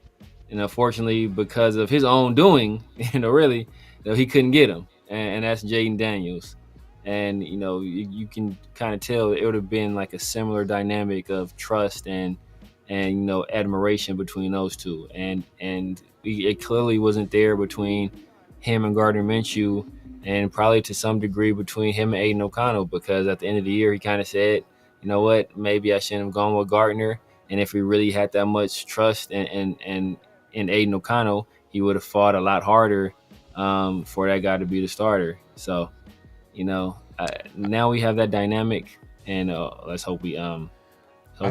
And unfortunately, because of his own doing, really, he couldn't get him. And that's Jaden Daniels. And, you can kind of tell it would have been like a similar dynamic of trust and admiration between those two. And it clearly wasn't there between him and Gardner Minshew, and probably to some degree between him and Aiden O'Connell, because at the end of the year, he kind of said, you know what, maybe I shouldn't have gone with Gardner. And if we really had that much trust in Aiden O'Connell, he would have fought a lot harder for that guy to be the starter. So, now we have that dynamic, and let's hope we. I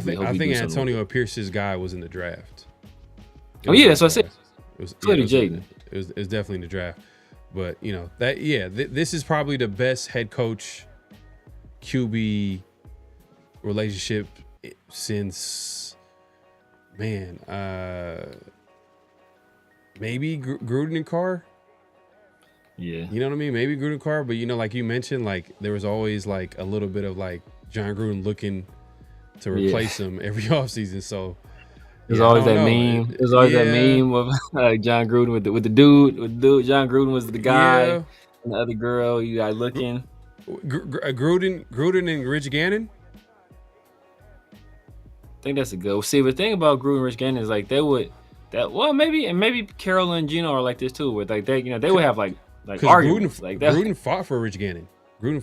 think Antonio Pierce's guy was in the draft. That's what I said. It was Jaden. It was definitely in the draft. But this is probably the best head coach QB relationship since maybe Gruden and Carr. Yeah. You know what I mean? Maybe Gruden and Carr, but like you mentioned, like there was always like a little bit of like John Gruden looking to replace him every offseason. So there's always that meme. There's always that meme of John Gruden with the dude. John Gruden was the guy, and the other girl. You guys looking. Gruden and Rich Gannon. I think that's a good. See, the thing about Gruden and Rich Gannon is like maybe Carroll and Geno are like this too, where like they would have like arguments like that. Gruden fought for Rich Gannon.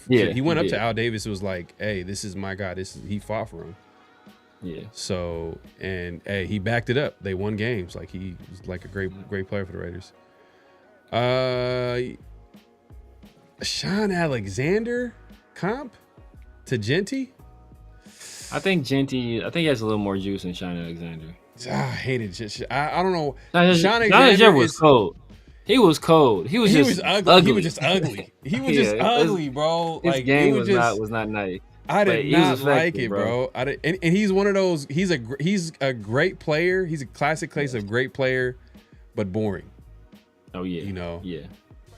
He went up to Al Davis. It was like, hey, this is my guy. He fought for him. Yeah. So, and hey, he backed it up. They won games. Like he was like a great player for the Raiders. Sean Alexander comp to Genty. I think he has a little more juice than Sean Alexander. I hated it. I don't know. Sean Alexander was cold. He was cold. He was ugly. He was just ugly. He was just ugly, bro. His game was not nice. I did not like it, bro. And he's one of those. He's a great player. He's a classic case of great player, but boring. Oh yeah. Yeah.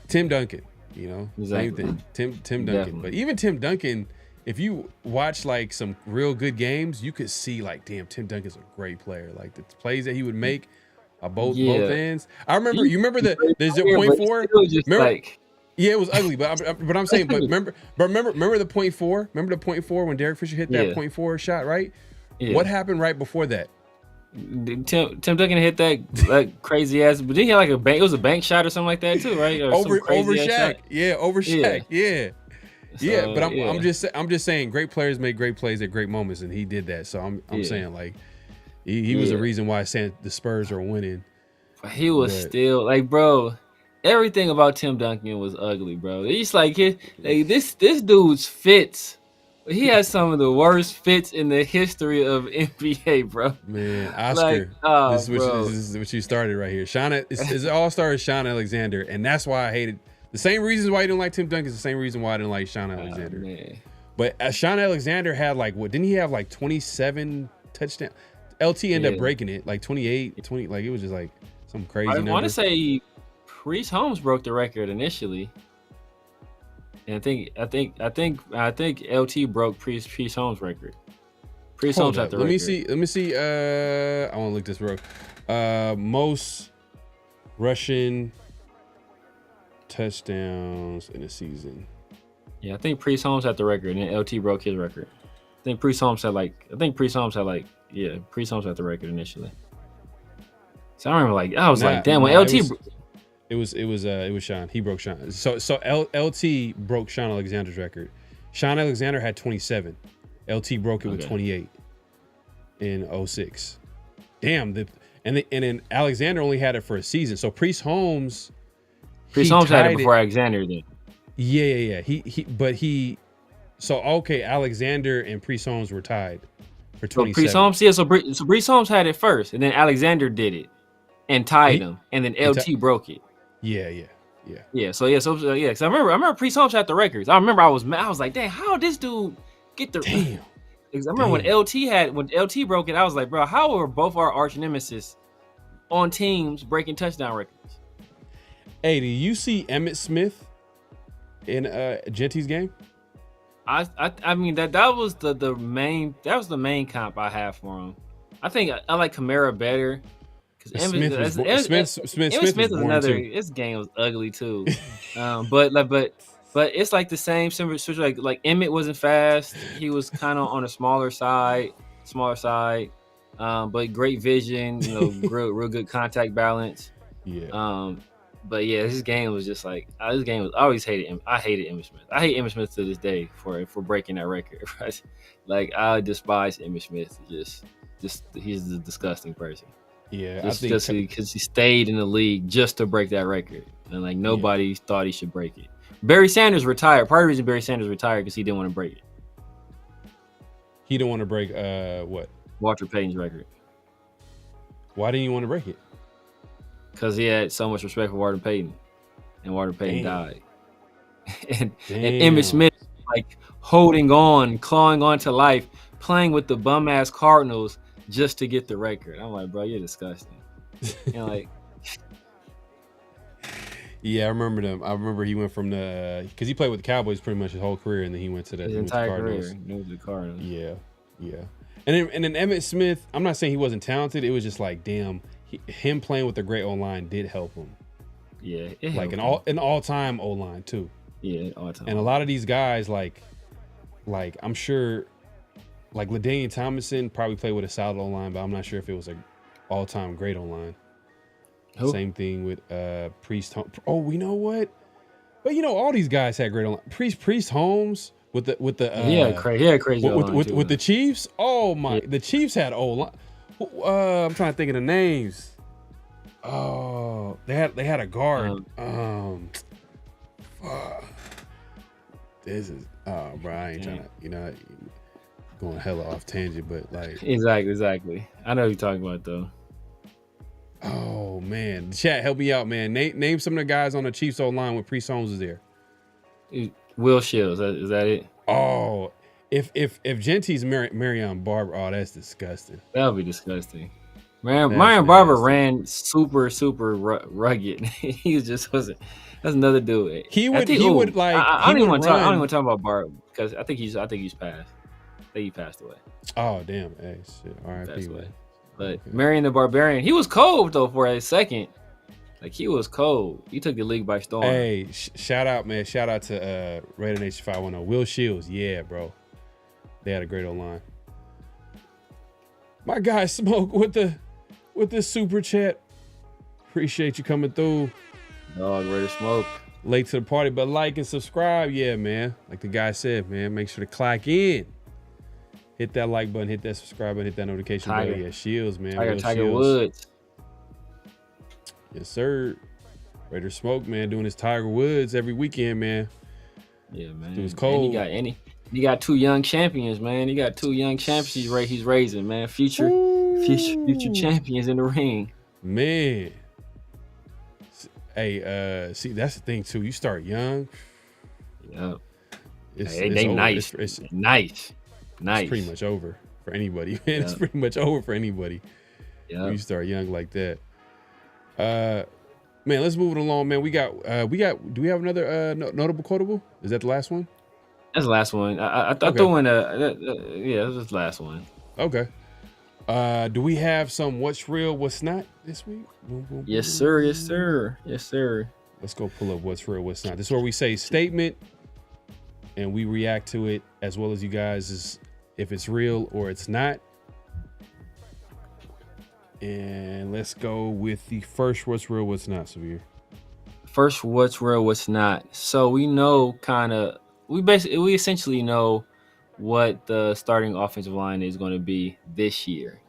Tim Duncan. Exactly. Same thing. Tim Duncan. Definitely. But even Tim Duncan, if you watch like some real good games, you could see like, damn, Tim Duncan's a great player. Like the plays that he would make. Both ends. I remember. You remember there's a .4. Remember, it was ugly, but I'm saying. But remember the .4. Remember the .4 when Derek Fisher hit that .4 shot, right? Yeah. What happened right before that? Tim Duncan hit that crazy ass. But then he had like it was a bank shot or something like that too, right? Or over Shaq. Yeah, over Shaq. Yeah. So, but I'm just saying, great players make great plays at great moments, and he did that. So I'm saying like. He was the reason why the Spurs are winning. He was still like, bro. Everything about Tim Duncan was ugly, bro. He's like this dude's fits. He has some of the worst fits in the history of NBA, bro. Man, Oscar, this is what you started right here. It's all started Sean Alexander, and that's why I hated. The same reasons why I didn't like Tim Duncan is the same reason why I didn't like Sean Alexander. Man. But Sean Alexander had didn't he have like 27 touchdowns? LT ended up breaking it, like 28, 20, like it was just like some crazy number. I want to say Priest Holmes broke the record initially. And I think LT broke Priest Holmes' record. Priest Holmes had the record. Let me see. I want to look this real. Most rushing touchdowns in a season. Yeah, I think Priest Holmes had the record, and then LT broke his record. I think Priest Holmes had Priest Holmes had the record initially. So I remember I was like, damn, when LT it was Sean. He broke Sean. So LT broke Sean Alexander's record. Sean Alexander had 27. LT broke it with 28 in 06. Damn, and then Alexander only had it for a season. So Priest Holmes had it before Alexander did. Yeah. So Alexander and Priest Holmes were tied for 27. So Priest Holmes had it first, and then Alexander did it and tied him, and then LT broke it. Yeah. So I remember Priest Holmes had the records. I remember I was mad. I was like, dang, how this dude get the damn? Because I remember when LT broke it, I was like, bro, how are both our arch nemesis on teams breaking touchdown records? Hey, do you see Emmitt Smith in Genty's game? I mean that was the main comp I have for him. I think I like Kamara better because Emmitt Smith was another. His game was ugly too, but it's like the same similar like Emmitt wasn't fast. He was kind of on a smaller side, but great vision. Real good contact balance. Yeah. But yeah, his game was just like I always hated him. I hated Emmitt Smith. I hate Emmitt Smith to this day for breaking that record. Right? Like I despise Emmitt Smith. Just he's a disgusting person. Yeah, just because he stayed in the league just to break that record, and like nobody thought he should break it. Barry Sanders retired. Part of the reason Barry Sanders retired because he didn't want to break it. He didn't want to break what? Walter Payton's record. Why didn't you want to break it? Because he had so much respect for Walter Payton, and Walter Payton died. and Emmitt Smith like holding on, clawing on to life, playing with the bum ass Cardinals just to get the record. I'm like, bro, you're disgusting. Like. Yeah, I remember them. I remember he went from because he played with the Cowboys pretty much his whole career, and then he went to his entire career. He went to the Cardinals. Yeah. And then Emmitt Smith, I'm not saying he wasn't talented. It was just like, damn. Him playing with the great O-line did help him. Yeah, like an all-time O-line too. Yeah, all-time. And a lot of these guys, like I'm sure, like LaDainian Tomlinson probably played with a solid O-line, but I'm not sure if it was an all-time great O-line. Who? Same thing with Priest. Oh, we know what? But all these guys had great O-line. Priest Holmes with the crazy with the Chiefs. Oh my, the Chiefs had O-line. I'm trying to think of the names. Oh, they had a guard. This is bro. I ain't trying to going hella off tangent, but like exactly. I know who you're talking about though. Oh man, chat, help me out, man. Name some of the guys on the Chiefs O-line when Priest Holmes is there. Will Shields, is that it? Oh. If Genty's Marion Barber, oh, that's disgusting. That would be disgusting. Marion Barber ran super rugged. He just wasn't. That's another dude. He would like. I don't even want to talk about Barber because I think he's passed. I think he passed away. Oh damn! Hey, shit. R.I.P. But Marion the Barbarian, he was cold though for a second. Like he was cold. He took the league by storm. Hey, shout out, man! Shout out to Raider Nation 510. Will Shields, yeah, bro. They had a great O-line. My guy Smoke with the super chat. Appreciate you coming through. Dog, ready to smoke. Late to the party, but like and subscribe. Yeah, man. Like the guy said, man, make sure to clock in. Hit that like button, hit that subscribe button, hit that notification button. Yeah, Shields, man. Tiger Woods. Yes, sir. Raider Smoke, man, doing his Tiger Woods every weekend, man. Yeah, man. It was cold. He got two young champions, man. He got two young champions he's raising, man. Future champions in the ring. Man. Hey, see, that's the thing too. You start young. Yep. They nice. It's nice. It's pretty much over for anybody, man. Yep. It's pretty much over for anybody. Yeah. You start young like that. Man, let's move it along, man. We got. Do we have another notable quotable? Is that the last one? That's the last one. I threw in this is the last one. Okay. Do we have some what's real, what's not this week? Yes, sir. Yes, sir. Let's Let's go pull up what's real, what's not. This is where we say statement and we react to it as well as you guys, is if it's real or it's not. And let's go with the first what's real, what's not, Severe. First, what's real, what's not. So we know we essentially know what the starting offensive line is going to be this year.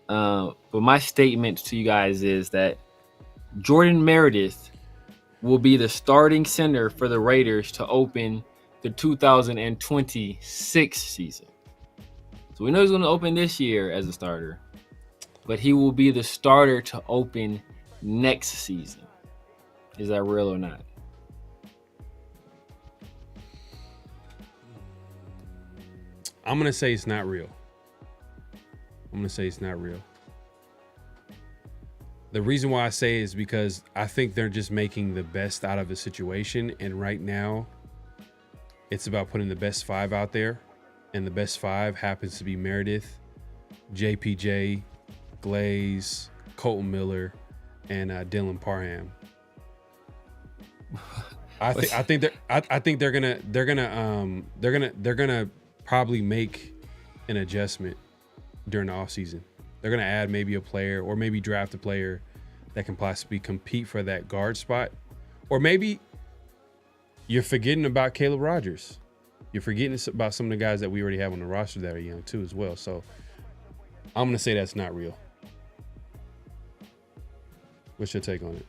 But my statement to you guys is that Jordan Meredith will be the starting center for the Raiders to open the 2026 season. So we know he's going to open this year as a starter, but he will be the starter to open next season. Is that real or not? I'm going to say it's not real. The reason why I say is because I think they're just making the best out of the situation. And right now, it's about putting the best 5 out there. And the best 5 happens to be Meredith, JPJ, Glaze, Colton Miller, and Dylan Parham. I think they're gonna probably make an adjustment during the offseason. They're gonna add maybe a player or maybe draft a player that can possibly compete for that guard spot. Or maybe you're forgetting about Caleb Rogers. You're forgetting about some of the guys that we already have on the roster that are young too as well. So I'm gonna say that's not real. What's your take on it?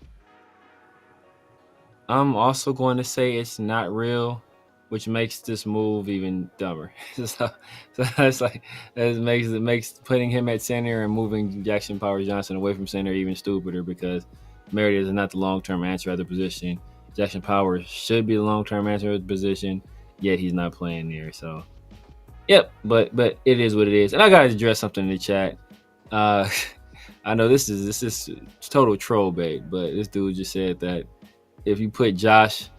I'm also going to say it's not real, which makes this move even dumber. so it's like it makes putting him at center and moving Jackson Powers Johnson away from center even stupider, because Meredith is not the long-term answer at the position. Jackson Powers should be the long-term answer at the position, yet he's not playing there. So, yep. But it is what it is. And I gotta address something in the chat. I know this is total troll bait, but this dude just said that if you put Josh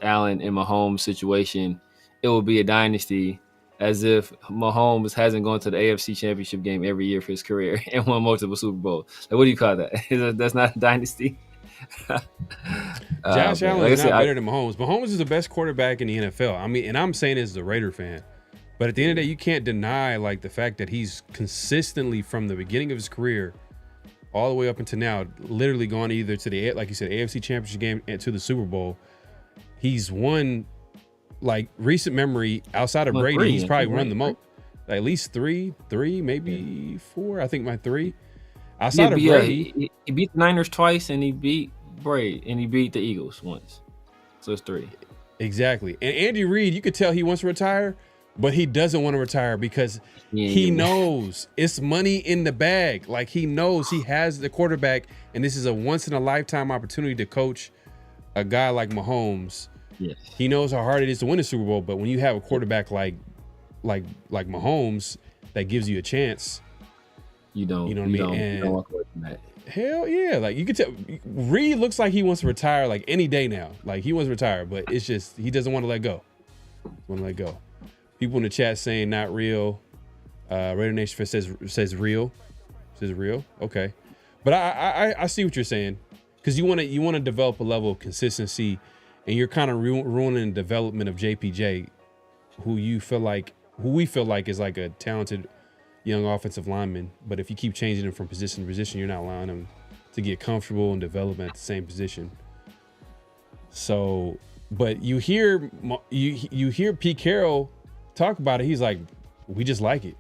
Allen in Mahomes' situation, it will be a dynasty, as if Mahomes hasn't gone to the AFC Championship game every year for his career and won multiple Super Bowls. Like, what do you call that? That's not a dynasty. Josh Allen is not better than Mahomes. Mahomes is the best quarterback in the NFL. I mean, and I'm saying as a Raider fan, but at the end of the day, you can't deny like the fact that he's consistently from the beginning of his career all the way up until now, literally gone either to the, like you said, AFC Championship game and to the Super Bowl. He's won, like, recent memory outside of Brady. He's probably won the most, like, at least three, maybe 4. I think my 3. Outside of Brady, he beat the Niners twice, and he beat Brady, and he beat the Eagles once. So it's 3. Exactly. And Andy Reid, you could tell he wants to retire, but he doesn't want to retire because he knows it's money in the bag. Like, he knows he has the quarterback, and this is a once-in-a-lifetime opportunity to coach a guy like Mahomes. Yes. He knows how hard it is to win a Super Bowl, but when you have a quarterback like Mahomes that gives you a chance, you know what I mean? And you don't walk away from that. Hell yeah. Like, you could tell Reed looks like he wants to retire like any day now. Like, he wants to retire, but it's just he doesn't want to let go. People in the chat saying not real. Raider Nation says real. Says real. Okay. But I see what you're saying. Because you want to develop a level of consistency, and you're kind of ruining the development of JPJ, who we feel like is like a talented young offensive lineman. But if you keep changing him from position to position, you're not allowing him to get comfortable and develop at the same position. So, but you hear Pete Carroll talk about it. He's like, we just like it.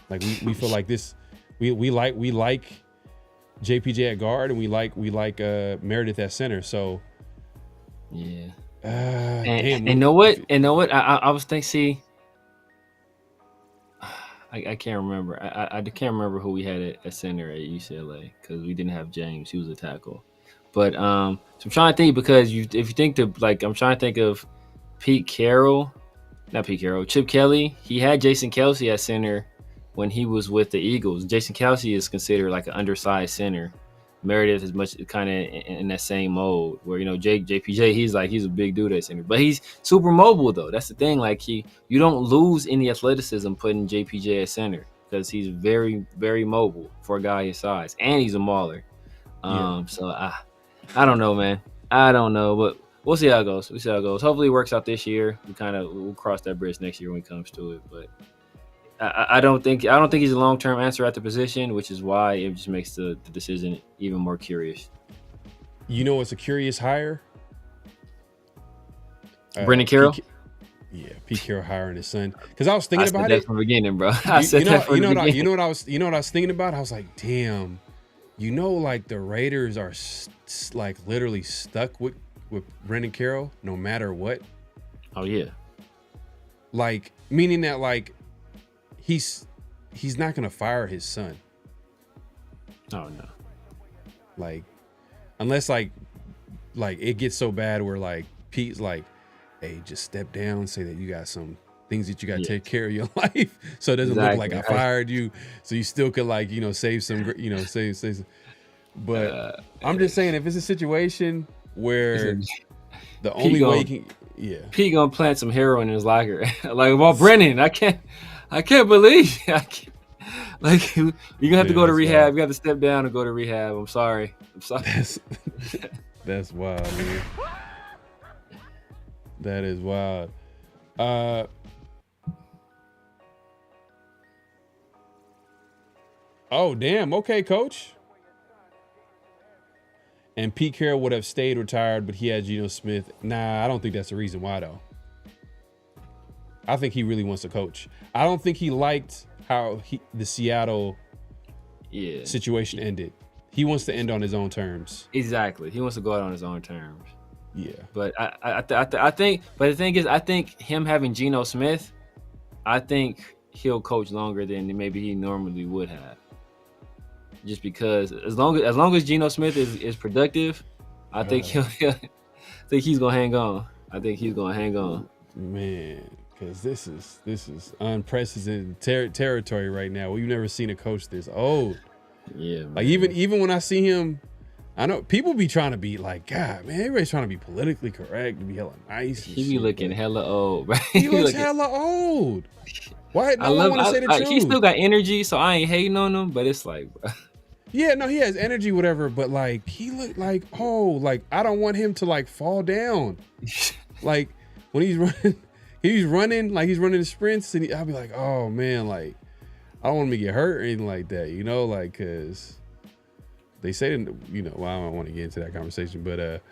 Like we feel like this. We like JPJ at guard, and we like Meredith at center. So yeah. Damn. And know what? I was thinking. See, I can't remember. I can't remember who we had at center at UCLA, because we didn't have James. He was a tackle. But so I'm trying to think, because if you think I'm trying to think of Chip Kelly. He had Jason Kelce at center when he was with the Eagles. Jason Kelce is considered like an undersized center. Meredith is much kind of in that same mode where, JPJ, he's a big dude at center, but he's super mobile though. That's the thing. Like, you don't lose any athleticism putting JPJ at center, because he's very, very mobile for a guy his size, and he's a mauler. So I don't know, man. I don't know, but we'll see how it goes. Hopefully, it works out this year. We'll cross that bridge next year when it comes to it. But I don't think he's a long-term answer at the position, which is why it just makes the decision even more curious. You know, it's a curious hire. Brendan Carroll. Pete Carroll hiring his son. Because I was thinking about it from the beginning, bro. You know what I was thinking about? I was like, damn. You know, like the Raiders are like literally stuck with Brendan Carroll no matter what. Oh yeah. Like meaning that like he's not gonna fire his son. Oh no. Like unless like it gets so bad where like Pete's like, hey, just step down, say that you got some things that you got to take care of your life, so it doesn't look like I fired you, so you still could like save some, save some. But I'm just saying, if it's a situation where the only way he can, Pete gonna plant some heroin in his locker, like, well, Brennan, I can't believe, like you're gonna have to go to rehab. You got to step down and go to rehab. I'm sorry. That's wild, man. That is wild. Oh, damn. Okay, coach. And Pete Carroll would have stayed retired, but he had Geno Smith. Nah, I don't think that's the reason why, though. I think he really wants to coach. I don't think he liked how the Seattle situation ended. He wants to end on his own terms. Exactly. He wants to go out on his own terms. Yeah. But I think, but the thing is, I think him having Geno Smith, I think he'll coach longer than maybe he normally would have. Just because as long as Geno Smith is productive, I think he's gonna hang on. I think he's gonna hang on. Man, because this is unprecedented territory right now. We've never seen a coach this old. Yeah, man. Like even when I see him, I know people be trying to be like, God, man, everybody's trying to be politically correct, to be hella nice. He be looking hella old, right? He looks hella old. Why? No one want to say the truth. He still got energy, so I ain't hating on him. But it's like, bro. Yeah, no, he has energy, whatever. But like, he look like, I don't want him to like fall down. Like when he's running the sprints, and I'll be like, oh man, like I don't want him to get hurt or anything like that, like because they say that, well, I don't want to get into that conversation, but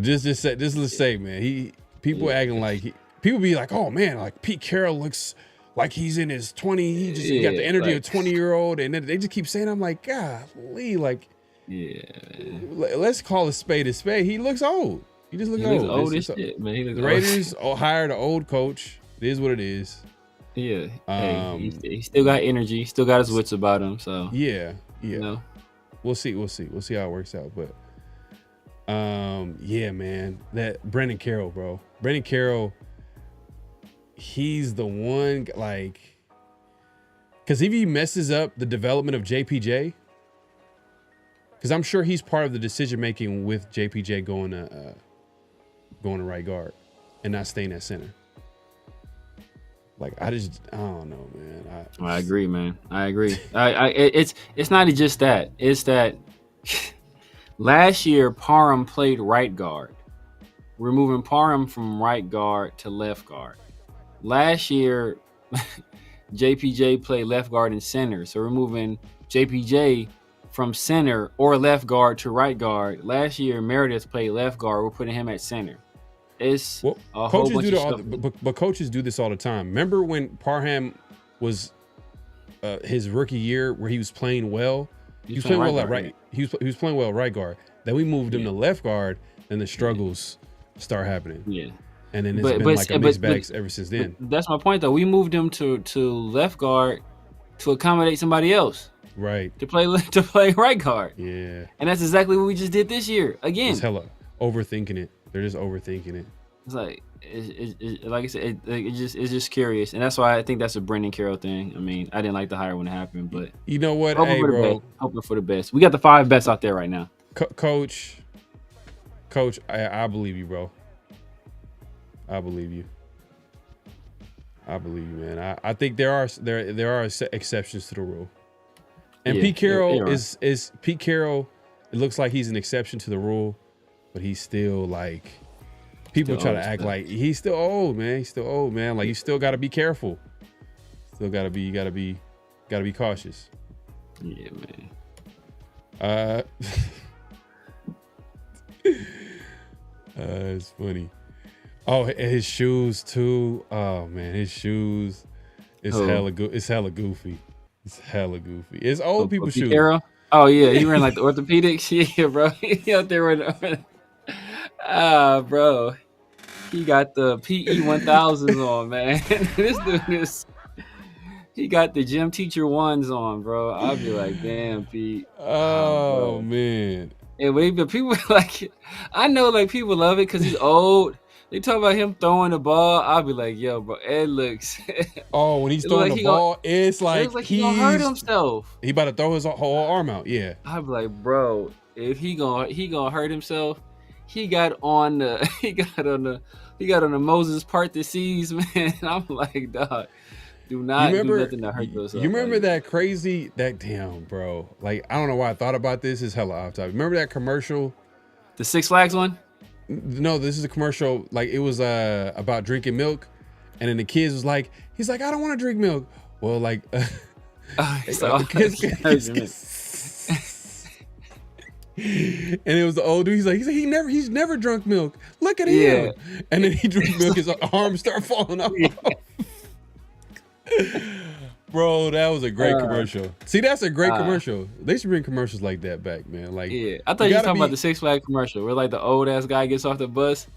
just let's say, man, people acting like people be like, oh man, like Pete Carroll looks like he's in his 20s. He got the energy of a 20-year-old, and then they just keep saying, I'm like, golly, like, let's call a spade a spade. He looks old. He just looks old. Old as shit, man. He looks the Raiders hired an old coach. It is what it is. Yeah. He still got energy. Still got his wits about him. So yeah. We'll see how it works out. But yeah, man, that Brendan Carroll, bro. Brendan Carroll, he's the one, like, because if he messes up the development of JPJ, because I'm sure he's part of the decision making with JPJ going to right guard and not staying at center. Like, I don't know, man. I agree, man. I agree. It's not just that. It's that last year Parham played right guard. We're moving Parham from right guard to left guard. Last year, JPJ played left guard and center. So we're moving JPJ from center or left guard to right guard. Last year, Meredith played left guard. We're putting him at center. It's a whole bunch of stuff. But coaches do this all the time. Remember when Parham was his rookie year where he was playing well? He was playing well at right. He was playing well at right guard. Then we moved him to left guard, and the struggles start happening. Yeah. And then it's been like a mixed bag ever since then. That's my point, though. We moved him to left guard to accommodate somebody else. Right. To play right guard. Yeah. And that's exactly what we just did this year. Again. It's hella overthinking it. They're just overthinking it. It's like, like I said, it's just curious. And that's why I think that's a Brendan Carroll thing. I mean, I didn't like the hire when it happened, but you know what? Hey, bro. Hoping for the best. We got the 5 best out there right now. Coach, I believe you, bro. I believe you, man. I think there are exceptions to the rule, and Pete Carroll is Pete Carroll. It looks like he's an exception to the rule, but he's still like people Still try to old, act man. like he's still old, man. He's still old, man. Like you still got to be careful. Still got to be cautious. Yeah, man. It's funny. Oh, his shoes too. Oh man, his shoes. It's hella goofy. It's hella goofy. It's old people shoes. Oh yeah, he ran like the orthopedics. Yeah, bro. He out there with bro. He got the PE 1000s on, man. This dude is. He got the gym teacher ones on, bro. I'll be like, damn, Pete. Oh man. And but people like, I know like people love it because he's old. They talk about him throwing the ball. I'll be like, yo, bro, it looks. Oh, when he's throwing the ball, it's like he's gonna hurt himself. He about to throw his whole arm out. Yeah. I'll be like, bro, if he gonna hurt himself. He got on the Moses part the seas, man. I'm like, dog. Do not do nothing to hurt yourself. You remember that damn, bro? Like, I don't know why I thought about this. It's hella off topic. Remember that commercial? The Six Flags one? No, this is a commercial. Like, it was about drinking milk. And then the kids was like, he's like, I don't want to drink milk. Well, like, and it was the old dude. He's never drunk milk. Look at him. And then he drank milk. His arms start falling off. Bro, that was a great commercial. See, that's a great commercial. They should bring commercials like that back, man. Like, I thought you were talking about the Six Flags commercial where like the old ass guy gets off the bus.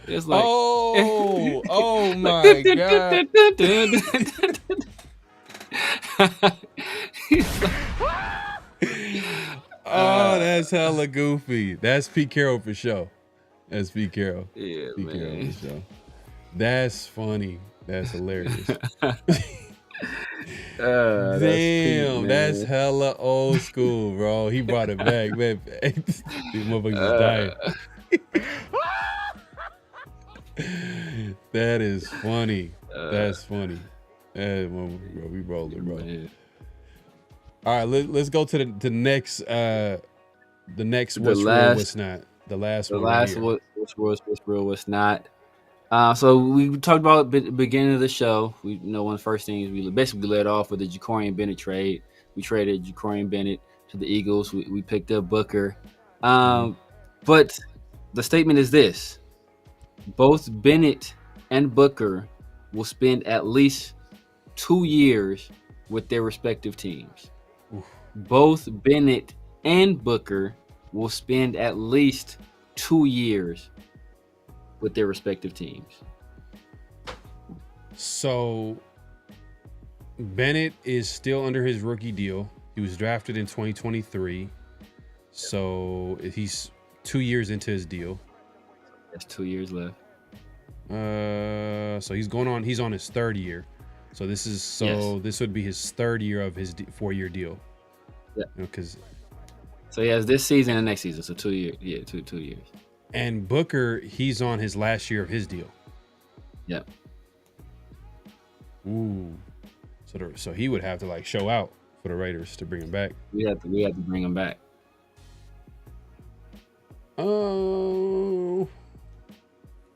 It's like, oh my god. Oh, that's hella goofy. That's Pete Carroll for sure. That's Pete Carroll. Yeah, Pete man. Carroll for sure. That's funny. That's hilarious. Damn, that's hella old school, bro. He brought it back, man. These motherfuckers dying. That is funny. That's funny. Bro, we rolling, bro. All right, let's go to the next. The next. What's real? What's not? The last one. What's real? What's not? So we talked about at the beginning of the show. We one of the first things we basically led off with the Jacorian Bennett trade. We traded Jacorian Bennett to the Eagles. We picked up Booker. But the statement is this: both Bennett and Booker will spend at least 2 years with their respective teams. Both Bennett and Booker will spend at least 2 years with their respective teams. So Bennett is still under his rookie deal. He was drafted in 2023. So he's 2 years into his deal. That's 2 years left. So he's on his third year. So this would be his third year of his 4-year deal. Yeah. Because so he has this season and next season. So 2 years. Yeah, two years. And Booker, he's on his last year of his deal. Yep. Ooh. So he would have to like show out for the Raiders to bring him back. We have to bring him back. Oh.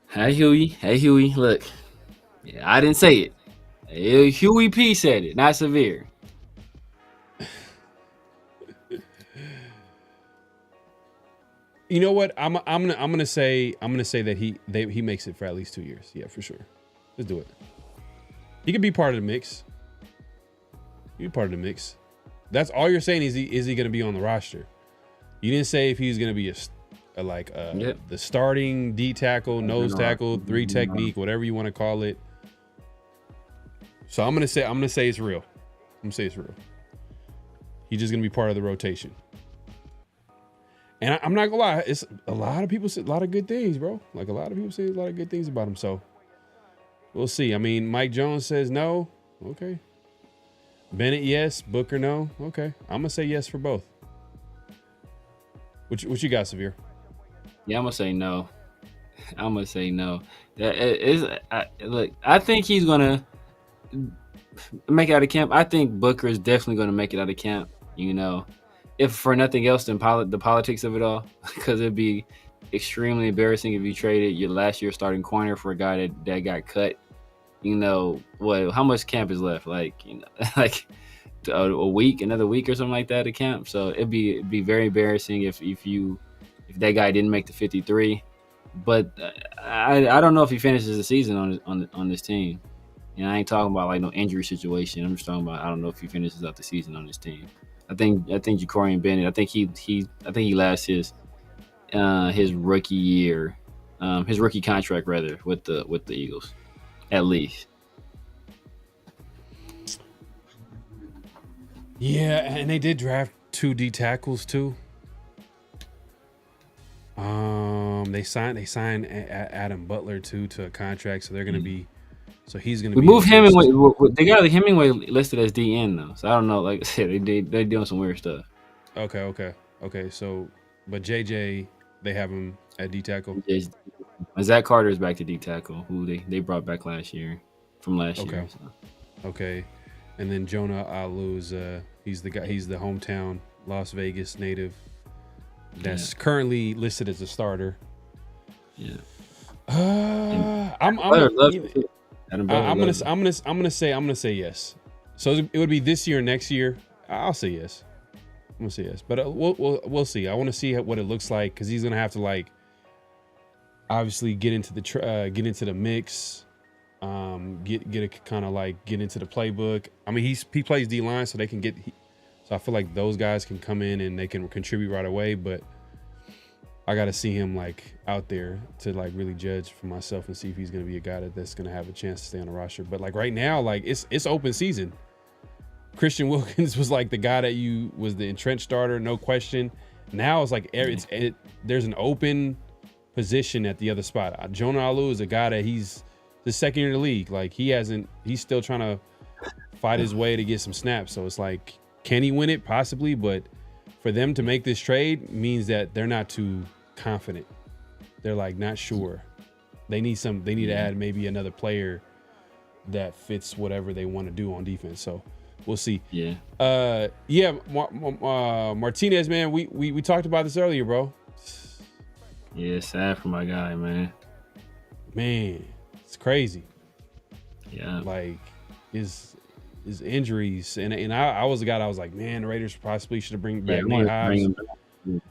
Hey Huey. Look, I didn't say it. Huey P said it, not Severe. You know what? I'm gonna say that he makes it for at least 2 years. Yeah, for sure. Let's do it. He could be part of the mix. That's all you're saying. Is he gonna be on the roster? You didn't say if he's gonna be the starting D tackle, nose tackle, 3 technique, whatever you want to call it. So I'm gonna say it's real. He's just gonna be part of the rotation. And I'm not gonna lie, it's a lot of people say a lot of good things, bro. Like a lot of people say a lot of good things about him. So we'll see. I mean, Mike Jones says no. Okay. Bennett, yes. Booker, no. Okay. I'm gonna say yes for both. What you got, Severe? Yeah, I'm gonna say no. Look, I think he's gonna make it out of camp. I think Booker is definitely gonna make it out of camp. If for nothing else than the politics of it all, because it'd be extremely embarrassing if you traded your last year starting corner for a guy that got cut. You know what? How much camp is left? Like, you know, like a week, another week or something like that at camp. So it'd be very embarrassing if that guy didn't make the 53. But I don't know if he finishes the season on this team. And I ain't talking about like no injury situation. I'm just talking about I don't know if he finishes out the season on this team. I think Jacorian Bennett. I think he lasts his rookie year, his rookie contract rather with the Eagles, at least. Yeah, and they did draft 2 D tackles too. They signed Adam Butler too to a contract, so they're gonna be. So he's gonna. We moved Hemingway. They got Hemingway listed as DN though, so I don't know. Like I said, they're doing some weird stuff. Okay. So, but JJ, they have him at D tackle. Zach Carter is back to D tackle, who they brought back from last year. So. Okay, and then Jonah Alu's he's the guy. He's the hometown Las Vegas native that's currently listed as a starter. Yeah. I'm gonna say yes. So it would be this year or next year. I'll say yes. I'm gonna say yes, but we'll see. I want to see what it looks like because he's gonna have to like obviously get into the mix, get into the playbook. I mean he plays D line, so they can get. So I feel like those guys can come in and they can contribute right away, but I got to see him like out there to like really judge for myself and see if he's going to be a guy that's going to have a chance to stay on the roster. But like right now, like it's open season. Christian Wilkins was like the guy that was the entrenched starter, no question. Now it's like there's an open position at the other spot. Jonah Alu is a guy that he's the second year in the league. Like he's still trying to fight his way to get some snaps. So it's like, can he win it? Possibly, but for them to make this trade means that they're not too confident. They're like not sure. They need to add maybe another player that fits whatever they want to do on defense. So we'll see. Yeah. Martinez, man, we talked about this earlier, bro. Yeah, it's sad for my guy, man. Man, it's crazy. Yeah. Like his injuries, and I was the guy that I was like, man, the Raiders possibly should have bring back Nate Hobbs.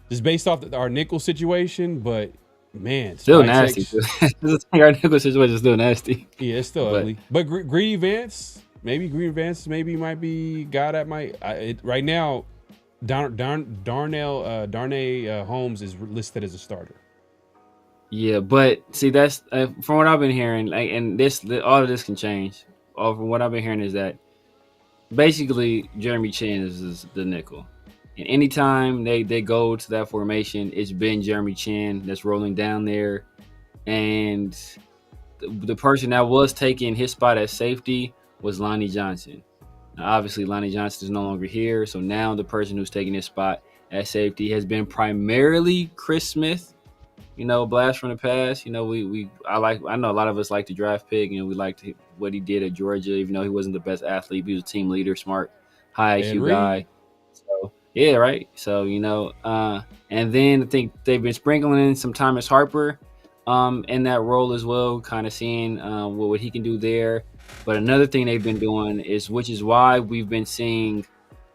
Just based off our nickel situation, but man, still nasty. Our nickel situation is still nasty. Yeah, it's still ugly. But Greedy Vance might be a guy that might right now. Darnay Holmes is listed as a starter. Yeah, but see, that's from what I've been hearing, like, and all of this can change. All from what I've been hearing is that basically Jeremy Chin is the nickel, and anytime they go to that formation, it's been Jeremy Chin that's rolling down there, and the person that was taking his spot at safety was Lonnie Johnson. Now, obviously, Lonnie Johnson is no longer here, so now the person who's taking his spot at safety has been primarily Chris Smith. You know, blast from the past. You know, I know a lot of us like the draft pick. You know, we liked what he did at Georgia, even though he wasn't the best athlete. He was a team leader, smart, high IQ guy. So yeah, right. So you know, and then I think they've been sprinkling in some Thomas Harper, in that role as well, kind of seeing what he can do there. But another thing they've been doing which is why we've been seeing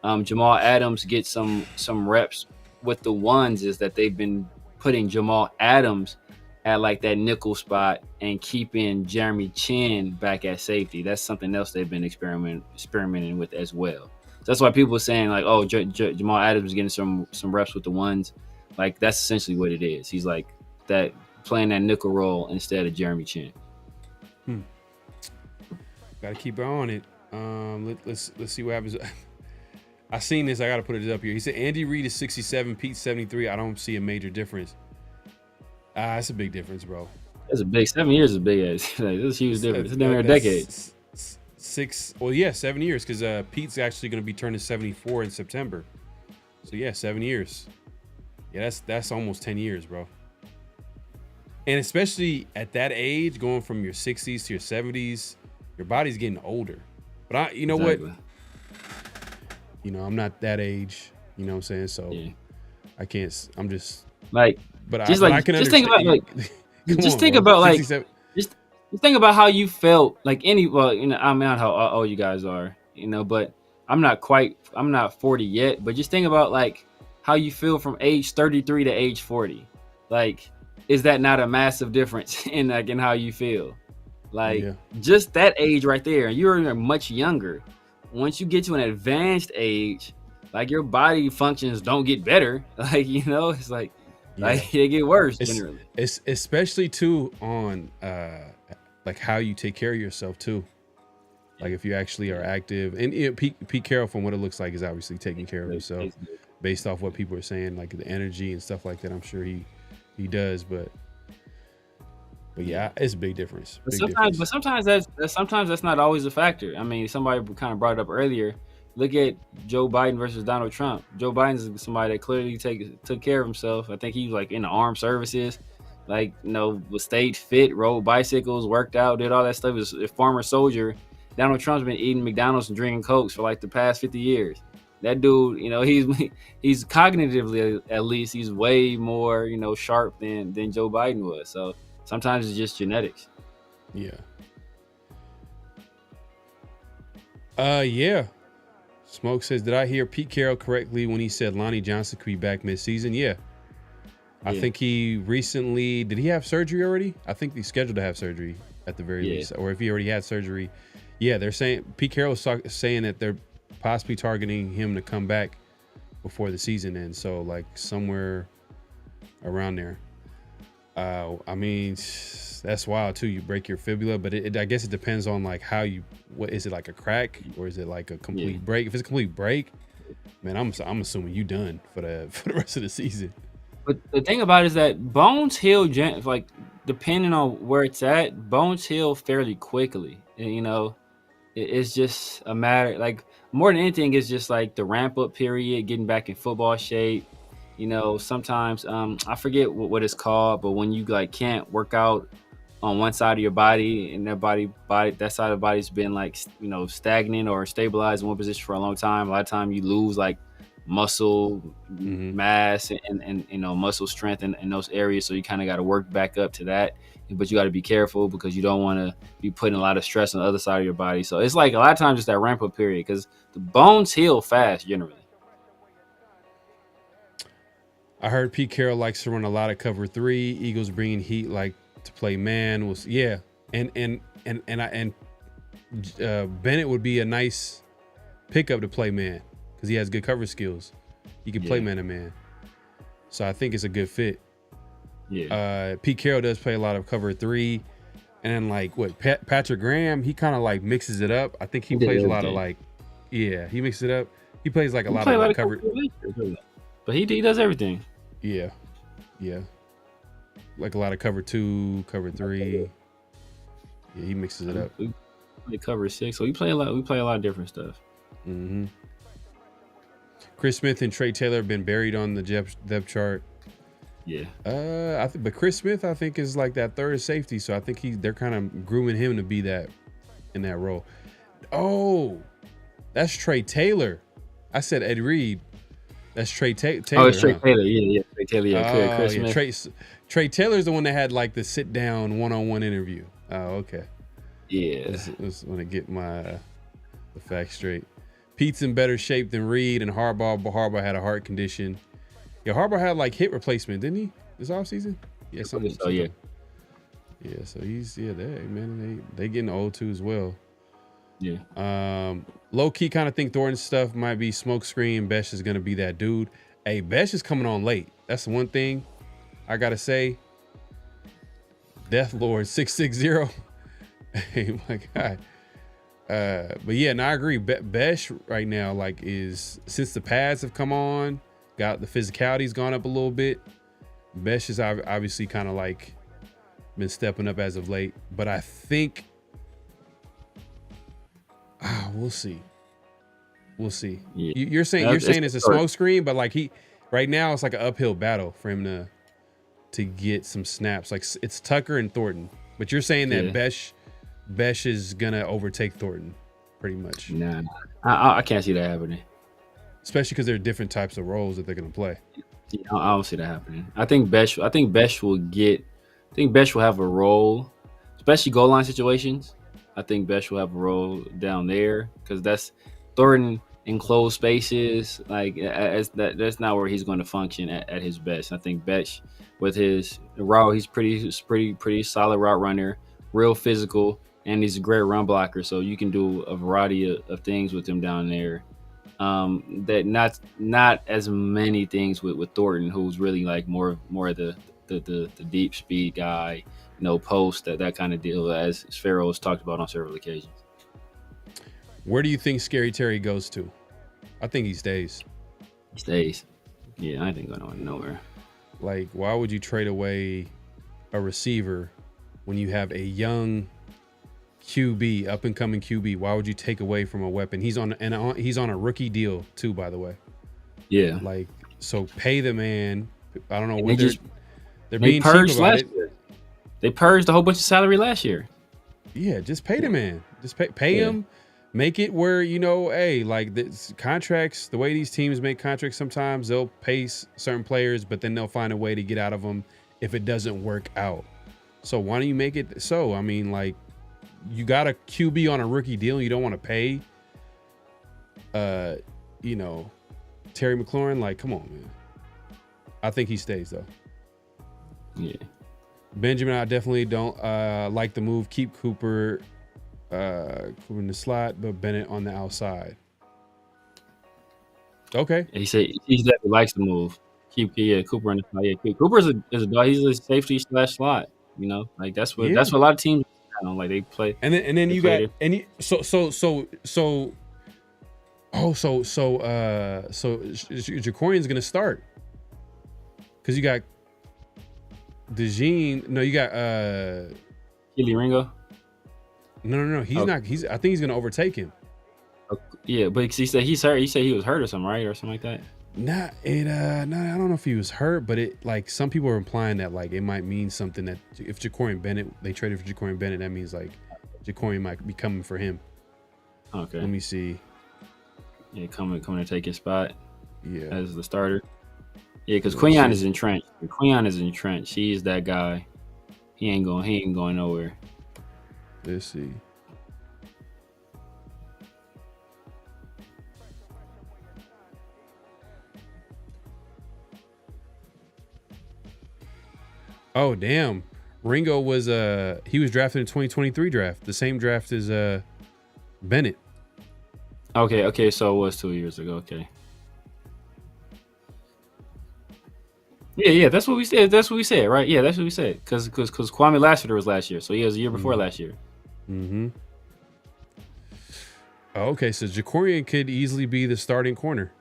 Jamal Adams get some reps with the ones, is that they've been putting Jamal Adams at like that nickel spot and keeping Jeremy Chin back at safety. That's something else they've been experimenting with as well. So that's why people are saying like, oh, Jamal Adams is getting some reps with the ones. Like that's essentially what it is. He's like that, playing that nickel role instead of Jeremy Chin. Got to keep on it. Let's see what happens. I seen this. I got to put it up here. He said Andy Reid is 67, Pete 73. I don't see a major difference. That's a big difference, bro. That's a big 7 years is a big ass. That's a huge difference. It's never a decade. 7 years, because Pete's actually going to be turning 74 in September. So yeah, 7 years. Yeah, that's almost 10 years, bro. And especially at that age, going from your 60s to your 70s, your body's getting older. But you know exactly. What? You know, I'm not that age, you know what I'm saying? So yeah. I can't, I'm just like but just I can just understand. think about just think about how you felt like well, you know, I mean, how old you guys are, you know, but I'm not 40 yet, but just think about like how you feel from age 33 to age 40. Like, is that not a massive difference in how you feel? Like just that age right there, and you're much younger. Once you get to an advanced age, like your body functions don't get better. Like, you know, it's like they get worse generally. It's especially too on like how you take care of yourself too. Like if you actually are active, and Pete Carroll, from what it looks like, is obviously taking care of himself based off what people are saying, like the energy and stuff like that. I'm sure he does, but yeah, it's a big difference. But sometimes that's not always a factor. I mean, somebody kind of brought it up earlier. Look at Joe Biden versus Donald Trump. Joe Biden's somebody that clearly took care of himself. I think he was like in the armed services, like, you know, was stayed fit, rode bicycles, worked out, did all that stuff. Was a former soldier. Donald Trump's been eating McDonald's and drinking Cokes for like the past 50 years. That dude, you know, he's cognitively, at least, he's way more, you know, sharp than Joe Biden was. So sometimes it's just genetics. Yeah. Yeah. Smoke says, did I hear Pete Carroll correctly when he said Lonnie Johnson could be back mid-season? Yeah. I think he recently, did he have surgery already? I think he's scheduled to have surgery at the very least. Or if he already had surgery. Yeah, they're saying, Pete Carroll is saying that they're possibly targeting him to come back before the season ends. So like somewhere around there. I mean, that's wild too. You break your fibula, but I guess it depends on like what is it, like a crack or is it like a complete break? If it's a complete break, man, I'm assuming you done for the rest of the season. But the thing about it is that bones heal, like depending on where it's at, bones heal fairly quickly. And, you know, it's just a matter, like more than anything, it's just like the ramp up period, getting back in football shape. You know, sometimes I forget what it's called, but when you like can't work out on one side of your body and that side of the body's been like, you know, stagnant or stabilized in one position for a long time, a lot of time you lose like muscle mass and you know, muscle strength in those areas. So you kind of got to work back up to that, but you got to be careful because you don't want to be putting a lot of stress on the other side of your body. So it's like a lot of times it's that ramp up period because the bones heal fast generally. I heard Pete Carroll likes to run a lot of cover 3. Eagles bringing heat like to play man. And Bennett would be a nice pickup to play man because he has good cover skills. He can play man to man. So I think it's a good fit. Yeah. Pete Carroll does play a lot of cover 3. And then like Patrick Graham, he kind of like mixes it up. I think he plays a lot of like, he mixes it up. He plays like a lot of like cover. But he does everything. Yeah. Like a lot of cover 2, cover 3. Yeah, he mixes it up. We play cover 6, so we play a lot of different stuff. Mm-hmm. Chris Smith and Trey Taylor have been buried on the depth chart. Yeah. But Chris Smith, I think, is like that third safety, so I think they're kind of grooming him to be that in that role. Oh, that's Trey Taylor. I said Ed Reed. That's Trey Taylor. Oh, it's Trey Taylor. Yeah. Trey Taylor. Yeah. Chris Smith. Trey Taylor's the one that had like the sit down one-on-one interview. Oh, okay. Yeah. Let's want to get the facts straight. Pete's in better shape than Reed and Harbaugh. But Harbaugh had a heart condition. Yeah, Harbaugh had like hip replacement, didn't he? This offseason? Yeah, something. Oh, yeah. Yeah, so he's they getting old too as well. Yeah. Low key kind of think Thornton's stuff might be smoke screen. Besh is gonna be that dude. Hey, Besh is coming on late. That's the one thing I gotta say. Death Lord 660. Hey my God. But yeah, no, I agree. Besh right now, like, is since the pads have come on, got the physicality's gone up a little bit. Besh is obviously kind of like been stepping up as of late, but I think we'll see. Yeah. You're saying it's a smoke screen, but like right now it's like an uphill battle for him to get some snaps. Like it's Tucker and Thornton, but you're saying that Besh is gonna overtake Thornton, pretty much. Nah, I can't see that happening. Especially because there are different types of roles that they're gonna play. Yeah, I don't see that happening. I think Besh will have a role, especially goal line situations. I think Besh will have a role down there because that's Thornton in closed spaces. Like that's not where he's going to function at his best. I think Besh with his route, he's pretty solid route runner, real physical, and he's a great run blocker. So you can do a variety of things with him down there. That not as many things with Thornton, who's really like more of the deep speed guy, post that kind of deal, as Pharaoh has talked about on several occasions. Where do you think Scary Terry goes to? I think he stays. He stays. Yeah, I think going nowhere. Like, why would you trade away a receiver when you have a young QB, up and coming QB? Why would you take away from a weapon? He's on a rookie deal too, by the way. Yeah. Like, so pay the man. I don't know And what they're they being purged cheap about last it. year. They purged a whole bunch of salary last year. Yeah, just pay the man. Just pay him. Make it where, hey, like this contracts, the way these teams make contracts, sometimes they'll pay certain players, but then they'll find a way to get out of them if it doesn't work out. So why don't you make it so? I mean, like, you got a QB on a rookie deal and you don't want to pay, Terry McLaurin. Like, come on, man. I think he stays, though. Yeah. Benjamin, I definitely don't like the move. Keep Cooper in the slot, but Bennett on the outside. Okay. He said he definitely likes the move. Keep Cooper in the slot. Yeah, Cooper is a dog. He's a safety / slot. Like that's what a lot of teams like they play. And then you got Jacorian's gonna start because you got DeJean. No, you got Keely Ringo. No. He's not. I think he's gonna overtake him. Yeah, but he said he's hurt. He said he was hurt or something, right, or something like that. I don't know if he was hurt, but it like some people are implying that like it might mean something that if Jacorian Bennett, they traded for Jacorian Bennett, that means like Jacorian might be coming for him. Okay. Let me see. Yeah, coming to take his spot. Yeah. As the starter. Yeah, because Quinyon is entrenched. Quinyon is entrenched. He's that guy. He ain't going nowhere. Let's see. Oh damn. Ringo was he was drafted in 2023 draft, the same draft as Bennett. Okay, so it was 2 years ago. Okay. Yeah, that's what we said. That's what we said, right? Yeah, that's what we said. Because Kwame Lassiter was last year, so he was a year before last year. Mm-hmm. Okay, so Jacorian could easily be the starting corner,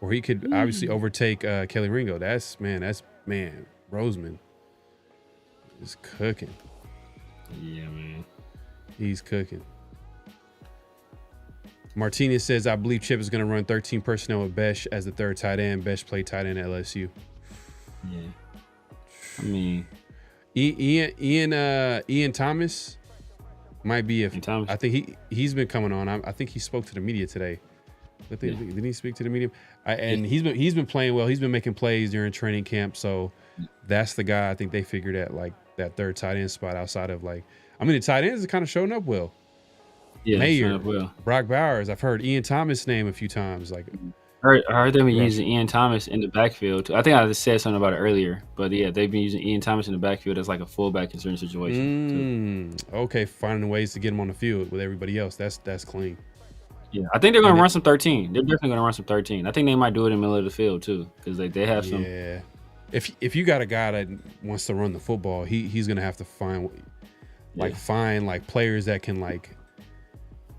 or he could obviously overtake Kelly Ringo. That's Roseman is cooking. Yeah, man, he's cooking. Martinez says, I believe Chip is going to run 13 personnel with Besh as the third tight end. Besh played tight end at LSU. Yeah, I mean, Ian Thomas might be. I think he's been coming on. I think he spoke to the media today. Didn't he speak to the media? He's been playing well. He's been making plays during training camp. So that's the guy I think they figured at like that third tight end spot outside of like. I mean, the tight ends are kind of showing up well. Yeah, Mayer, Brock Bowers. I've heard Ian Thomas' name a few times. Like, I heard them using Ian Thomas in the backfield too. I think I just said something about it earlier, but yeah, they've been using Ian Thomas in the backfield as like a fullback in certain situations. Okay, finding ways to get him on the field with everybody else. That's clean. Yeah, I think they're going to run some 13. They're definitely going to run some 13. I think they might do it in the middle of the field too, because they have some. Yeah, if you got a guy that wants to run the football, he's going to have to find players that can like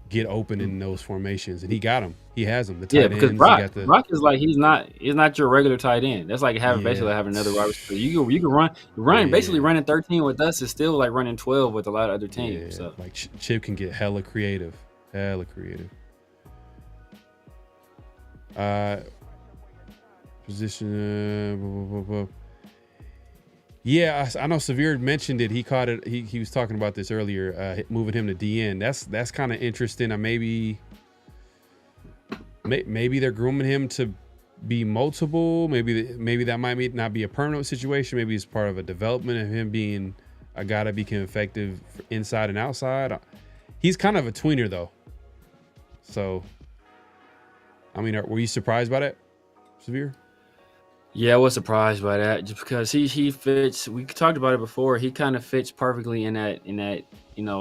get open in those formations, and he got them. He has them. The tight because ends, Brock is like he's not your regular tight end. That's like basically having another wide receiver. You can run basically running 13 with us is still like running 12 with a lot of other teams. So like Chip can get hella creative. Position. Yeah, I know Severe mentioned it. He caught it. He was talking about this earlier, moving him to DN. That's kind of interesting. Maybe they're grooming him to be multiple. Maybe that might not be a permanent situation. Maybe it's part of a development of him being a guy that became effective inside and outside. He's kind of a tweener though. So, I mean, were you surprised by that, Severe? Yeah, I was surprised by that just because he fits. We talked about it before. He kind of fits perfectly in that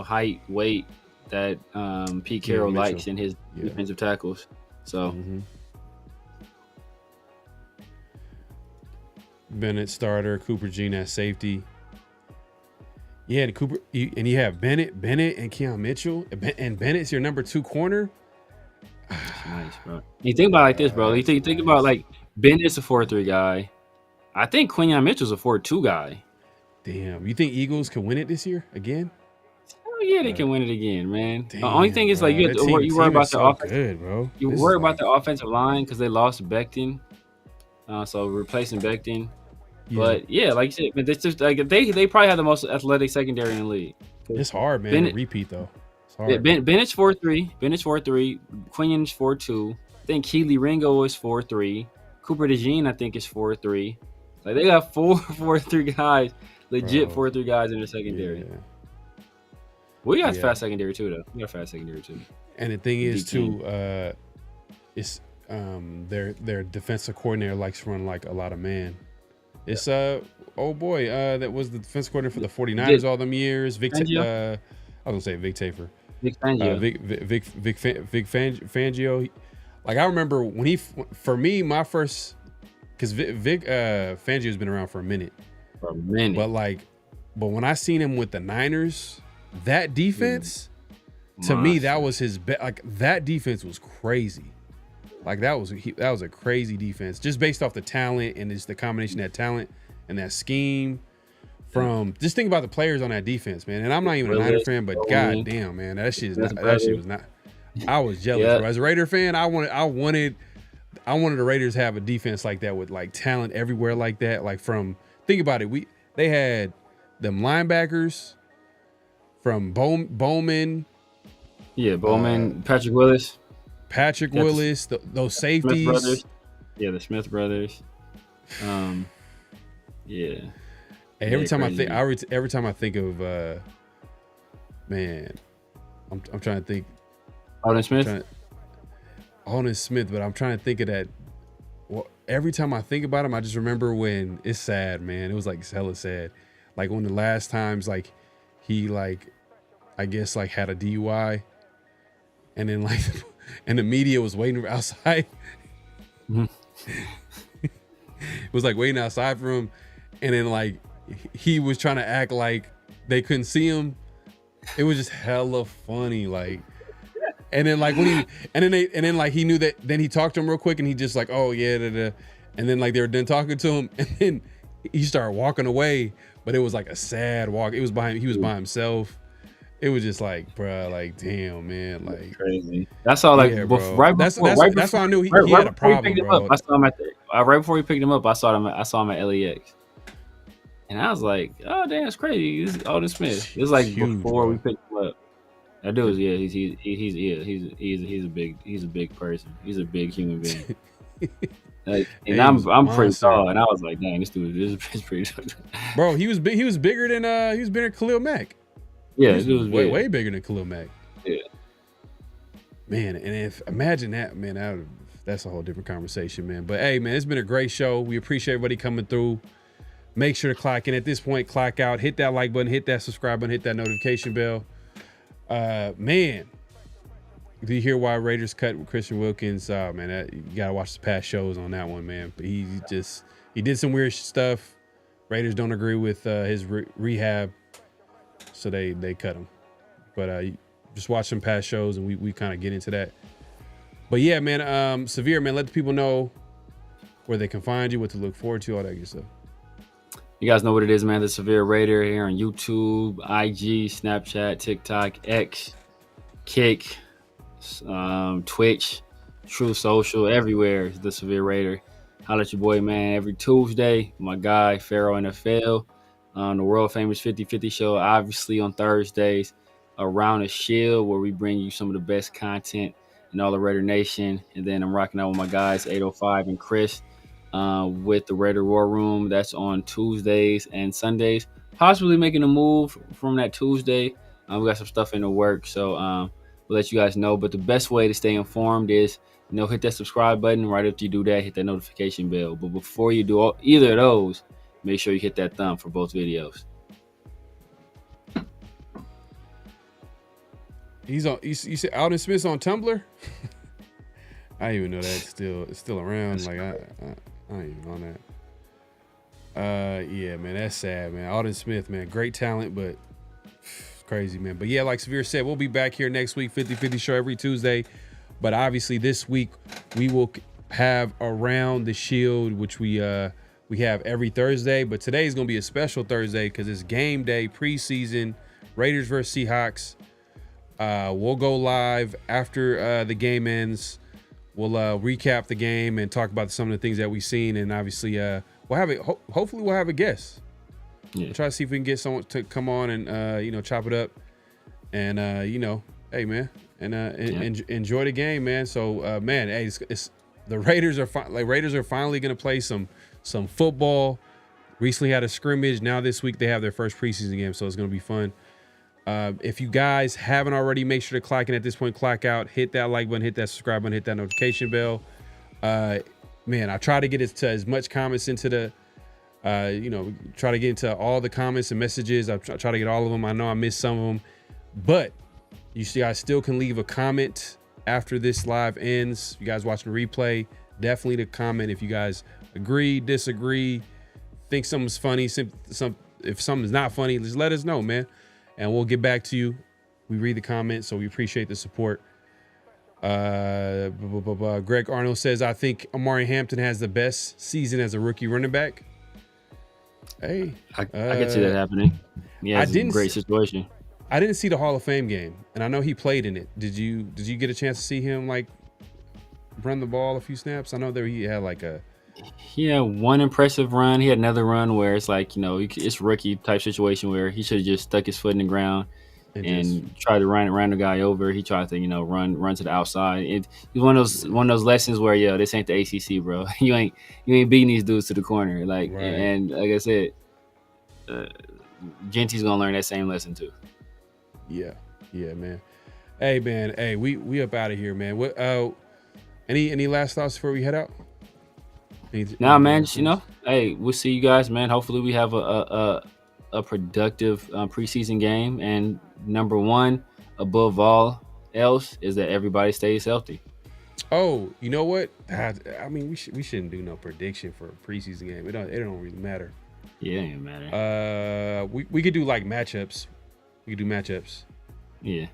height, weight that Pete Carroll likes in his defensive tackles. So. Bennett starter, Cooper Jean at safety. Yeah, and you have Bennett and Keon Mitchell, and Bennett's your number 2 corner. That's nice, bro. You think about it like this, bro. You think about like Bennett's a 4-3 guy. I think Quinyon Mitchell's a 4-2 guy. Damn, you think Eagles can win it this year again? Oh yeah, they can win it again, man. Damn, the only thing is like you worry about the offense. Good, bro. You worry about the offensive line because they lost Becton, so replacing Becton. Yeah. But yeah, like you said, man, it's just like they probably have the most athletic secondary in the league. It's hard, man. To repeat though. It's hard. Bennett's 4-3. Quinyon's 4-2. I think Keely Ringo is 4-3. Cooper DeJean, I think, is 4-3. Like they got 4-3 guys, legit 4-3 guys in the secondary. Yeah. We got fast secondary too, though. We got fast secondary too. And the thing is too, it's their defensive coordinator likes to run like a lot of man. It's that was the defense coordinator for the 49ers all them years. I was gonna say Vic Tafer. Vic Fangio. Vic Fangio. Like I remember when my first, because Vic Fangio's been around for a minute. But when I seen him with the Niners, that defense, to me, that was his best. Like that defense was crazy. Like that was a crazy defense, just based off the talent and just the combination of that talent and that scheme. Just think about the players on that defense, man. And I'm not even a Niner fan, but god damn, man, that shit was not. I was jealous, bro. As a Raider fan, I wanted the Raiders to have a defense like that with like talent everywhere like that. Like think about it, they had them linebackers from Bowman. Yeah, Bowman, Patrick Willis. Those safeties. The Smith brothers. Yeah. Hey, every time I think of man, I'm trying to think. Aldon Smith, but I'm trying to think of that. Well, every time I think about him, I just remember when it's sad, man. It was like hella sad. Like one of the last times, like he I guess had a DUI, and then and the media was waiting outside. It was waiting outside for him, and then he was trying to act like they couldn't see him. It was just hella funny, and then he knew that. Then he talked to him real quick, and he just oh yeah, and then they were done talking to him, and then he started walking away. But it was a sad walk. It was he was by himself. It was just bruh, damn, man, crazy. That's all right before. That's why I knew he had a problem, bro. I saw him right before we picked him up. I saw him at LAX, and I was like, oh damn, that's crazy. This is Aldon Smith. It was huge, before bro. We picked him up. That dude was he's a big person. He's a big human being. And I'm pretty tall, and I was like, dang, this dude is pretty. Bro, he was big. He was bigger than Khalil Mack. Yeah, he was way bigger than Khalil Mack. Yeah, man, and imagine that, man. That's a whole different conversation, man. But hey, man, it's been a great show. We appreciate everybody coming through. Make sure to clock in at this point. Clock out. Hit that like button. Hit that subscribe button. Hit that notification bell. Man. Do you hear why Raiders cut Christian Wilkins? Man, you gotta watch the past shows on that one, man. But he did some weird stuff. Raiders don't agree with his rehab, so they cut him. But just watch some past shows, and we kind of get into that. But yeah, man, Severe, man, let the people know where they can find you, what to look forward to, all that good stuff. You guys know what it is, man. The Severe Raider here on YouTube, IG, Snapchat, TikTok, X, Kick, Twitch, True Social, everywhere is the Severe Raider. Holla at your boy, man, every Tuesday. My guy, PharoahNFL, on the world famous 50/50 show, obviously on Thursdays, Around the Shield, where we bring you some of the best content and all the Raider Nation. And then I'm rocking out with my guys, 805 and Chris, with the Raider War Room. That's on Tuesdays and Sundays. Possibly making a move from that Tuesday. We got some stuff in the work, so we'll let you guys know. But the best way to stay informed is, hit that subscribe button. Right after you do that, hit that notification bell. But before you do either of those, make sure you hit that thumb for both videos. He's on. You said Alden Smith's on Tumblr. I didn't even know that it's still around. Like I ain't even on that. Yeah, man, that's sad, man. Alden Smith, man, great talent, but crazy, man. But yeah, like Severe said, we'll be back here next week, 50-50 show every Tuesday. But obviously this week we will have Around the Shield, which we have every Thursday. But today is going to be a special Thursday because it's game day, preseason, Raiders versus Seahawks. We'll go live after the game ends. We'll recap the game and talk about some of the things that we've seen. And obviously we'll have it. Hopefully we'll have a guest. Yeah. We'll try to see if we can get someone to come on and chop it up. And hey man, and enjoy the game, man. So man, hey, it's the Raiders are finally gonna play some football. Recently had a scrimmage. Now this week they have their first preseason game, so it's gonna be fun. If you guys haven't already, make sure to clock in at this point, clock out, hit that like button, hit that subscribe button, hit that notification bell. Man, I try to get to as much comments into the, try to get into all the comments and messages. I try to get all of them. I know I missed some of them, but you guys still can leave a comment after this live ends. You guys watching the replay, definitely to comment if you guys agree, disagree, think something's funny. If something's not funny, just let us know, man. And we'll get back to you. We read the comments, so we appreciate the support. Greg Arnold says, I think Amari Hampton has the best season as a rookie running back. Hey, I can see that happening. Yeah, it's a great situation. I didn't see the Hall of Fame game, and I know he played in it. Did you get a chance to see him like run the ball a few snaps? I know that he had like a. He had one impressive run. He had another run where it's like, it's rookie type situation where he should have just stuck his foot in the ground and tried to run the guy over. He tried to, run to the outside. It's one of those lessons where, this ain't the ACC, bro. You ain't beating these dudes to the corner. Like, right. And like I said, Genty's gonna learn that same lesson too. Yeah, man. Hey, man. Hey, we up out of here, man. What? Any last thoughts before we head out? Nah, man. Hey, we'll see you guys, man. Hopefully, we have a productive preseason game. And number one, above all else, is that everybody stays healthy. Oh, you know what? I mean, we shouldn't do no prediction for a preseason game. It don't really matter. Yeah, it doesn't matter. We could do like matchups. We could do matchups. Yeah.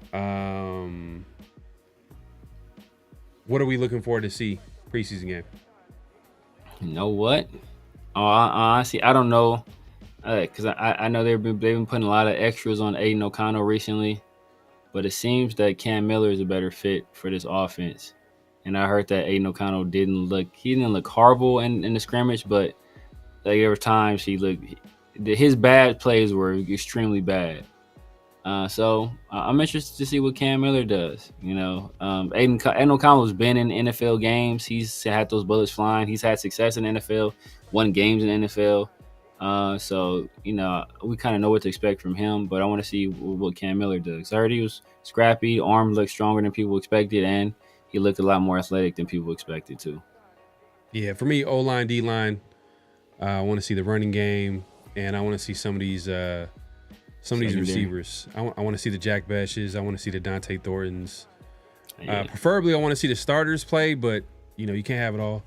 What are we looking forward to see preseason game? You know what? Honestly, I don't know, because I know they've been putting a lot of extras on Aiden O'Connell recently, but it seems that Cam Miller is a better fit for this offense. And I heard that Aiden O'Connell didn't look horrible in the scrimmage, but like there were times his bad plays were extremely bad. So I'm interested to see what Cam Miller does. Aiden O'Connell's been in NFL games. He's had those bullets flying. He's had success in the NFL, won games in the NFL. So we kind of know what to expect from him. But I want to see what Cam Miller does. I heard he was scrappy. Arm looked stronger than people expected, and he looked a lot more athletic than people expected too. Yeah, for me, O-line, D-line. I want to see the running game, and I want to see some of these receivers. I want to see the Jack Bashes. I want to see the Dante Thorntons. Yeah. Preferably, I want to see the starters play, but you can't have it all.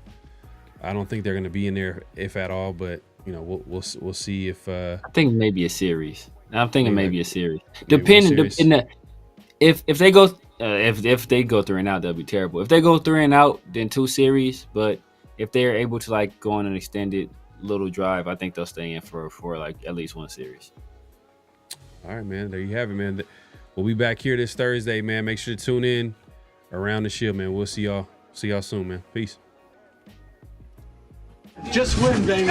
I don't think they're going to be in there if at all. But we'll see if. I think maybe a series. I'm thinking maybe a series. Depending if they go if they go 3 and out, that'd be terrible. If they go 3 and out, then 2 series. But if they're able to go on an extended little drive, I think they'll stay in for at least 1 series. All right, man. There you have it, man. We'll be back here this Thursday, man. Make sure to tune in Around the Shield, man. We'll see y'all. See y'all soon, man. Peace. Just win, baby.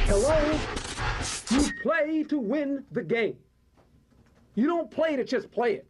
Hello? You play to win the game. You don't play to just play it.